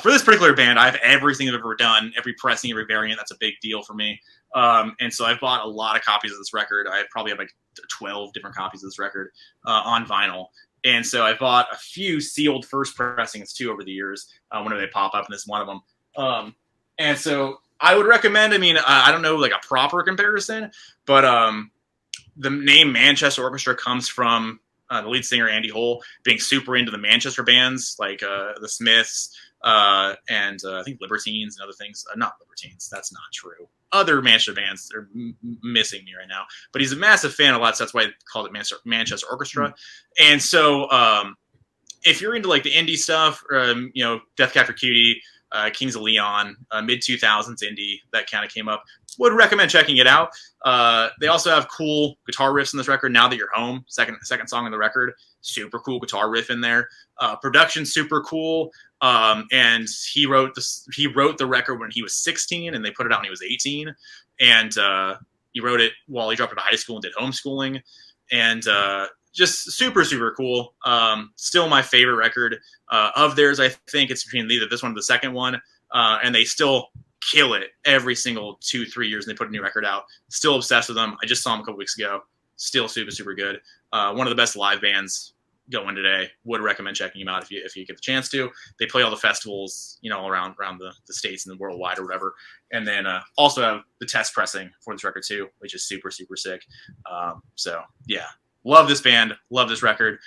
for this particular band, I have everything I've ever done, every pressing, every variant. That's a big deal for me. And so I've bought a lot of copies of this record. I probably have like 12 different copies of this record on vinyl. And so I bought a few sealed first pressings too over the years whenever they pop up, and this is one of them. And so I would recommend, I mean, I don't know like a proper comparison, but the name Manchester Orchestra comes from the lead singer, Andy Hull, being super into the Manchester bands like the Smiths and I think Libertines and other things. Not Libertines, that's not true. Other Manchester bands, they're missing me right now. But he's a massive fan of lots. That's why they called it Manchester Orchestra. And so if you're into like the indie stuff, you know, Death Cab for Cutie, Kings of Leon, mid 2000s indie that kind of came up, would recommend checking it out. They also have cool guitar riffs in this record. Now That You're Home, second song on the record, super cool guitar riff in there. Production super cool. And he wrote the record when he was 16, and they put it out when he was 18. And he wrote it while he dropped out of high school and did homeschooling. And just super, super cool. Still my favorite record of theirs. I think it's between either this one or the second one. And they still kill it every single 2-3 years, and they put a new record out. Still obsessed with them. I just saw them a couple weeks ago. Still super, super good. One of the best live bands going today. Would recommend checking them out if you get the chance to. They play all the festivals, you know, around the states and the worldwide or whatever. And then also have the test pressing for this record too, which is super, super sick. So yeah, love this band, love this record.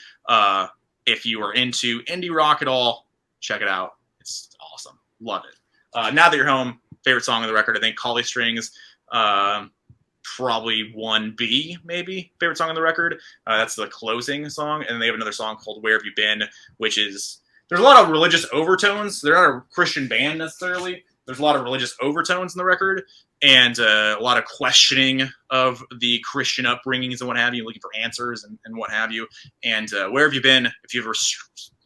If you are into indie rock at all, check it out. It's awesome. Love it. Now That You're Home, favorite song on the record, I think Collie Strings, probably 1B, maybe favorite song on the record. That's the closing song. And they have another song called Where Have You Been, which is, there's a lot of religious overtones. They're not a Christian band necessarily. There's a lot of religious overtones in the record, and a lot of questioning of the Christian upbringings and what have you, looking for answers and what have you. And Where Have You Been, if you ever,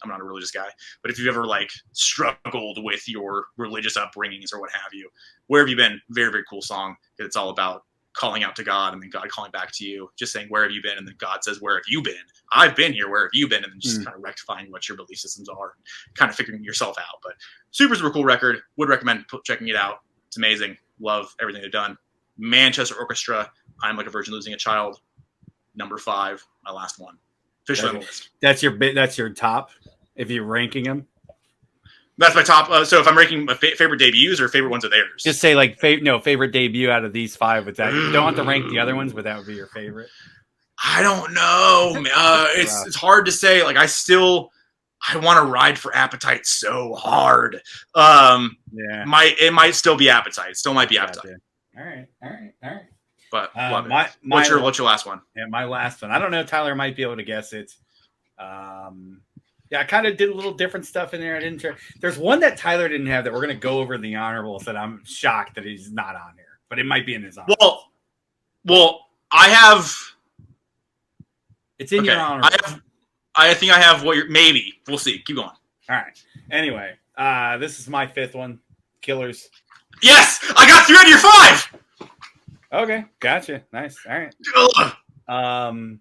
I'm not a religious guy, but if you've ever like struggled with your religious upbringings or what have you, Where Have You Been, very, very cool song. It's all about calling out to God and then God calling back to you, just saying, where have you been? And then God says, where have you been? I've been here. Where have you been? And then just kind of rectifying what your belief systems are, kind of figuring yourself out. But super, super cool record. Would recommend checking it out. It's amazing. Love everything they've done. Manchester Orchestra, I'm Like a Virgin Losing a Child. Number 5, my last one. Officially on the list. That's your top if you're ranking them. That's my top. So if I'm ranking my favorite debuts or favorite ones of theirs, just say like favorite debut out of these 5. With that, you don't have to rank the other ones, but that would be your favorite. I don't know. It's hard to say. Like I want to ride for Appetite so hard. Yeah, it might still be Appetite. Still might be Appetite. All right. But love it. What's your last one? Yeah, my last one. I don't know. Tyler might be able to guess it. Yeah, I kind of did a little different stuff in there. I didn't. There's one that Tyler didn't have that we're going to go over in the honorables that I'm shocked that he's not on here, but it might be in his honorables. Well, I have. It's in your honorables. I think I have what you're. Maybe we'll see. Keep going. All right. Anyway, this is my 5th one. Killers. Yes, I got 3 out of your 5. Okay, gotcha. Nice. All right.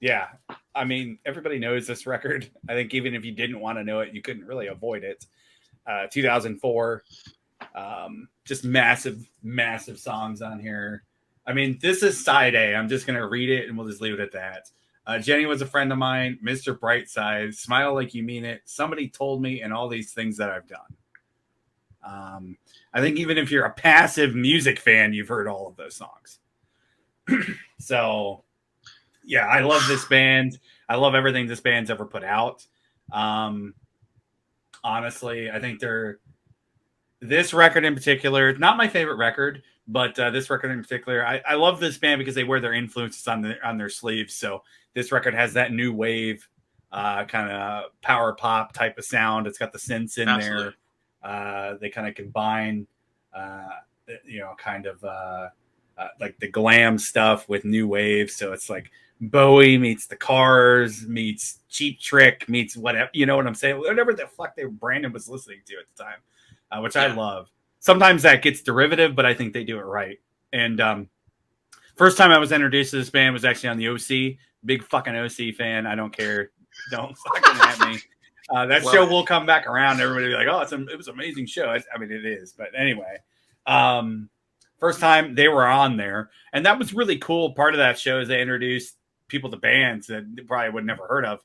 Yeah. I mean, everybody knows this record. I think even if you didn't want to know it, you couldn't really avoid it. 2004, just massive, massive songs on here. I mean, this is side A. I'm just going to read it and we'll just leave it at that. Jenny Was a Friend of Mine, Mr. Brightside, Smile Like You Mean It, Somebody Told Me, and all these things that I've done. I think even if you're a passive music fan, you've heard all of those songs. So... yeah, I love this band. I love everything this band's ever put out. Honestly, I think they're This record in particular, not my favorite record, but this record in particular, I love this band because they wear their influences on their sleeves. So this record has that new wave, kind of power pop type of sound. It's got the synths in there. They kind of combine, kind of like the glam stuff with new wave. So it's like Bowie meets the Cars meets Cheap Trick meets whatever. You know what I'm saying? Whatever the fuck Brandon was listening to at the time, which I love. Sometimes that gets derivative, but I think they do it right. And first time I was introduced to this band was actually on the OC. Big fucking OC fan. I don't care. Don't fucking at me. That show will come back around. Everybody will be like, oh, it was an amazing show. I mean, it is. But anyway, first time they were on there. And that was really cool. Part of that show is they introduced people to bands that they probably would never heard of.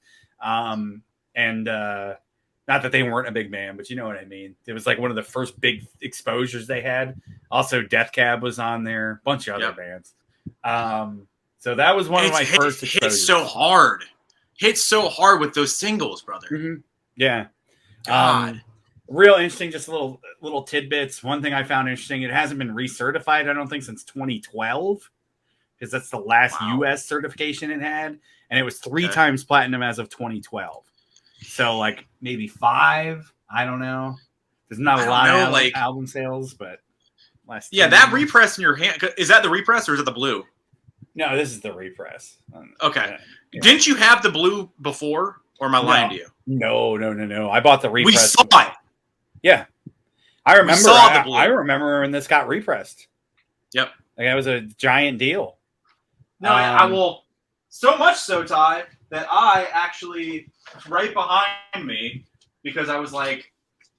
Not that they weren't a big band, but you know what I mean. It was like one of the first big exposures they had. Also, Death Cab was on there. A bunch of other bands. So that was one of my first exposures. Hits so hard with those singles, brother. Mm-hmm. Yeah. God. Real interesting, just little tidbits. One thing I found interesting, it hasn't been recertified, I don't think, since 2012, because that's the last U.S. certification it had, and it was 3 times platinum as of 2012. So, like, maybe 5, I don't know. There's not a lot of album sales, but last that repress in your hand, is that the repress or is it the blue? No, this is the repress. Okay. Didn't you have the blue before, or am I lying to you? No. I bought the repress. We saw it. Yeah. I remember the blue. I remember when this got repressed. Yep. Like, that was a giant deal. No, I will. So much so, Ty, that I actually, right behind me, because I was like,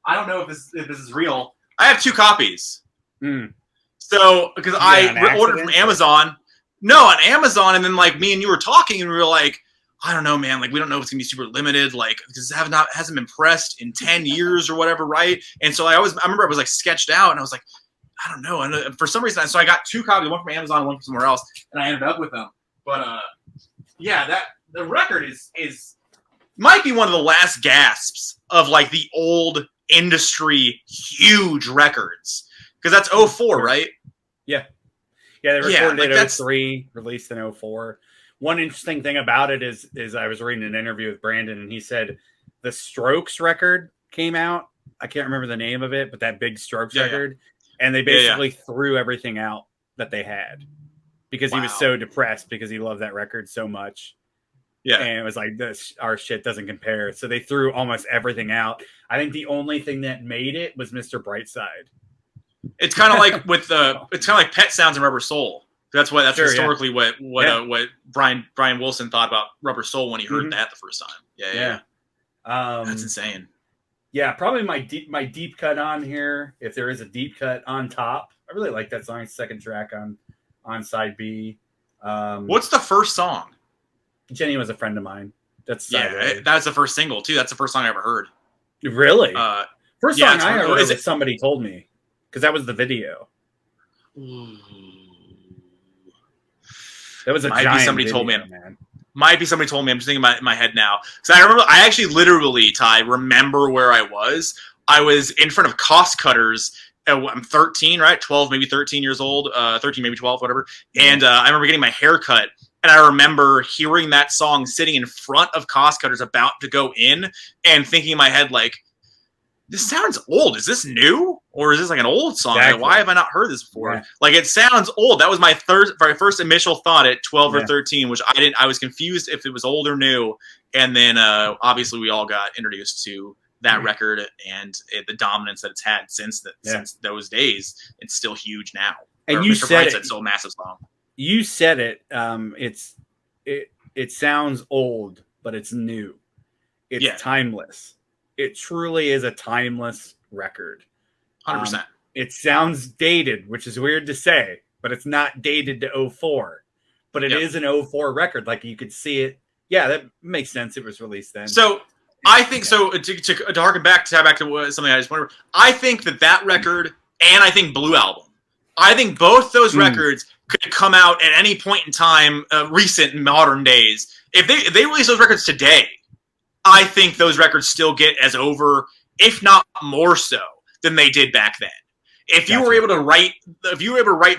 I don't know if this is real. I have 2 copies. Mm. So, because I ordered from Amazon. No, on Amazon, and then like me and you were talking, and we were like, I don't know, man. Like, we don't know if it's gonna be super limited, like, because it hasn't been pressed in 10 years or whatever, right? And so I remember I was like sketched out, and I was like, I don't know. And for some reason, so I got 2 copies, one from Amazon, and one from somewhere else, and I ended up with them. But the record is might be one of the last gasps of like the old industry huge records, because that's 04, right? Yeah. Yeah, they recorded it in 03, released in 04. One interesting thing about it is I was reading an interview with Brandon, and he said the Strokes record came out. I can't remember the name of it, but that big Strokes record. And they basically threw everything out that they had because he was so depressed because he loved that record so much. Yeah. And it was like, our shit doesn't compare. So they threw almost everything out. I think the only thing that made it was Mr. Brightside. It's kind of like it's kind of like Pet Sounds and Rubber Soul. That's historically what Brian Wilson thought about Rubber Soul when he heard that the first time. Yeah. That's insane. Yeah, probably my deep cut on here, if there is a deep cut on top. I really like that song. Second track on side B. What's the first song? Jenny Was a Friend of Mine. That's that's the first single too. That's the first song I ever heard. Really? First song I ever heard was Somebody Told Me. Because that was the video. Ooh. That was a Might giant be somebody video, told me. Man. Might be somebody told me. I'm just thinking in my head now. Because I remember, I actually literally, Ty, remember where I was. I was in front of Cost Cutters. I'm 13, right? 12, maybe 13 years old. 13, maybe 12, whatever. And I remember getting my hair cut. And I remember hearing that song sitting in front of Cost Cutters about to go in and thinking in my head, like, this sounds old. Is this new? Or is this like an old song? Exactly. Like, why have I not heard this before? Yeah. Like, it sounds old. That was my first initial thought at 12 or 13, which I was confused if it was old or new. And then obviously we all got introduced to that record and the dominance that it's had since those days. It's still huge now. And you said it's so massive song. You said it. It sounds old, but it's new. It's timeless. It truly is a timeless record. 100%. It sounds dated, which is weird to say, but it's not dated to 04. But it is an 04 record. Like, you could see it. Yeah, that makes sense. It was released then. So I think to harken back to something I just wonder. I think that record and I think Blue Album. I think both those records could come out at any point in time, recent modern days. If they release those records today, I think those records still get as over, if not more so. than they did back then. If you Gotcha. were able to write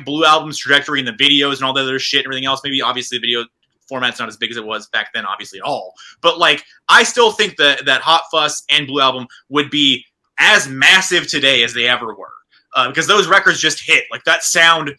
Blue Album's trajectory and the videos and all the other shit and everything else, maybe obviously the video format's not as big as it was back then, obviously at all. But like, I still think that Hot Fuss and Blue Album would be as massive today as they ever were, because those records just hit. Like that sound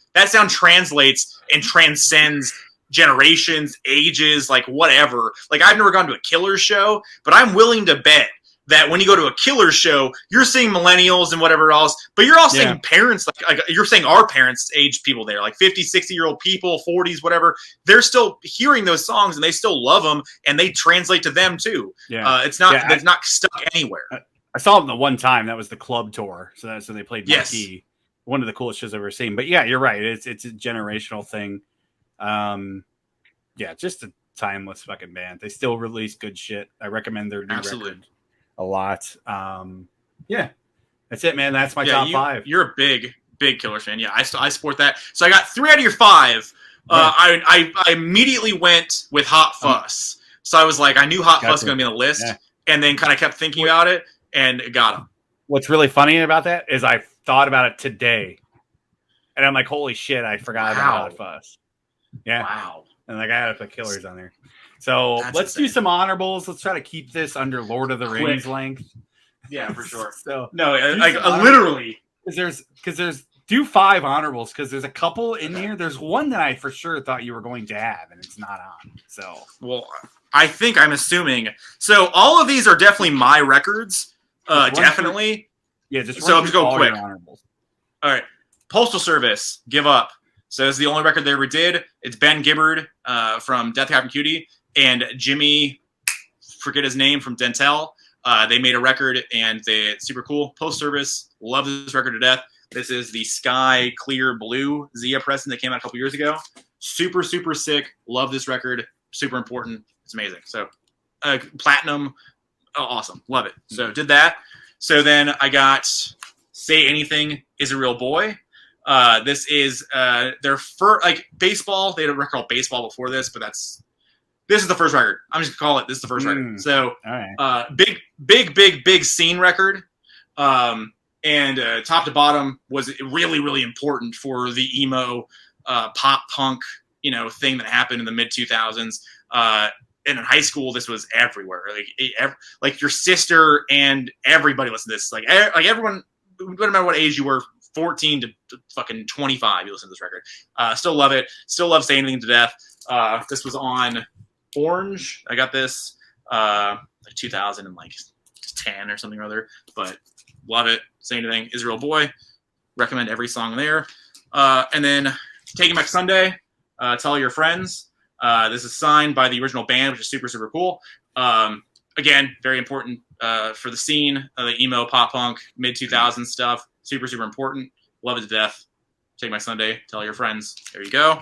translates and transcends generations, ages, like whatever. Like I've never gone to a Killers show, but I'm willing to bet that when you go to a Killers show, you're seeing millennials and whatever else, but you're also seeing parents, like you're saying our parents age people there, like 50, 60-year-old people, 40s, whatever. They're still hearing those songs and they still love them and they translate to them too. It's not stuck anywhere. I saw them the one time. That was the club tour. So they played Marquee. Yes. One of the coolest shows I've ever seen. But yeah, you're right. It's a generational thing. Just a timeless fucking band. They still release good shit. I recommend their new record a lot. That's it, man. That's my top 5. You're a big Killers fan. Yeah, I support that. So I got 3 out of your 5. I immediately went with Hot Fuss. So I was like, I knew Hot Fuss was going to be on the list, and then kind of kept thinking about it and got him. What's really funny about that is I thought about it today, and I'm like, holy shit, I forgot about Hot Fuss. Yeah. Wow. And like I had to put Killers on there. So let's do some honorables. Let's try to keep this under Lord of the Rings length. Yeah, for sure. So no, like literally, because there's do 5 honorables because there's a couple in here. There's one that I for sure thought you were going to have, and it's not on. So I'm assuming. So all of these are definitely my records. Definitely. So I'm just going quick. All right. Postal Service, Give Up. So it's the only record they ever did. It's Ben Gibbard from Death Cab for Cutie and Jimmy, forget his name, from Dentel. They made a record and it's super cool. Postal Service, love this record to death. This is the Sky Clear Blue Zia pressing that came out a couple years ago. Super, super sick. Love this record. Super important. It's amazing. So platinum, awesome. Love it. So did that. So then I got Say Anything Is a Real Boy. This is their first, like, baseball. They had a record called Baseball before this, but this is the first record. I'm just gonna call it. This is the first record. So, big scene record. And top to bottom was really, really important for the emo pop punk, thing that happened in the mid 2000s. And in high school, this was everywhere. Like your sister and everybody listened to this. Like everyone, no matter what age you were, 14 to fucking 25, you listen to this record. Still love it. Still love Say Anything to Death. This was on Orange. I got this like 2010 or something or other. But love it. Say Anything Is a Real Boy. Recommend every song there. And then Taking Back Sunday. Tell Your Friends. This is signed by the original band, which is super, super cool. Again, very important for the scene, the emo, pop punk, mid 2000s stuff. Super, super important. Love it to death. Take My Sunday. Tell Your Friends. There you go.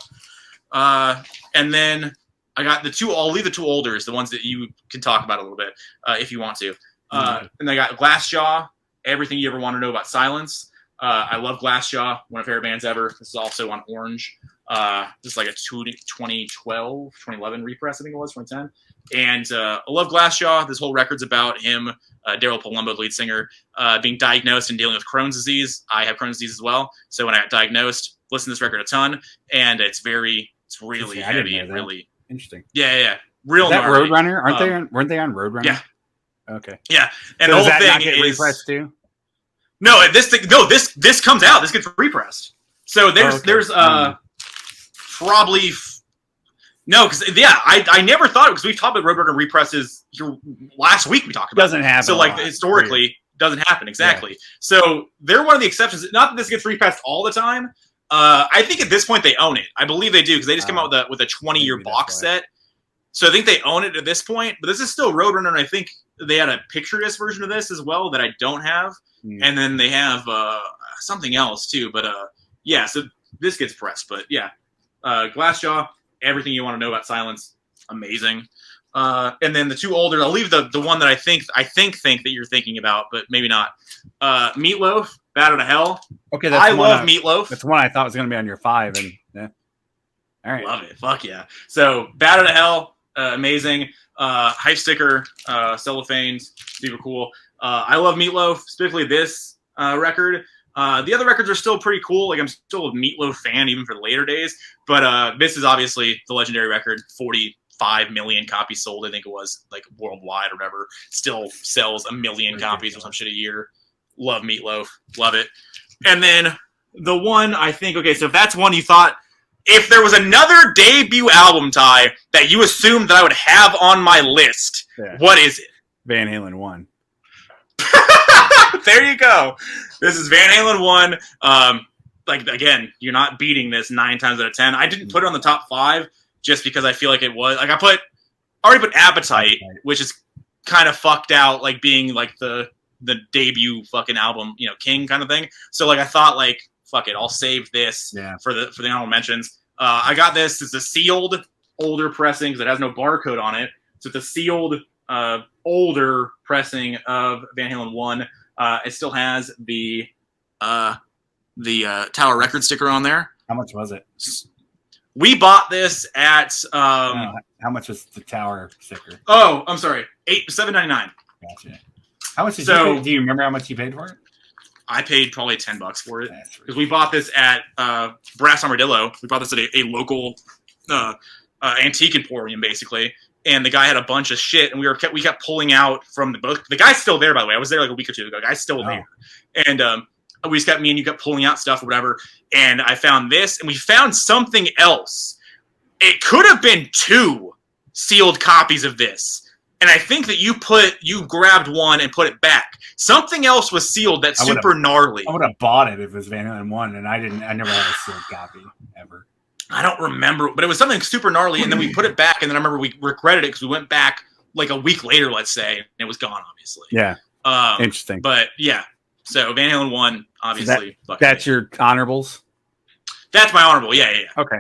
And then I got I'll leave the 2 olders, the ones that you can talk about a little bit if you want to. And I got Glassjaw, Everything You Ever Want to Know About Silence. I love Glassjaw, one of my favorite bands ever. This is also on Orange. This is like a 2011 repress, I think it was, 2010. And I love Glassjaw. This whole record's about him, Daryl Palumbo, the lead singer, being diagnosed and dealing with Crohn's disease. I have Crohn's disease as well. So when I got diagnosed, listened to this record a ton, and it's really heavy and really interesting. Yeah. Real. Is that Roadrunner? Weren't they on Roadrunner? Yeah. Okay. Yeah. And so the whole thing is repressed too. No, this comes out. This gets repressed. So there's probably no, because I never thought it because we've talked about Roadrunner represses last week. We talked about doesn't happen. So like historically doesn't happen exactly. Yeah. So they're one of the exceptions. Not that this gets repressed all the time. I think at this point they own it. I believe they do because they just came out with a 20-year box set. So I think they own it at this point. But this is still Roadrunner, and I think they had a picture disc version of this as well that I don't have. And then they have something else too. But so this gets pressed. But yeah, Glassjaw, Everything You Want to Know About Silence, amazing. And then the 2 older, I'll leave the one that I think that you're thinking about, but maybe not. Meatloaf, Bat Out of Hell. Okay, I love Meatloaf. That's one I thought was going to be on your 5, and yeah. All right, love it. Fuck yeah. So Bat Out of Hell, amazing. Hype sticker, cellophane, super cool. I love Meatloaf, specifically this record. The other records are still pretty cool. Like I'm still a Meatloaf fan even for the later days. But this is obviously the legendary record. 45 million copies sold. I think it was like worldwide or whatever. Still sells a million copies or some shit a year. Love Meatloaf. Love it. And then the one I think, okay, so if that's one you thought, if there was another debut album, Ty, that you assumed that I would have on my list, what is it? Van Halen 1. There you go. This is Van Halen 1. Like, again, you're not beating this 9 times out of 10. I didn't put it on the top 5 just because I feel like it was. Like, I already put Appetite, which is kind of fucked out, like being like the debut fucking album, you know, King kind of thing. So, like, I thought, like, fuck it, I'll save this for the honorable mentions. I got this. It's a sealed older pressing because it has no barcode on it. So it's a sealed older pressing of Van Halen 1. It still has the Tower Record sticker on there. How much was it? We bought this at how much was the Tower sticker? Oh, I'm sorry, $7.99. Gotcha. How much did you pay? Do you remember how much you paid for it? I paid probably $10 for it because we bought this at Brass Armadillo. We bought this at a local antique emporium, basically. And the guy had a bunch of shit, and we kept pulling out from the book. The guy's still there, by the way. I was there like a week or two ago. The guy's still there, and we just me and you kept pulling out stuff or whatever. And I found this, and we found something else. It could have been 2 sealed copies of this. And I think that you grabbed one and put it back. Something else was sealed that's super gnarly. I would have bought it if it was Van Halen 1, and I never had a sealed copy ever. I don't remember, but it was something super gnarly, and then we put it back, and then I remember we regretted it because we went back like a week later, let's say, and it was gone, obviously. Yeah. Interesting. But yeah, so Van Halen 1, obviously. So that's your honorables? That's my honorable, yeah. Okay.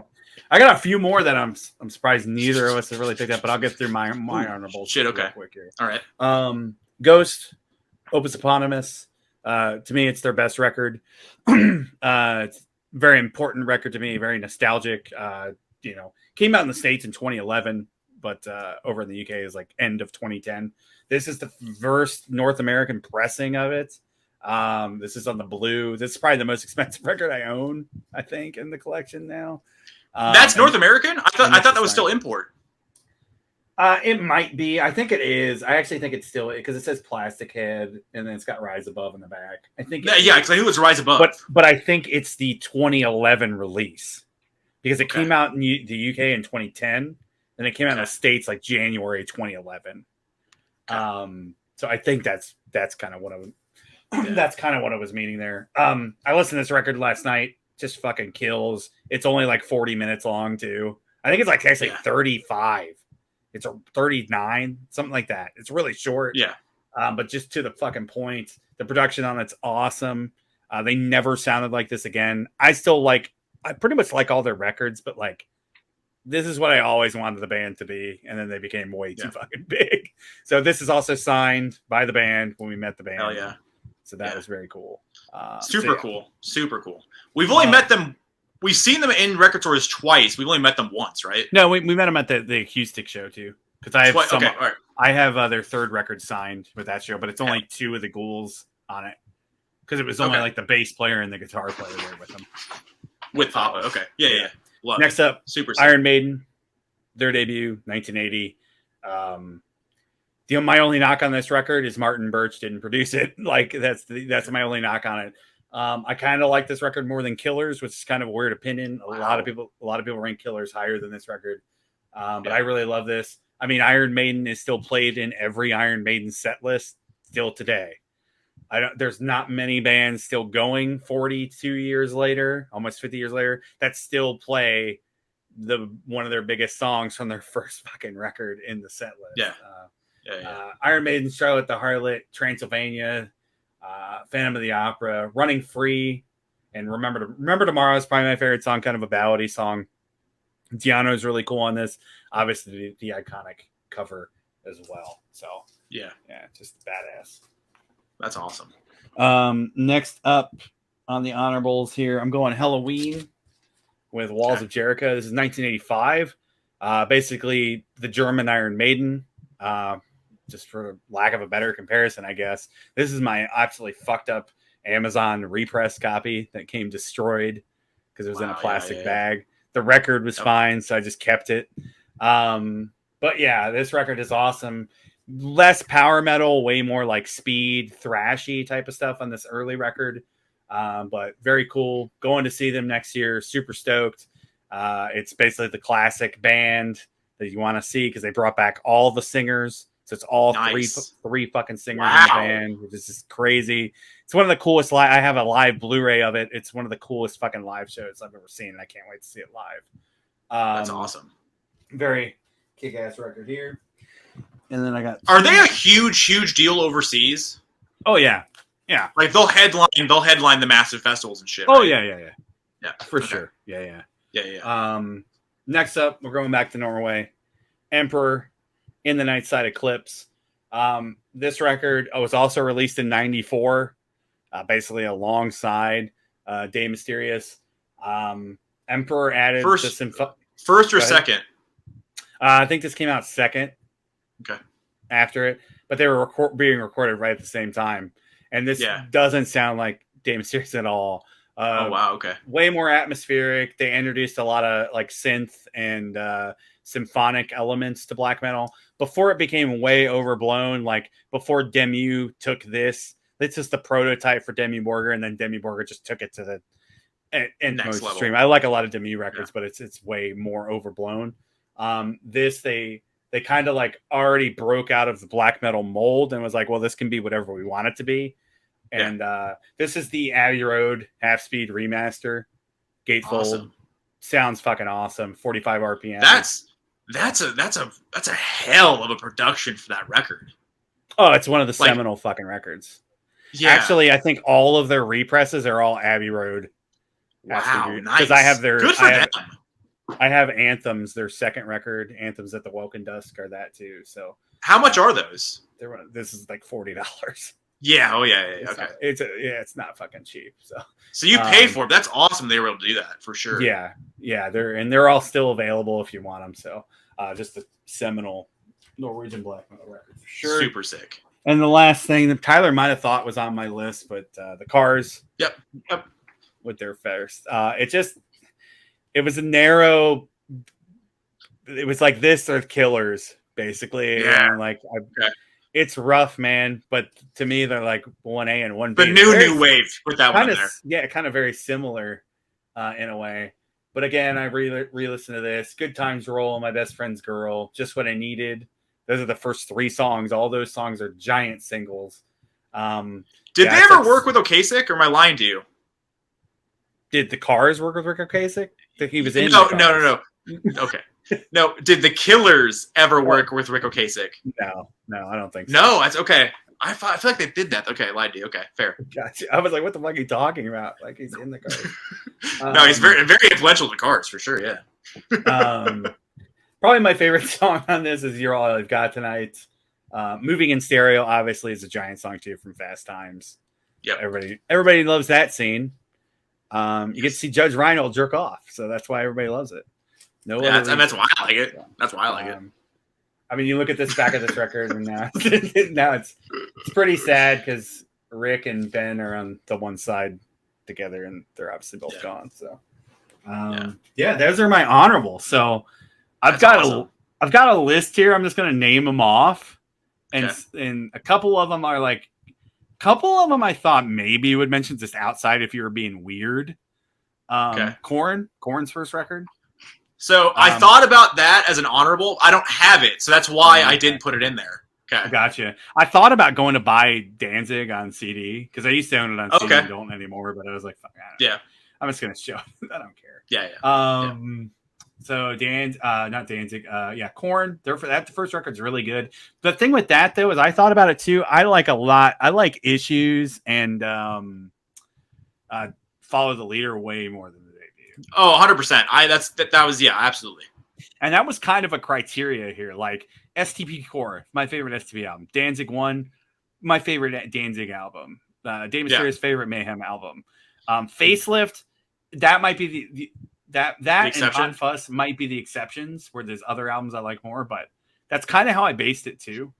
I got a few more that I'm surprised neither of us have really picked up, but I'll get through my honorables. Shit, okay. Quick here. All right. Ghost, Opus Eponymous. To me, it's their best record. It's very important record to me, very nostalgic. Came out in the States in 2011, but over in the UK is like end of 2010. This is the first North American pressing of it. This is on the blue. This is probably the most expensive record I own, I think, in the collection now. That's North American? I thought that was still import. It might be. I think it is. I actually think it's still, because it says Plastic Head and then it's got Rise Above in the back. I think because I knew it was Rise Above. But I think it's the 2011 release because it came out in the UK in 2010 and it came out in the States like January 2011. So I think that's kind of what that's kind of what I was meaning there. I listened to this record last night. Just fucking kills. It's only like 40 minutes long too. I think it's like actually 35. It's a 39, something like that. It's really short. Yeah. But just to the fucking point, the production on it's awesome. They never sounded like this again. I pretty much like all their records, but like this is what I always wanted the band to be, and then they became way too fucking big. So this is also signed by the band when we met the band. Hell yeah. So that was very cool. Super cool. We've only met them. We've seen them in record stores twice. We've only met them once, right? No, we met them at the acoustic show too. Because I have I have their third record signed with that show, but it's only 2 of the ghouls on it. Because it was only like the bass player and the guitar player there with them. With Papa, okay. Yeah. Love Next up, super Iron Maiden, their debut, 1980. My only knock on this record is Martin Birch didn't produce it. Like that's my only knock on it. I kind of like this record more than Killers, which is kind of a weird opinion. A lot of people rank Killers higher than this record. But I really love this. I mean, Iron Maiden is still played in every Iron Maiden set list still today. There's not many bands still going 42 years later, almost 50 years later, that still play one of their biggest songs from their first fucking record in the set list. Iron Maiden, Charlotte the Harlot, Transylvania, Phantom of the Opera, Running Free, and Remember Tomorrow is probably my favorite song, kind of a ballady song. Diano is really cool on this. Obviously, the iconic cover as well. So yeah, just badass. That's awesome. Next up on the honorables here, I'm going Halloween with Walls of Jericho. This is 1985. Basically, the German Iron Maiden. Just for lack of a better comparison, I guess. This is my absolutely fucked up Amazon repress copy that came destroyed because it was in a plastic yeah. bag. The record was fine, so I just kept it. But yeah, this record is awesome. Less power metal, way more like speed, thrashy type of stuff on this early record. But very cool. Going to see them next year. Super stoked. It's basically the classic band that you want to see because they brought back all the singers. So it's all three fucking singers in the band, which is just crazy. It's one of the coolest. I have a live Blu-ray of it. It's one of the coolest fucking live shows I've ever seen. I can't wait to see it live. That's awesome. Very kick-ass record here. And then I got. Are they a huge deal overseas? Oh yeah, yeah. Like they'll headline the massive festivals and shit. Oh right? Yeah, for sure. Yeah. Next up, we're going back to Norway. Emperor, In the Night Side Eclipse. This record was also released in '94, basically alongside Day Mysterious. Emperor added first or second. I think this came out second. Okay. After it, but they were being recorded right at the same time, and this doesn't sound like Day Mysterious at all. Oh wow, okay. Way more atmospheric. They introduced a lot of like synth and symphonic elements to black metal before it became way overblown. Like before Demu took this is the prototype for Demi Borger, and then Demi Borger just took it to the next stream. I like a lot of Demi records, but it's way more overblown. They kind of like already broke out of the black metal mold and was like, well, this can be whatever we want it to be. And this is the Abbey Road half speed remaster. Gatefold. Awesome. Sounds fucking awesome. 45 RPM. That's a hell of a production for that record. Oh, it's one of the seminal fucking records. Yeah. Actually, I think all of their represses are all Abbey Road. Wow, nice. Because I have their good for them. I have Anthems, their second record. Anthems at the Welkin Dusk are that too. So how much are those? This is like $40. Yeah. Oh yeah. Okay. It's not fucking cheap. So you pay for it. That's awesome. They were able to do that for sure. Yeah. They're all still available if you want them. So just a seminal Norwegian black metal record for sure. Super sick. And the last thing that Tyler might have thought was on my list, but the Cars. Yep. With their first, it was a narrow. It was like this or Killers, basically. Yeah. And it's rough, man. But to me, they're like 1A and 1B. The new wave with that one there. Yeah, kind of very similar in a way. But again, I re-listened to this. Good Times Roll, My Best Friend's Girl, Just What I Needed. Those are the first 3 songs. All those songs are giant singles. Did they ever work with Ocasek, or am I lying to you? Did the Cars work with Rick Ocasek? He was in. No. Okay. No. Did the Killers ever work with Rick Ocasek? No, I don't think so. No, that's okay. I feel like they did that. Okay, lied to you. Okay, fair. Gotcha. I was like, what the fuck are you talking about? Like he's in the Cars. No, he's very influential to Cars for sure. Yeah. Probably my favorite song on this is "You're All I've Got Tonight." Moving in Stereo obviously is a giant song too from Fast Times. Yeah. Everybody loves that scene. You get to see Judge Reinhold jerk off, so that's why everybody loves it. That's why I like it. That's why I like it. I mean, you look at this back of this record, and now it's pretty sad because Rick and Ben are on the one side together, and they're obviously both gone. So, those are my honorable. So, I've got a list here. I'm just going to name them off, and a couple of them are like. Couple of them I thought maybe you would mention just outside if you were being weird. Korn's first record. So I thought about that as an honorable. I don't have it, so that's why I didn't put it in there. Okay, gotcha. I thought about going to buy Danzig on CD because I used to own it on CD. I don't anymore, but I was like, fuck, I'm just gonna show. I don't care. Yeah. So not Danzig. Korn. The first record's really good. The thing with that though is I thought about it too. I like a lot. I like Issues and Follow the Leader way more than the debut. Oh, 100%. That was absolutely. And that was kind of a criteria here. Like STP Core, my favorite STP album. Danzig 1, my favorite Danzig album. Dave Mysterio's favorite Mayhem album. Facelift, that might be that and Hot Fuss might be the exceptions where there's other albums I like more, but that's kind of how I based it too.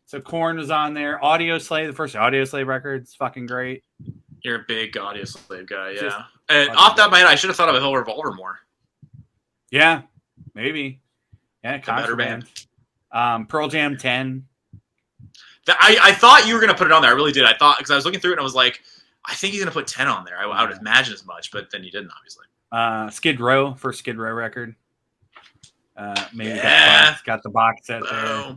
So Korn was on there. Audio Slave, the first Audio Slave record's fucking great. You're a big Audio Slave guy, yeah. Just Off that my head, I should have thought of a Hill Revolver more. Yeah, maybe. Yeah, better band. Pearl Jam 10. I thought you were going to put it on there. I really did. I thought, because I was looking through it and I was like, I think he's going to put 10 on there. I would imagine as much, but then you didn't, obviously. Skid Row, first Skid Row record. Maybe got the box set there.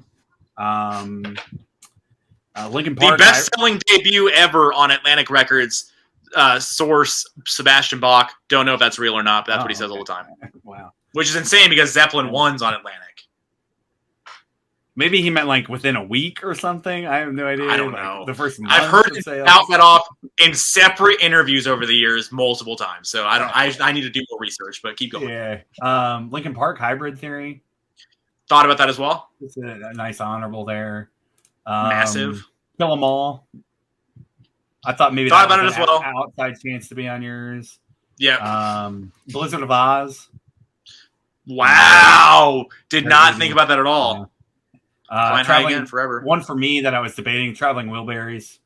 Linkin Park. The best-selling debut ever on Atlantic Records. Source, Sebastian Bach. Don't know if that's real or not, but that's what he says all the time. Wow. Which is insane because Zeppelin 1's on Atlantic. Maybe he meant like within a week or something. I have no idea. I don't know. The first month I've heard him out that off in separate interviews over the years multiple times. So I need to do more research, but keep going. Yeah. Linkin Park Hybrid Theory. Thought about that as well. It's a nice honorable there. Massive. Kill 'Em All. I thought maybe thought that about was it as well. Outside chance to be on yours. Yeah. Blizzard of Oz. Wow. Did not think about that at all. Flying High Again forever. One for me that I was debating, Traveling Wilburys.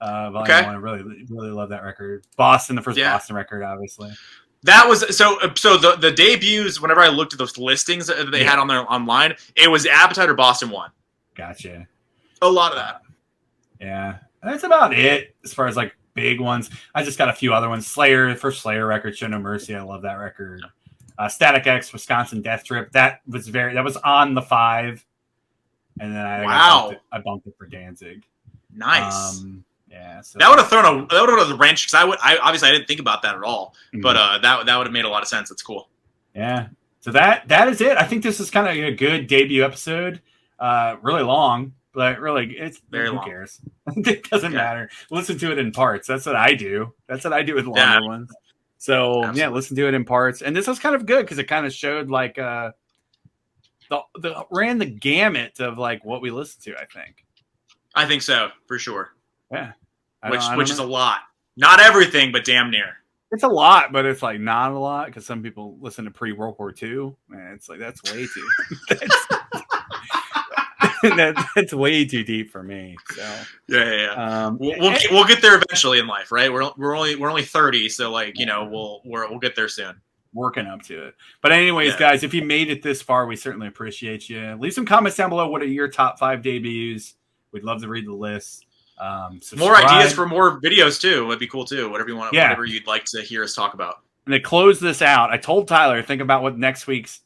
Volume 1. I really love that record. Boston, the first Boston record, obviously. That was so the debuts, whenever I looked at those listings that they had on their online, it was Appetite or Boston 1. Gotcha. A lot of that. Yeah. That's about it as far as like big ones. I just got a few other ones. Slayer, the first Slayer record, Show No Mercy. I love that record. Static X, Wisconsin Death Trip. That was on the 5. And then I bumped it for Danzig. Nice. Yeah. So that would have thrown a wrench because I obviously I didn't think about that at all. Mm-hmm. But that would have made a lot of sense. That's cool. Yeah. So that is it. I think this is kind of a good debut episode. Really long, but really it's very long. Who cares? It doesn't matter. Listen to it in parts. That's what I do. That's what I do with longer ones. So absolutely. Listen to it in parts. And this was kind of good because it kind of showed like ran the gamut of like what we listened to. I think so for sure. Yeah, which is a lot. Not everything, but damn near. It's a lot, but it's like not a lot because some people listen to pre-World War II. Man, it's like that's way too. That's way too deep for me. So yeah. We'll get there eventually in life, right? We're only 30, so like we'll get there soon. Working up to it. But anyways, guys, if you made it this far, we certainly appreciate you. Leave some comments down below. What are your top 5 debuts? We'd love to read the list. More ideas for more videos too would be cool too. Whatever you want, whatever you'd like to hear us talk about. And to close this out, I told Tyler, think about what next week.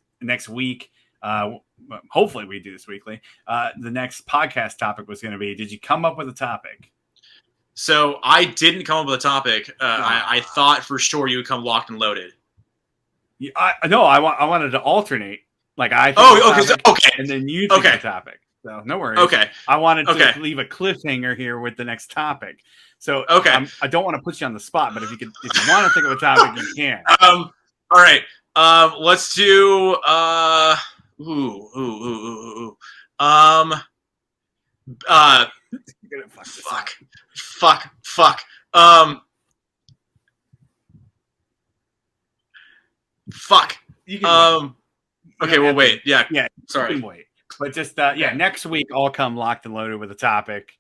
Hopefully we do this weekly. The next podcast topic was going to be. Did you come up with a topic? So I didn't come up with a topic. I thought for sure you would come locked and loaded. I wanted to alternate. Like okay. And then you think the topic. So no worries. Okay. I wanted to leave a cliffhanger here with the next topic. So I don't want to put you on the spot, but if you want to think of a topic, you can. All right. Let's do fuck. Fuck. You can wait. Okay, well, wait. Yeah. Sorry. You can wait. But just next week I'll come locked and loaded with a topic,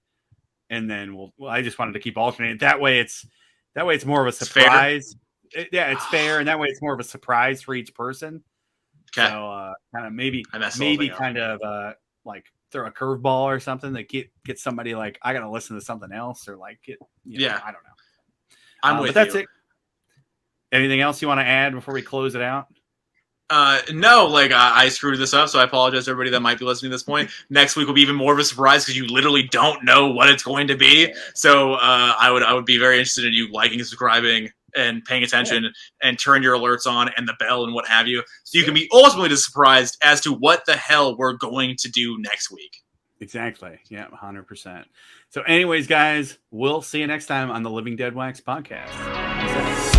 and then I just wanted to keep alternating. That way it's more of a surprise. It's fair, and that way it's more of a surprise for each person. Okay. So kind of maybe kind of like throw a curveball or something that get somebody like I gotta listen to something else or like I don't know. I'm with you. That's it. Anything else you want to add before we close it out? No, like I screwed this up, so I apologize to everybody that might be listening at this point. Next week will be even more of a surprise because you literally don't know what it's going to be. So I would be very interested in you liking, subscribing, and paying attention, and turn your alerts on and the bell and what have you, so you can be ultimately surprised as to what the hell we're going to do next week. Exactly. Yeah, 100%. So anyways, guys, we'll see you next time on the Living Deadwax podcast.